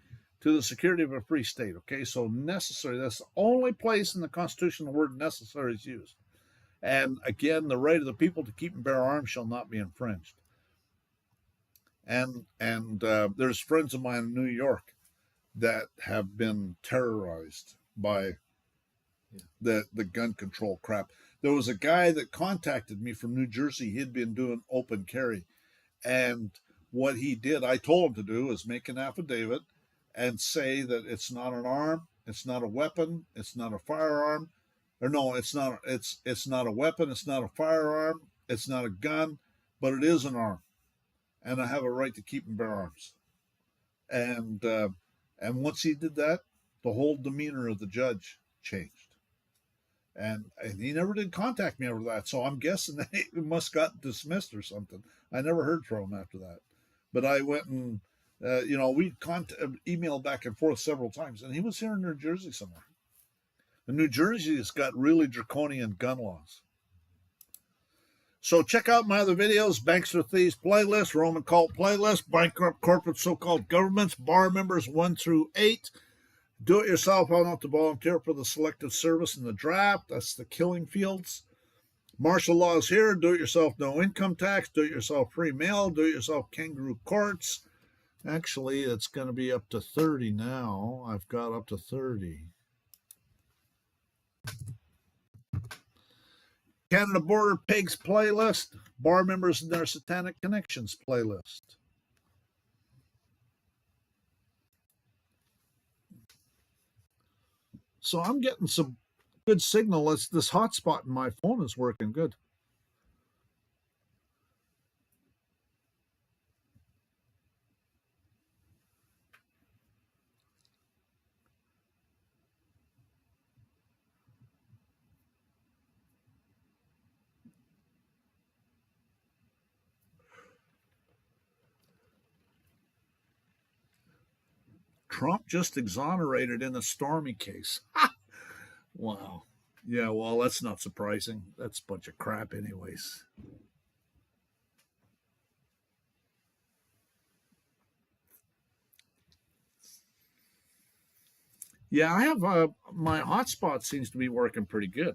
to the security of a free state. Okay, so necessary, that's the only place in the Constitution the word necessary is used. And again, the right of the people to keep and bear arms shall not be infringed. And there's friends of mine in New York that have been terrorized by the gun control crap. There was a guy that contacted me from New Jersey. He'd been doing open carry. And what he did, I told him to do, is make an affidavit and say that it's not an arm, it's not a weapon, it's not a firearm. Or no, it's not a weapon, it's not a firearm, it's not a gun, but it is an arm. And I have a right to keep and bear arms. And once he did that, the whole demeanor of the judge changed. And he never did contact me over that, so I'm guessing that it must got dismissed or something. I never heard from him after that. But I went and, we emailed back and forth several times, and he was here in New Jersey somewhere. And New Jersey has got really draconian gun laws. So check out my other videos, Banks or Thieves playlist, Roman Cult playlist, Bankrupt Corporate So-Called Governments, Bar Members 1 through 8, Do-It-Yourself, How Not to Volunteer for the Selective Service in the Draft, that's the killing fields. Martial laws here, do-it-yourself no income tax, do-it-yourself free mail, do-it-yourself kangaroo courts. Actually, it's going to be up to 30 now. I've got up to 30. Canada Border Pigs playlist, Bar Members and Their Satanic Connections playlist. So I'm getting some good signal. This hotspot in my phone is working good. Trump just exonerated in the Stormy case. Wow. Yeah, well, that's not surprising. That's a bunch of crap anyways. Yeah, I have my hotspot seems to be working pretty good.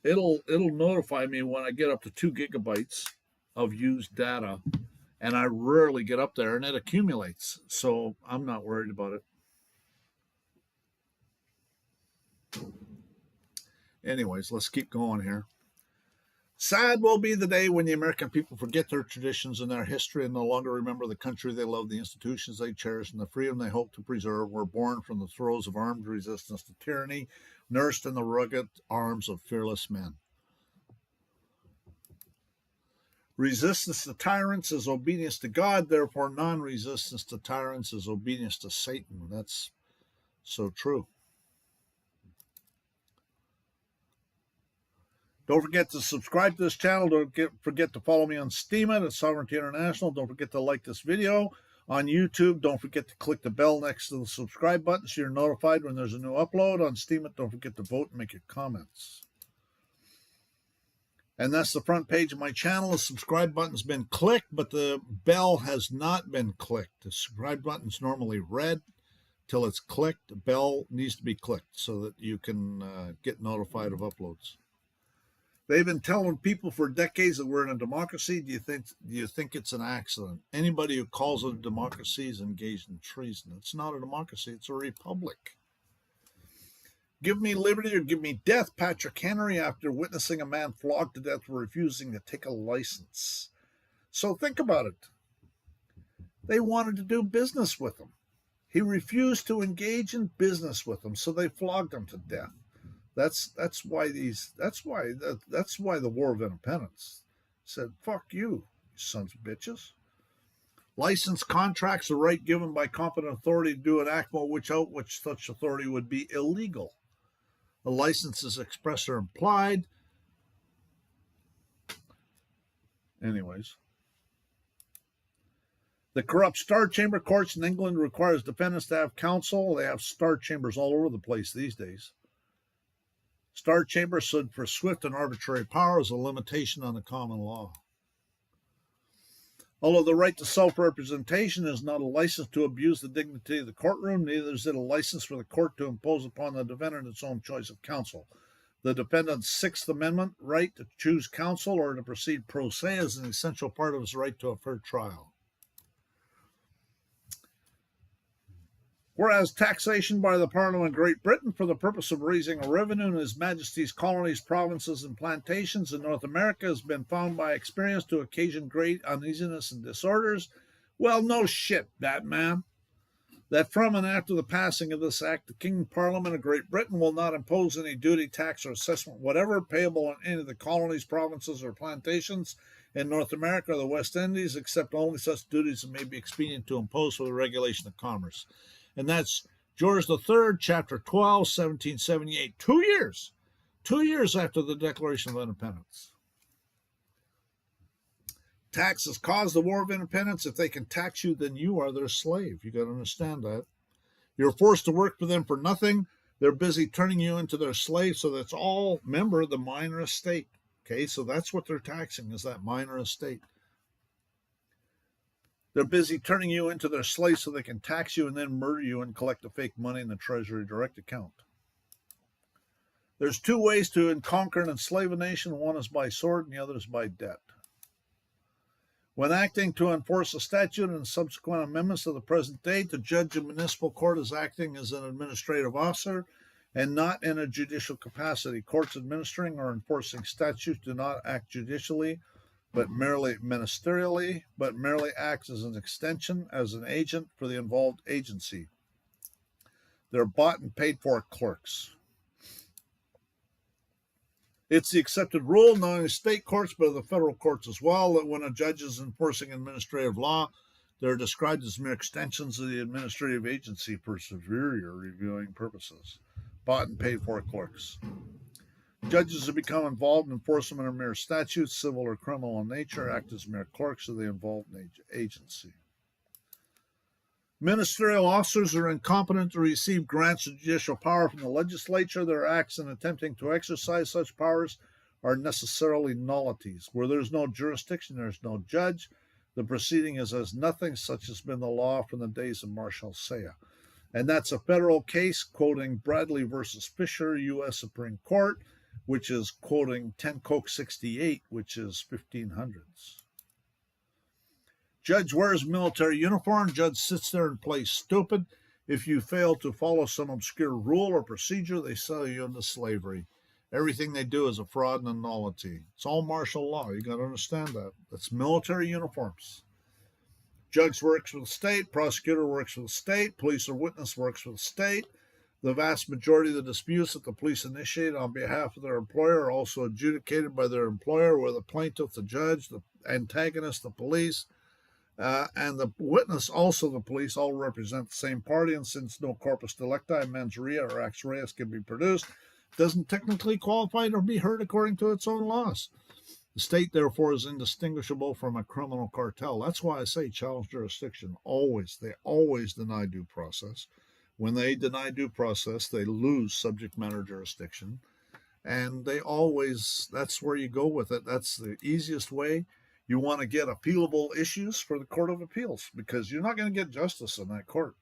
It'll notify me when I get up to 2 gigabytes of used data, and I rarely get up there, and it accumulates. So I'm not worried about it. Anyways, let's keep going here. Sad will be the day when the American people forget their traditions and their history and no longer remember the country they love, the institutions they cherish, and the freedom they hope to preserve were born from the throes of armed resistance to tyranny, nursed in the rugged arms of fearless men. Resistance to tyrants is obedience to God, therefore non-resistance to tyrants is obedience to Satan. That's so true. Don't forget to subscribe to this channel. Don't forget to follow me on Steemit at Sovereignty International. Don't forget to like this video on YouTube. Don't forget to click the bell next to the subscribe button so you're notified when there's a new upload on Steemit. Don't forget to vote and make your comments. And that's the front page of my channel. The subscribe button's been clicked, but the bell has not been clicked. The subscribe button's normally red till it's clicked. The bell needs to be clicked so that you can get notified of uploads. They've been telling people for decades that we're in a democracy. Do you think it's an accident? Anybody who calls it a democracy is engaged in treason. It's not a democracy. It's a republic. Give me liberty or give me death, Patrick Henry, after witnessing a man flogged to death for refusing to take a license. So think about it. They wanted to do business with him. He refused to engage in business with them, so they flogged him to death. That's why the War of Independence said, fuck you sons of bitches. License contracts are right given by competent authority to do an act without which such authority would be illegal. A license is express or implied. Anyways. The corrupt Star Chamber courts in England requires defendants to have counsel. They have Star Chambers all over the place these days. Star Chamber stood for swift and arbitrary power as a limitation on the common law. Although the right to self-representation is not a license to abuse the dignity of the courtroom, neither is it a license for the court to impose upon the defendant its own choice of counsel. The defendant's Sixth Amendment right to choose counsel or to proceed pro se is an essential part of his right to a fair trial. Whereas taxation by the Parliament of Great Britain for the purpose of raising a revenue in His Majesty's colonies, provinces, and plantations in North America has been found by experience to occasion great uneasiness and disorders, well, no shit, Batman. That from and after the passing of this act, the King Parliament of Great Britain will not impose any duty, tax, or assessment whatever payable on any of the colonies, provinces, or plantations in North America or the West Indies, except only such duties that may be expedient to impose for the regulation of commerce. And that's George III, Chapter 12, 1778. 2 years after the Declaration of Independence. Taxes cause the War of Independence. If they can tax you, then you are their slave. You got to understand that. You're forced to work for them for nothing. They're busy turning you into their slave. So that's all, remember, the minor estate. Okay, so that's what they're taxing, is that minor estate. They're busy turning you into their slave so they can tax you and then murder you and collect the fake money in the Treasury Direct account. There's two ways to conquer and enslave a nation. One is by sword and the other is by debt. When acting to enforce a statute and subsequent amendments of the present date, the judge of municipal court is acting as an administrative officer and not in a judicial capacity. Courts administering or enforcing statutes do not act judicially, but merely ministerially, but merely acts as an extension, as an agent for the involved agency. They're bought and paid for clerks. It's the accepted rule, not only in state courts, but in the federal courts as well, that when a judge is enforcing administrative law, they're described as mere extensions of the administrative agency for superior reviewing purposes. Bought and paid for clerks. Judges who become involved in enforcement of mere statutes, civil or criminal in nature, act as mere clerks of the involved agency. Ministerial officers are incompetent to receive grants of judicial power from the legislature. Their acts in attempting to exercise such powers are necessarily nullities. Where there's no jurisdiction, there's no judge. The proceeding is as nothing, such has been the law from the days of Marshal Saya. And that's a federal case quoting Bradley versus Fisher, U.S. Supreme Court, which is quoting 10 Coke 68, which is 1500s. Judge wears military uniform. Judge sits there and plays stupid. If you fail to follow some obscure rule or procedure, they sell you into slavery. Everything they do is a fraud and a nullity. It's all martial law. You got to understand that. That's military uniforms. Judge works for the state. Prosecutor works for the state. Police or witness works for the state. The vast majority of the disputes that the police initiate on behalf of their employer are also adjudicated by their employer, where the plaintiff, the judge, the antagonist, the police, and the witness, also the police, all represent the same party. And since no corpus delicti, mens rea, or acts reus can be produced, it doesn't technically qualify to be heard according to its own laws. The state, therefore, is indistinguishable from a criminal cartel. That's why I say challenge jurisdiction. They always deny due process. When they deny due process, they lose subject matter jurisdiction. And that's where you go with it. That's the easiest way. You want to get appealable issues for the Court of Appeals, because you're not going to get justice in that court.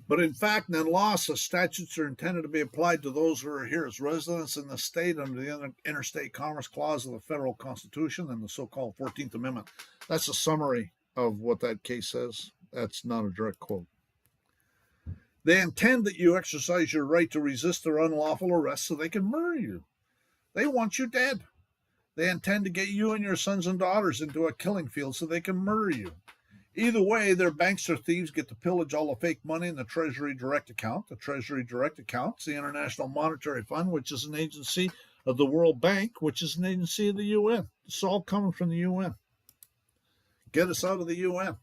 But in fact, in law, such statutes are intended to be applied to those who are here as residents in the state under the Interstate Commerce Clause of the Federal Constitution and the so-called 14th Amendment. That's a summary of what that case says. That's not a direct quote. They intend that you exercise your right to resist their unlawful arrest so they can murder you. They want you dead. They intend to get you and your sons and daughters into a killing field so they can murder you. Either way, their bankster thieves get to pillage all the fake money in the Treasury Direct Account. The Treasury Direct Account is the International Monetary Fund, which is an agency of the World Bank, which is an agency of the UN. It's all coming from the UN. Get us out of the UN.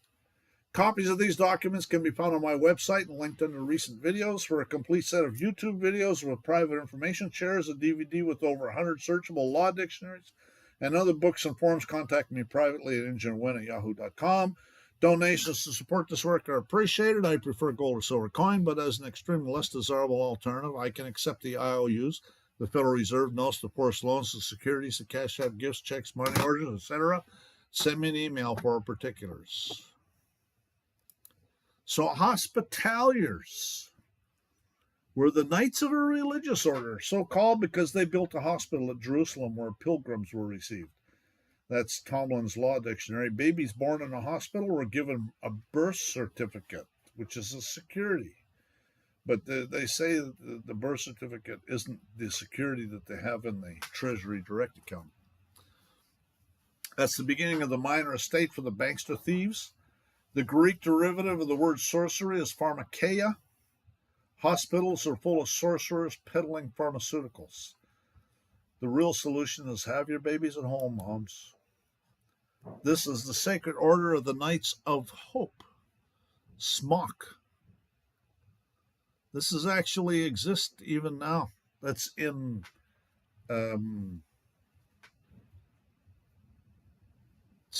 Copies of these documents can be found on my website and linked under recent videos. For a complete set of YouTube videos with private information shares, a DVD with over 100 searchable law dictionaries, and other books and forms, contact me privately at enginewin@yahoo.com. Donations to support this work are appreciated. I prefer gold or silver coin, but as an extremely less desirable alternative, I can accept the IOUs, the Federal Reserve notes, the forced loans, the securities, the cash app, gifts, checks, money orders, etc. Send me an email for particulars. So hospitaliers were the knights of a religious order, so called because they built a hospital at Jerusalem where pilgrims were received. That's Tomlin's Law Dictionary. Babies born in a hospital were given a birth certificate, which is a security. But they say that the birth certificate isn't the security that they have in the Treasury Direct Account. That's the beginning of the minor estate for the bankster thieves. The Greek derivative of the word sorcery is pharmakeia. Hospitals are full of sorcerers peddling pharmaceuticals. The real solution is have your babies at home, moms. This is the Sacred Order of the Knights of Hope, SMOC. This is actually exists even now. That's in it's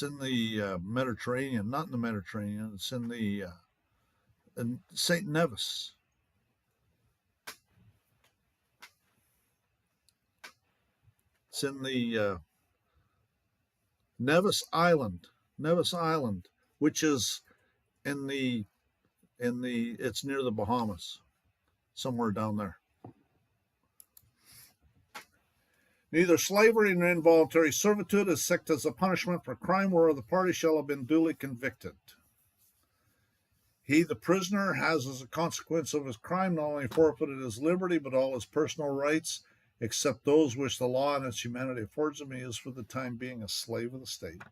in the Mediterranean, not in the Mediterranean. It's in the in St. Nevis. It's in the Nevis Island, which is it's near the Bahamas, somewhere down there. Neither slavery nor involuntary servitude is set as a punishment for crime where the party shall have been duly convicted. He, the prisoner, has as a consequence of his crime not only forfeited his liberty, but all his personal rights, except those which the law and its humanity affords him. He is for the time being a slave of the state.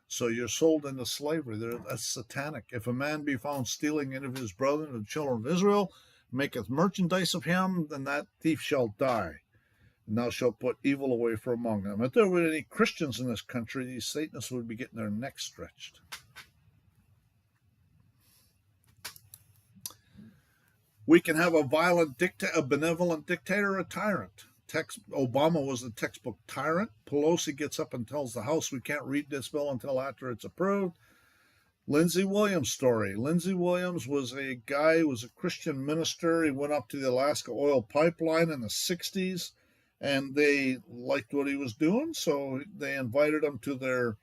So you're sold into slavery. That's satanic. If a man be found stealing any of his brethren, the children of Israel, maketh merchandise of him, then that thief shall die. And thou shalt put evil away from among them. If there were any Christians in this country, these Satanists would be getting their necks stretched. We can have a benevolent dictator, a tyrant. Obama was a textbook tyrant. Pelosi gets up and tells the House we can't read this bill until after it's approved. Lindsey Williams story. Lindsey Williams was a guy who was a Christian minister. He went up to the Alaska oil pipeline in the 60s, and they liked what he was doing, so they invited him to their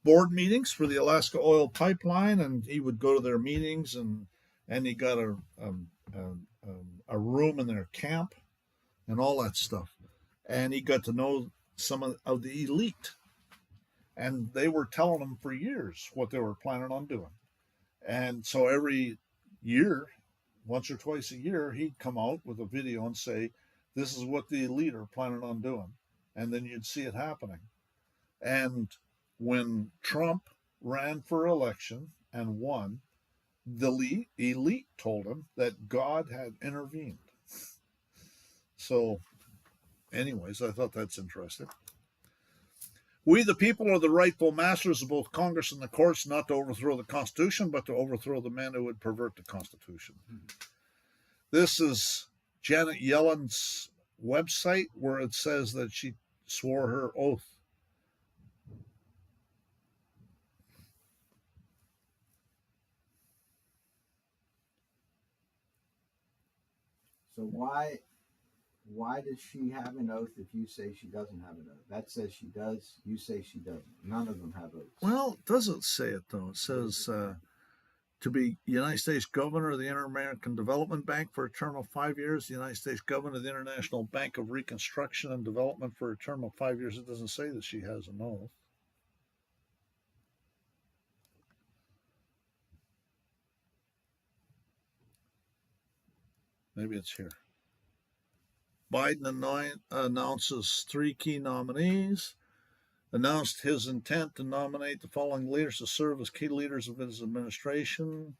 board meetings for the Alaska oil pipeline, and he would go to their meetings, and he got a room in their camp and all that stuff. And he got to know some of the elite. And they were telling him for years what they were planning on doing. And so every year, once or twice a year, he'd come out with a video and say, this is what the elite are planning on doing. And then you'd see it happening. And when Trump ran for election and won, the elite told him that God had intervened. So, anyways, I thought that's interesting. We, the people, are the rightful masters of both Congress and the courts, not to overthrow the Constitution, but to overthrow the men who would pervert the Constitution. This is Janet Yellen's website, where it says that she swore her oath. So why does she have an oath if you say she doesn't have an oath? That says she does. You say she doesn't. None of them have oaths. Well, it doesn't say it, though. It says to be United States Governor of the Inter-American Development Bank for a term of 5 years, the United States Governor of the International Bank of Reconstruction and Development for a term of 5 years. It doesn't say that she has an oath. Maybe it's here. Biden announces 3 key nominees, announced his intent to nominate the following leaders to serve as key leaders of his administration.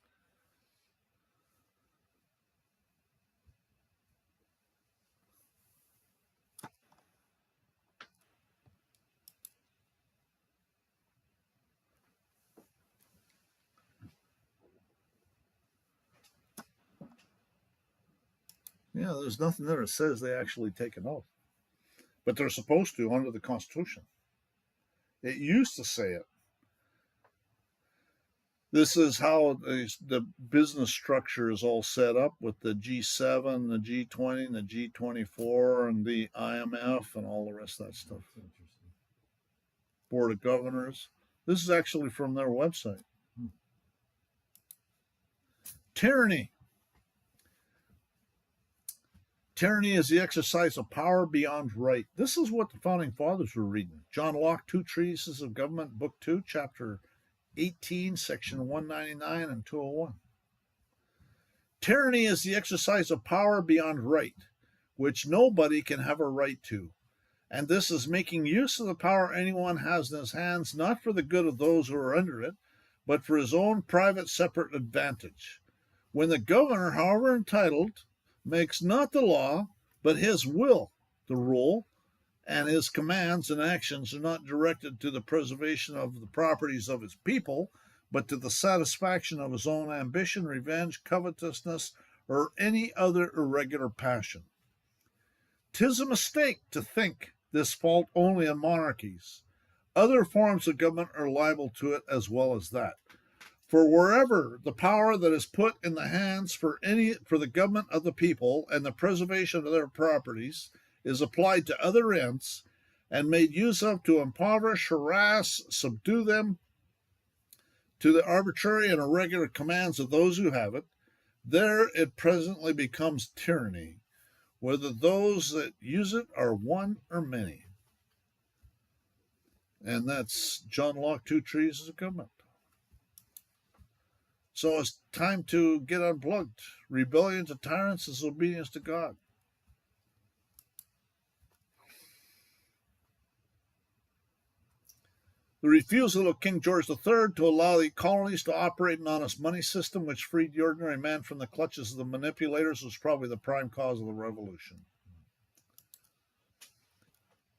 Yeah, there's nothing there that says they actually take an oath. But they're supposed to under the Constitution. It used to say it. This is how the business structure is all set up with the G7, the G20, and the G24, and the IMF, and all the rest of that stuff. Board of Governors. This is actually from their website. Tyranny. Tyranny is the exercise of power beyond right. This is what the Founding Fathers were reading. John Locke, Two Treatises of Government, Book 2, Chapter 18, Section 199 and 201. Tyranny is the exercise of power beyond right, which nobody can have a right to. And this is making use of the power anyone has in his hands, not for the good of those who are under it, but for his own private separate advantage. When the governor, however entitled, makes not the law, but his will the rule, and his commands and actions are not directed to the preservation of the properties of his people, but to the satisfaction of his own ambition, revenge, covetousness, or any other irregular passion. 'Tis a mistake to think this fault only in monarchies. Other forms of government are liable to it as well as that. For wherever the power that is put in the hands for the government of the people and the preservation of their properties is applied to other ends and made use of to impoverish, harass, subdue them to the arbitrary and irregular commands of those who have it, there it presently becomes tyranny, whether those that use it are one or many. And that's John Locke, Two Treatises of Government. So it's time to get unplugged. Rebellion to tyrants is obedience to God. The refusal of King George III to allow the colonies to operate an honest money system which freed the ordinary man from the clutches of the manipulators was probably the prime cause of the revolution.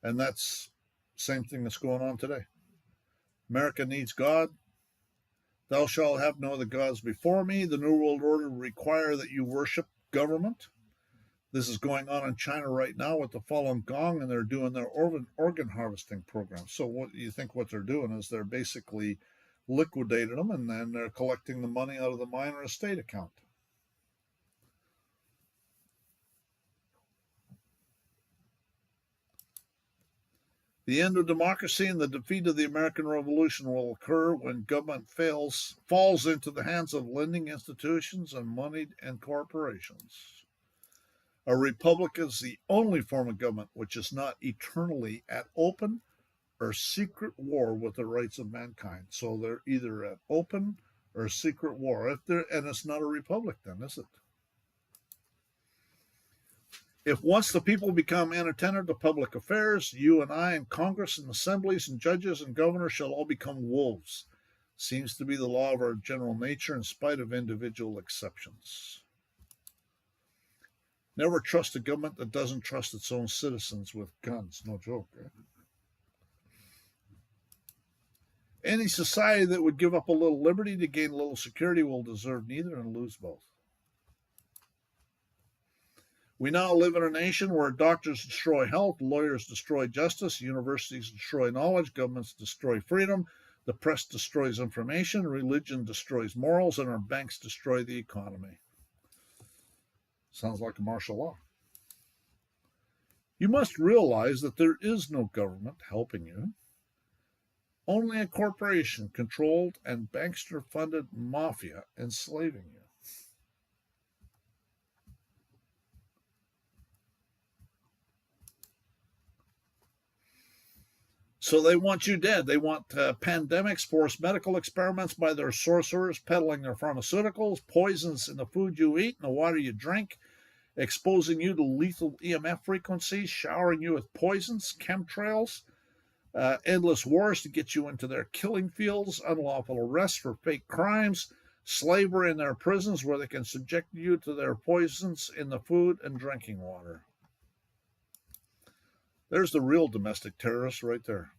And that's the same thing that's going on today. America needs God. Thou shalt have no other gods before me. The New World Order require that you worship government. This is going on in China right now with the Falun Gong, and they're doing their organ harvesting program. So what you think what they're doing is they're basically liquidated them, and then they're collecting the money out of the minor estate account. The end of democracy and the defeat of the American Revolution will occur when government falls into the hands of lending institutions and moneyed and corporations. A republic is the only form of government which is not eternally at open or secret war with the rights of mankind. So they're either at open or secret war. And it's not a republic then, is it? If once the people become inattentive to public affairs, you and I and Congress and assemblies and judges and governors shall all become wolves. Seems to be the law of our general nature in spite of individual exceptions. Never trust a government that doesn't trust its own citizens with guns. No joke, eh? Any society that would give up a little liberty to gain a little security will deserve neither and lose both. We now live in a nation where doctors destroy health, lawyers destroy justice, universities destroy knowledge, governments destroy freedom, the press destroys information, religion destroys morals, and our banks destroy the economy. Sounds like a martial law. You must realize that there is no government helping you. Only a corporation-controlled and bankster-funded mafia enslaving you. So they want you dead. They want pandemics, forced medical experiments by their sorcerers, peddling their pharmaceuticals, poisons in the food you eat and the water you drink, exposing you to lethal EMF frequencies, showering you with poisons, chemtrails, endless wars to get you into their killing fields, unlawful arrests for fake crimes, slavery in their prisons where they can subject you to their poisons in the food and drinking water. There's the real domestic terrorists right there.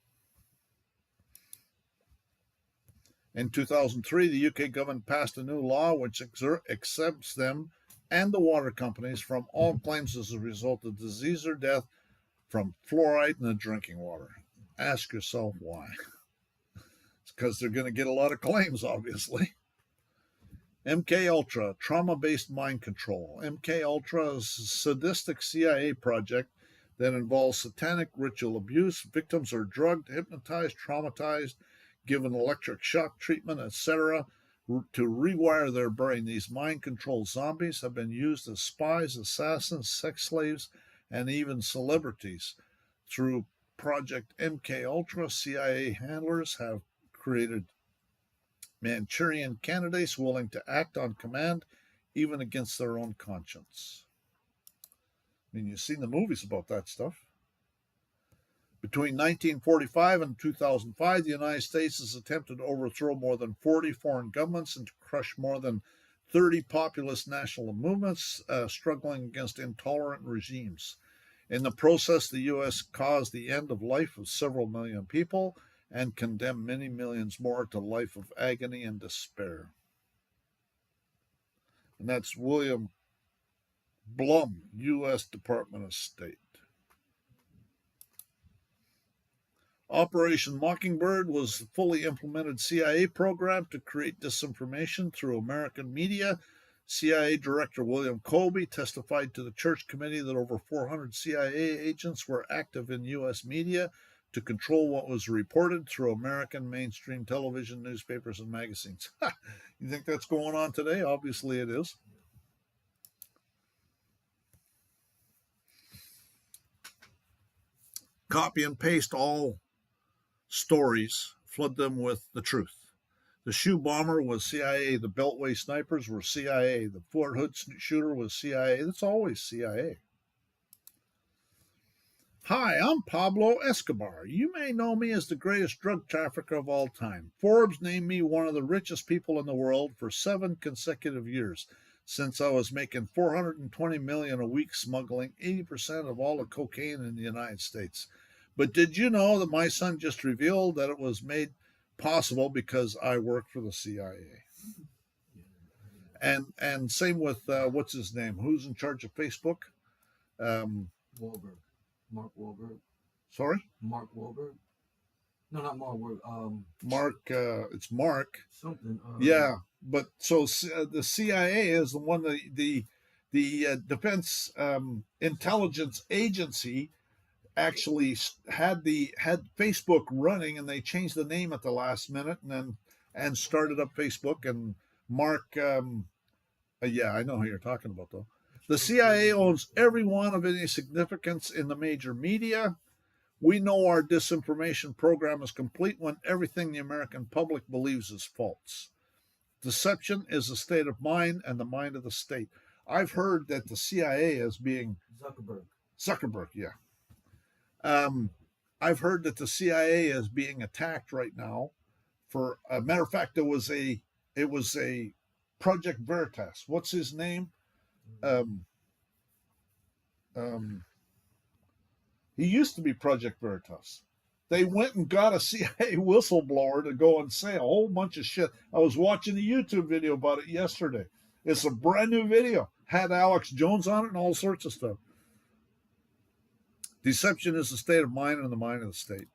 In 2003, the UK government passed a new law which exempts them and the water companies from all claims as a result of disease or death from fluoride in the drinking water. Ask yourself why. It's because they're going to get a lot of claims, obviously. MK Ultra, trauma-based mind control. MK Ultra is a sadistic CIA project that involves satanic ritual abuse. Victims are drugged, hypnotized, traumatized, given electric shock treatment, etc., to rewire their brain. These mind-controlled zombies have been used as spies, assassins, sex slaves, and even celebrities. Through Project MK Ultra, CIA handlers have created Manchurian candidates willing to act on command, even against their own conscience. I mean, you've seen the movies about that stuff. Between 1945 and 2005, the United States has attempted to overthrow more than 40 foreign governments and to crush more than 30 populist national movements struggling against intolerant regimes. In the process, the U.S. caused the end of life of several million people and condemned many millions more to life of agony and despair. And that's William Blum, U.S. Department of State. Operation Mockingbird was a fully implemented CIA program to create disinformation through American media. CIA Director William Colby testified to the Church Committee that over 400 CIA agents were active in U.S. media to control what was reported through American mainstream television, newspapers, and magazines. You think that's going on today? Obviously it is. Copy and paste all stories, flood them with the truth. The shoe bomber was CIA. The Beltway snipers were CIA. The Fort Hood shooter was CIA. That's always CIA. Hi, I'm Pablo Escobar. You may know me as the greatest drug trafficker of all time. Forbes named me one of the richest people in the world for 7 consecutive years, since I was making $420 million a week smuggling 80% of all the cocaine in the United States. But did you know that my son just revealed that it was made possible because I work for the CIA? And same with, what's his name? Who's in charge of Facebook? Wahlberg. Mark Wahlberg. Sorry? Mark Wahlberg. No, not Mark. Mark, it's Mark. Something. Yeah, but so the CIA is the one the Defense Intelligence Agency actually had Facebook running, and they changed the name at the last minute, and started up Facebook. And Mark, yeah, I know who you're talking about though. The CIA owns every one of any significance in the major media. We know our disinformation program is complete when everything the American public believes is false. Deception is a state of mind and the mind of the state. I've heard that the CIA is being Zuckerberg, yeah. I've heard that the CIA is being attacked right now. For a matter of fact, it was a Project Veritas. What's his name? He used to be Project Veritas. They went and got a CIA whistleblower to go and say a whole bunch of shit. I was watching a YouTube video about it yesterday. It's a brand new video. Had Alex Jones on it and all sorts of stuff. Deception is the state of mind and the mind of the state.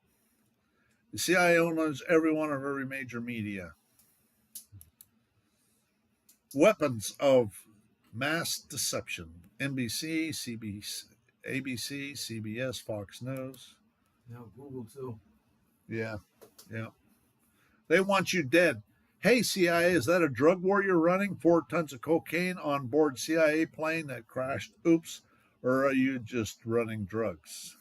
The CIA owns every one of every major media. Weapons of mass deception. NBC, CBC, ABC, CBS, Fox News. Now Google too. Yeah. They want you dead. Hey, CIA, is that a drug war you're running? 4 tons of cocaine on board CIA plane that crashed. Oops. Or are you just running drugs?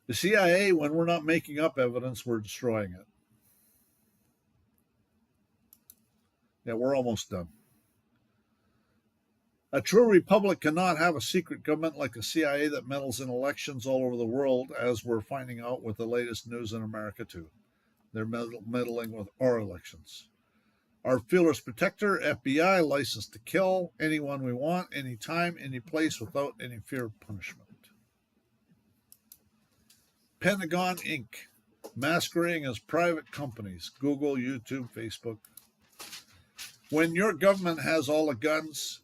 The CIA, when we're not making up evidence, we're destroying it. Yeah, we're almost done. A true republic cannot have a secret government like the CIA that meddles in elections all over the world, as we're finding out with the latest news in America, too. They're meddling with our elections. Our fearless protector, FBI, licensed to kill anyone we want, anytime, any place, without any fear of punishment. Pentagon Inc., masquerading as private companies, Google, YouTube, Facebook. When your government has all the guns,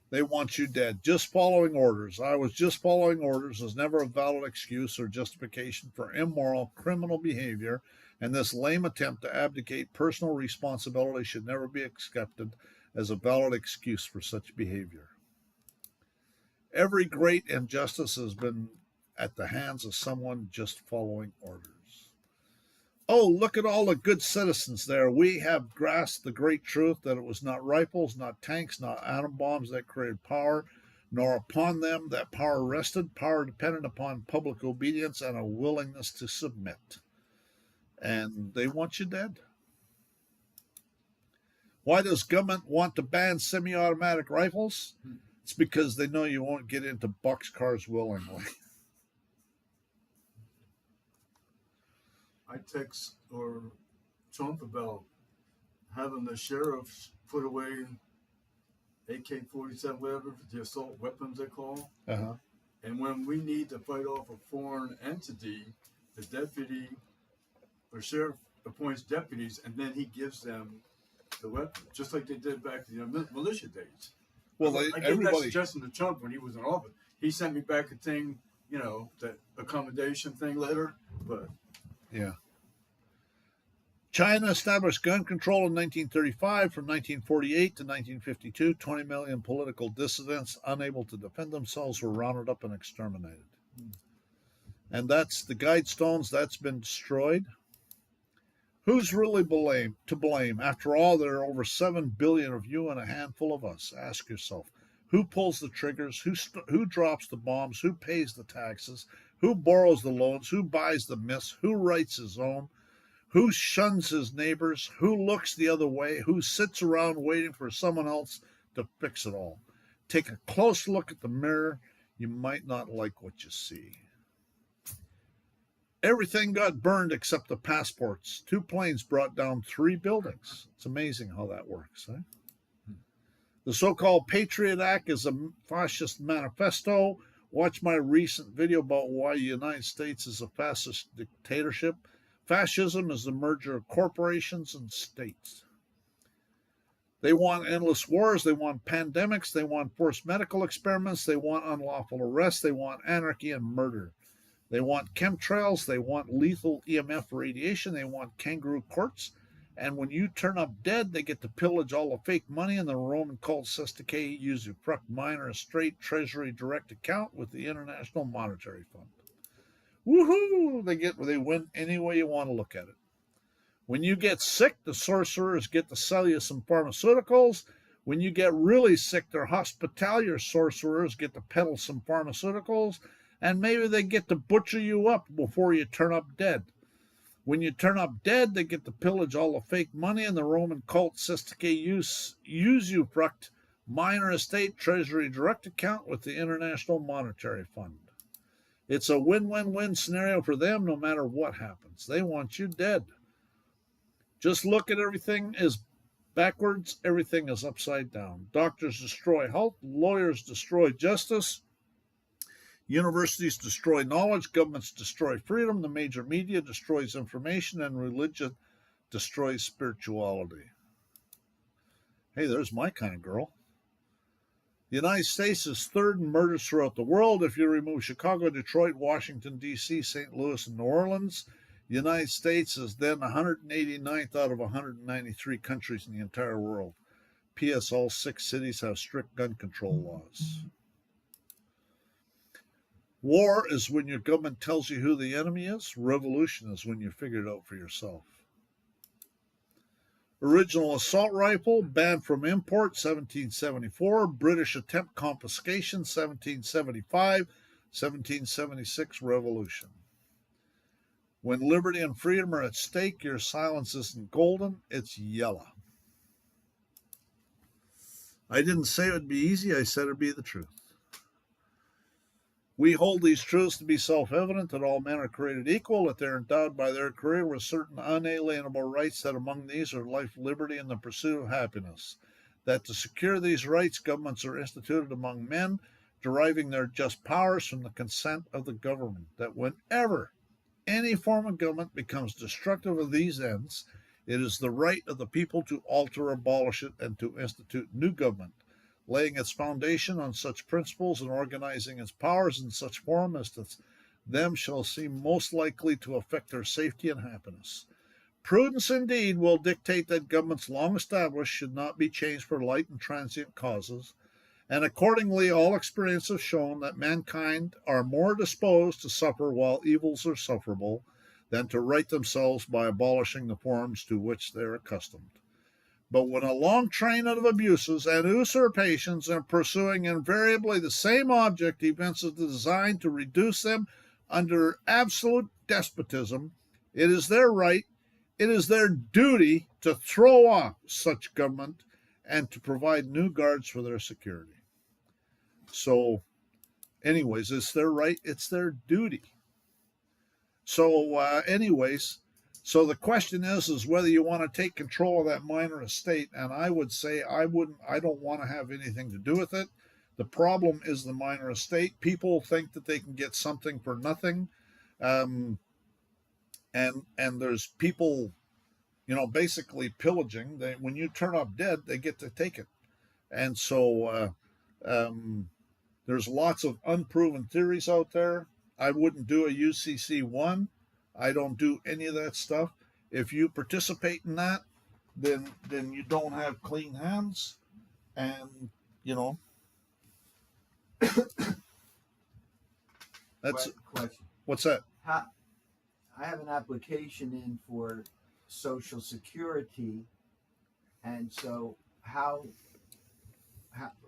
they want you dead. Just following orders. I was just following orders is never a valid excuse or justification for immoral criminal behavior, and this lame attempt to abdicate personal responsibility should never be accepted as a valid excuse for such behavior. Every great injustice has been at the hands of someone just following orders. Oh, look at all the good citizens there. We have grasped the great truth that it was not rifles, not tanks, not atom bombs that created power, nor upon them that power rested. Power depended upon public obedience and a willingness to submit. And they want you dead. Why does government want to ban semi-automatic rifles? It's because they know you won't get into boxcars willingly. I text or Trump about having the sheriffs put away AK-47, whatever, the assault weapons they call. Uh-huh. And when we need to fight off a foreign entity, the deputy or sheriff appoints deputies, and then he gives them the weapon, just like they did back in the militia days. Well, I gave that suggestion to Trump when he was in office. He sent me back a thing, that accommodation thing later, but... Yeah. China established gun control in 1935. From 1948 to 1952, 20 million political dissidents unable to defend themselves were rounded up and exterminated. And that's the guidestones that's been destroyed. Who's really to blame? After all, there are over 7 billion of you and a handful of us. Ask yourself, who pulls the triggers? Who drops the bombs? Who pays the taxes? Who borrows the loans? Who buys the myths? Who writes his own? Who shuns his neighbors? Who looks the other way? Who sits around waiting for someone else to fix it all? Take a close look at the mirror. You might not like what you see. Everything got burned except the passports. 2 planes brought down 3 buildings. It's amazing how that works, eh? The so-called Patriot Act is a fascist manifesto. Watch my recent video about why the United States is a fascist dictatorship. Fascism is the merger of corporations and states. They want endless wars. They want pandemics. They want forced medical experiments. They want unlawful arrests. They want anarchy and murder. They want chemtrails. They want lethal EMF radiation. They want kangaroo courts. And when you turn up dead, they get to pillage all the fake money, and the Roman cult says to usufruct minor estate treasury direct account with the International Monetary Fund. Woohoo! They win any way you want to look at it. When you get sick, the sorcerers get to sell you some pharmaceuticals. When you get really sick, their hospitalier sorcerers get to peddle some pharmaceuticals, and maybe they get to butcher you up before you turn up dead. When you turn up dead, they get to pillage all the fake money, and the Roman cult says to usufruct minor estate treasury direct account with the International Monetary Fund. It's a win-win-win scenario for them no matter what happens. They want you dead. Just look at everything is backwards, everything is upside down. Doctors destroy health, lawyers destroy justice, universities destroy knowledge, governments destroy freedom, the major media destroys information, and religion destroys spirituality. Hey, there's my kind of girl. The United States is third in murders throughout the world. If you remove Chicago, Detroit, Washington, D.C., St. Louis, and New Orleans, the United States is then 189th out of 193 countries in the entire world. P.S. All 6 cities have strict gun control laws. War is when your government tells you who the enemy is. Revolution is when you figure it out for yourself. Original assault rifle, banned from import, 1774. British attempt confiscation, 1775. 1776 revolution. When liberty and freedom are at stake, your silence isn't golden, it's yellow. I didn't say it would be easy, I said it would be the truth. We hold these truths to be self-evident, that all men are created equal, that they are endowed by their Creator with certain unalienable rights, that among these are life, liberty, and the pursuit of happiness. That to secure these rights, governments are instituted among men, deriving their just powers from the consent of the government. That whenever any form of government becomes destructive of these ends, it is the right of the people to alter or abolish it and to institute new government, laying its foundation on such principles and organizing its powers in such form as to them shall seem most likely to affect their safety and happiness. Prudence indeed will dictate that governments long established should not be changed for light and transient causes, and accordingly all experience has shown that mankind are more disposed to suffer while evils are sufferable than to right themselves by abolishing the forms to which they are accustomed. But when a long train of abuses and usurpations and pursuing invariably the same object evinces the design to reduce them under absolute despotism, it is their right, it is their duty to throw off such government and to provide new guards for their security. So, anyways, it's their right, it's their duty. So, so the question is whether you want to take control of that minor estate, and I would say I don't want to have anything to do with it. The problem is the minor estate. People think that they can get something for nothing, and there's people, basically pillaging. When you turn up dead, they get to take it, and so there's lots of unproven theories out there. I wouldn't do a UCC1. I don't do any of that stuff. If you participate in that, then you don't have clean hands, and that's question. What's that? I have an application in for Social Security, and so how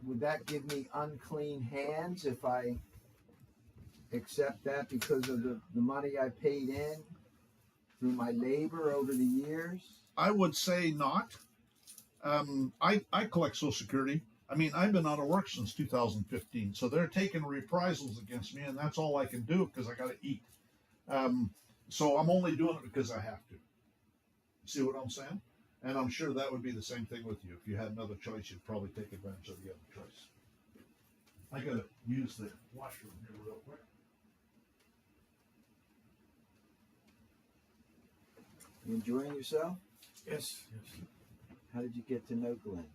would that give me unclean hands if I accept that because of the money I paid in through my labor over the years? I would say not. I collect Social Security. I mean, I've been out of work since 2015, so they're taking reprisals against me, and that's all I can do because I got to eat. So I'm only doing it because I have to. See what I'm saying? And I'm sure that would be the same thing with you. If you had another choice, you'd probably take advantage of the other choice. I got to use the washroom here real quick. You enjoying yourself? Yes, yes. How did you get to know Glenn?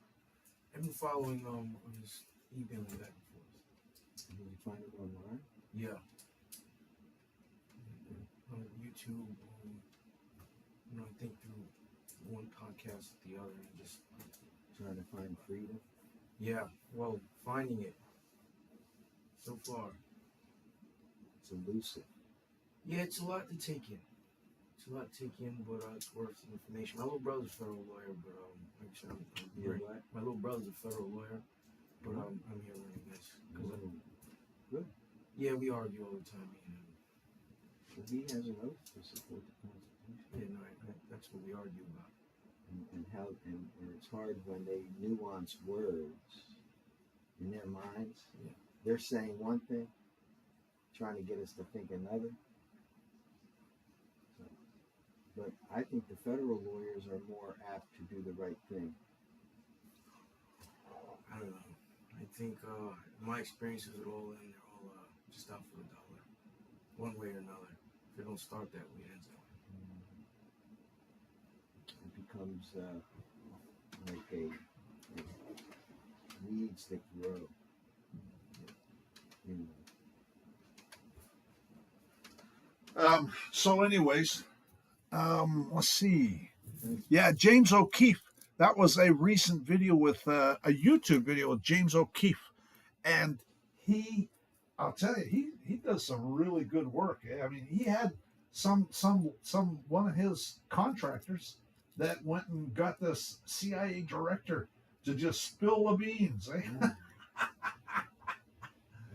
I've been following on his emailing back and forth. Did you find it online? Yeah. On YouTube, I think through one podcast to the other, and just Trying to find freedom. yeah. Well, finding it so far. It's elusive. Yeah, it's a lot to take in. It's a lot to take in, but it's worth the information. My little brother's a federal lawyer, but like I said, I'm You're learning. what? My little brother's a federal lawyer, but I'm here learning this. Good. Yeah, we argue all the time. You know. Well, he has an oath to support the Constitution. Yeah, no, that's what we argue about. And how and it's hard when they nuance words in their minds. Yeah. They're saying one thing, trying to get us to think another. So, but I think the federal lawyers are more apt to do the right thing. I don't know. I think my experiences with all of them, they're all just out for the dollar, one way or another. If they don't start that way, it ends that way. It becomes like a weeds that grow. You know. So anyways, let's see. Yeah, James O'Keefe. That was a recent video with a YouTube video with James O'Keefe, and I'll tell you, he does some really good work. I mean, he had some one of his contractors that went and got this CIA director to just spill the beans. Eh?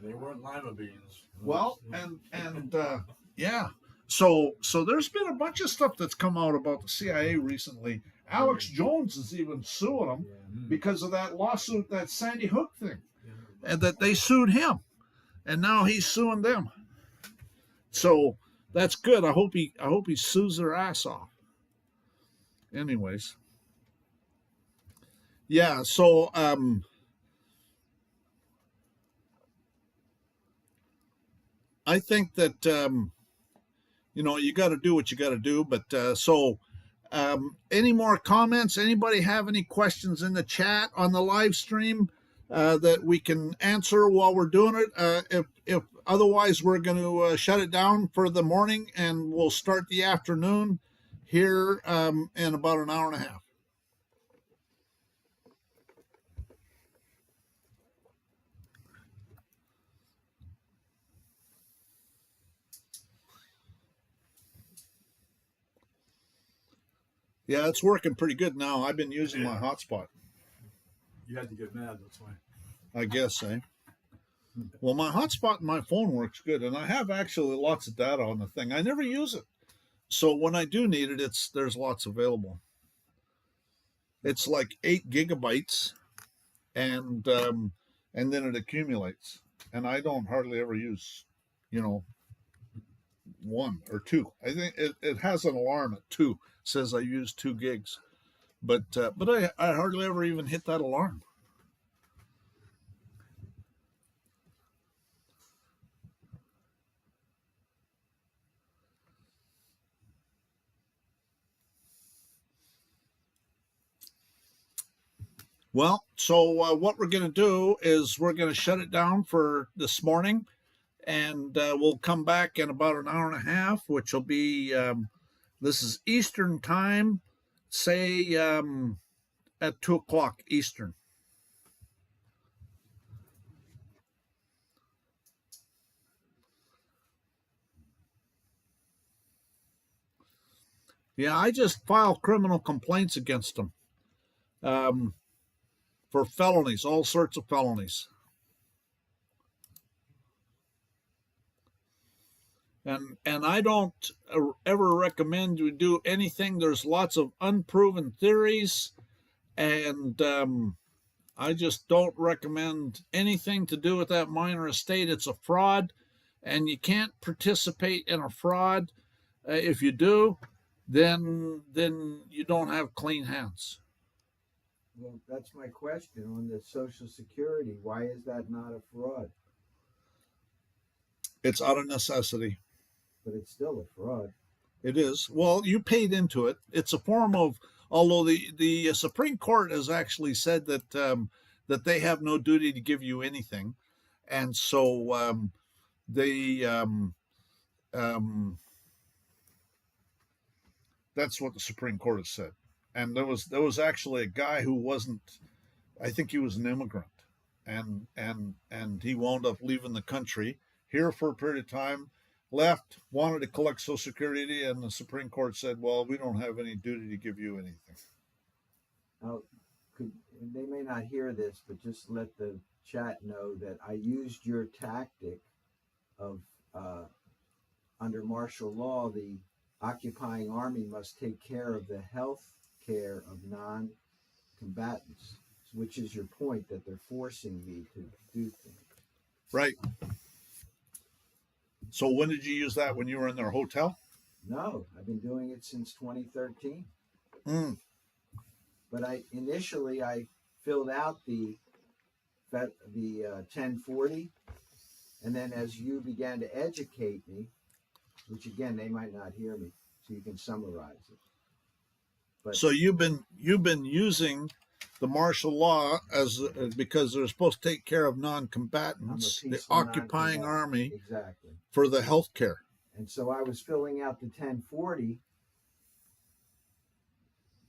They weren't lima beans. Well, and yeah. So there's been a bunch of stuff that's come out about the CIA recently. Alex Jones is even suing them because of that lawsuit, that Sandy Hook thing, and that they sued him, and now he's suing them. So that's good. I hope he sues their ass off. Anyways, yeah. So I think that you got to do what you got to do. But any more comments? Anybody have any questions in the chat on the live stream that we can answer while we're doing it? If otherwise, we're going to shut it down for the morning, and we'll start the afternoon here in about an hour and a half. Yeah, it's working pretty good now. I've been using my hotspot. You had to get mad, that's why. I guess, eh? Well, my hotspot and my phone works good, and I have actually lots of data on the thing. I never use it, so when I do need it, there's lots available. It's like 8 gigabytes, and then it accumulates, and I don't hardly ever use, 1 or 2. I think it has an alarm at 2. Says I use 2 gigs, but I hardly ever even hit that alarm. Well, so what we're going to do is we're going to shut it down for this morning, and we'll come back in about an hour and a half, which will be this is Eastern time, say at 2 o'clock Eastern. Yeah, I just file criminal complaints against them for felonies, all sorts of felonies. And I don't ever recommend you do anything. There's lots of unproven theories, and I just don't recommend anything to do with that minor estate. It's a fraud, and you can't participate in a fraud. If you do, then you don't have clean hands. Well, that's my question on the Social Security. Why is that not a fraud? It's out of necessity. But it's still a fraud. It is. Well, you paid into it. It's a form of, although the Supreme Court has actually said that that they have no duty to give you anything, and so they that's what the Supreme Court has said. And there was actually a guy who wasn't, I think he was an immigrant, and he wound up leaving the country here for a period of time, left, wanted to collect Social Security, and the Supreme Court said, well, we don't have any duty to give you anything. Now, they may not hear this, but just let the chat know that I used your tactic of under martial law, the occupying army must take care of the health care of non-combatants, which is your point that they're forcing me to do things. Right. So when did you use that? When you were in their hotel? No, I've been doing it since 2013. Mm. But I filled out the 1040, and then as you began to educate me, which again they might not hear me, so you can summarize it. But So you've been using the martial law as because they're supposed to take care of non-combatants, I'm a the peaceful occupying non-combatant. army, Exactly. for the health care. And so I was filling out the 1040,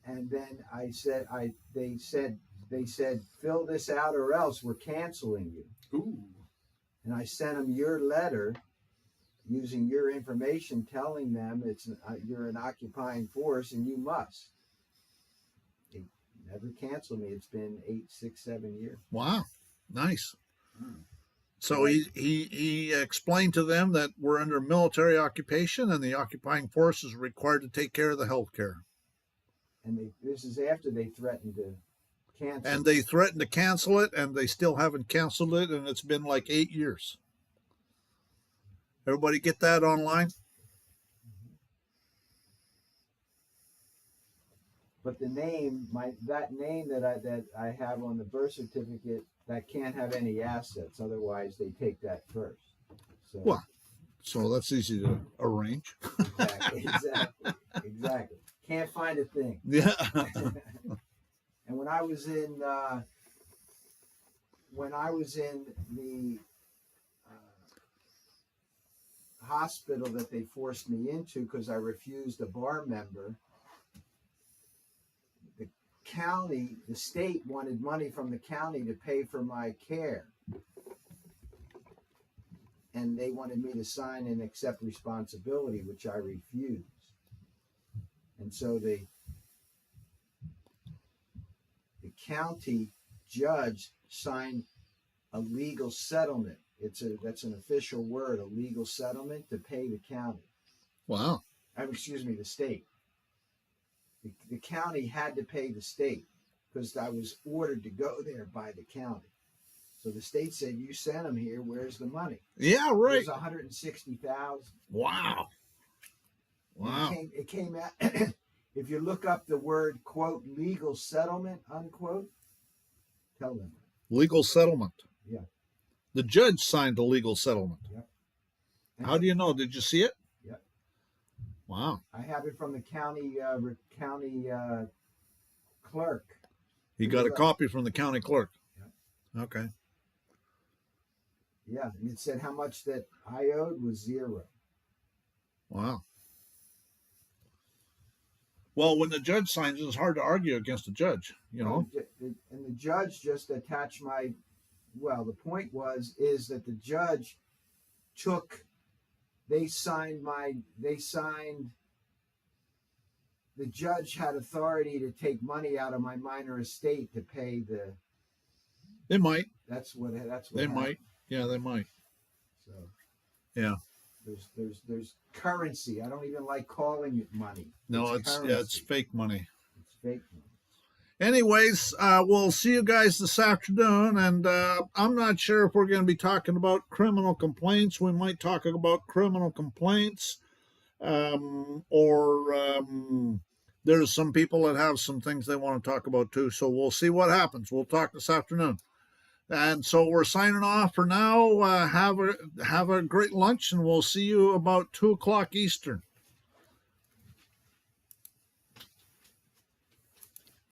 and then they said fill this out or else we're canceling you. Ooh. And I sent them your letter using your information, telling them you're an occupying force and you must. They never canceled me. It's been 8, 6, 7 years. Wow, nice. So he explained to them that we're under military occupation and the occupying force is required to take care of the health care. And this is after they threatened to cancel. And they threatened to cancel it, and they still haven't canceled it, and it's been like 8 years. Everybody get that online? But the name, that name that I have on the birth certificate, that can't have any assets. Otherwise, they take that first. So, Well, so that's easy to arrange. Exactly. Can't find a thing. Yeah. And when I was in the hospital that they forced me into because I refused a bar member, the state wanted money from the county to pay for my care. And they wanted me to sign and accept responsibility, which I refused. And so the county judge signed a legal settlement. That's an official word, a legal settlement to pay the county. Wow. The state. The county had to pay the state because I was ordered to go there by the county. So the state said, "You sent him here. Where's the money?" Yeah, right. It was $160,000. Wow. Wow. It came out. If you look up the word quote legal settlement unquote, tell them. Legal settlement. Yeah. The judge signed a legal settlement. Yep. How do you know? Did you see it? Yep. Wow. I have it from the county clerk. He got a copy from the county clerk. Yep. Okay. Yeah, and it said how much that I owed was $0. Wow. Well, when the judge signs it, it's hard to argue against the judge, you know. And the judge just attached the point is that the judge the judge had authority to take money out of my minor estate to pay the. They might. That's what They happened. might. Yeah, they might. So. Yeah. There's currency. I don't even like calling it money. No, it's fake money. It's fake money. Anyways, we'll see you guys this afternoon, and I'm not sure if we're going to be talking about criminal complaints. We might talk about criminal complaints, or there's some people that have some things they want to talk about too. So we'll see what happens. We'll talk this afternoon. And so we're signing off for now. Have a great lunch, and we'll see you about 2:00 Eastern.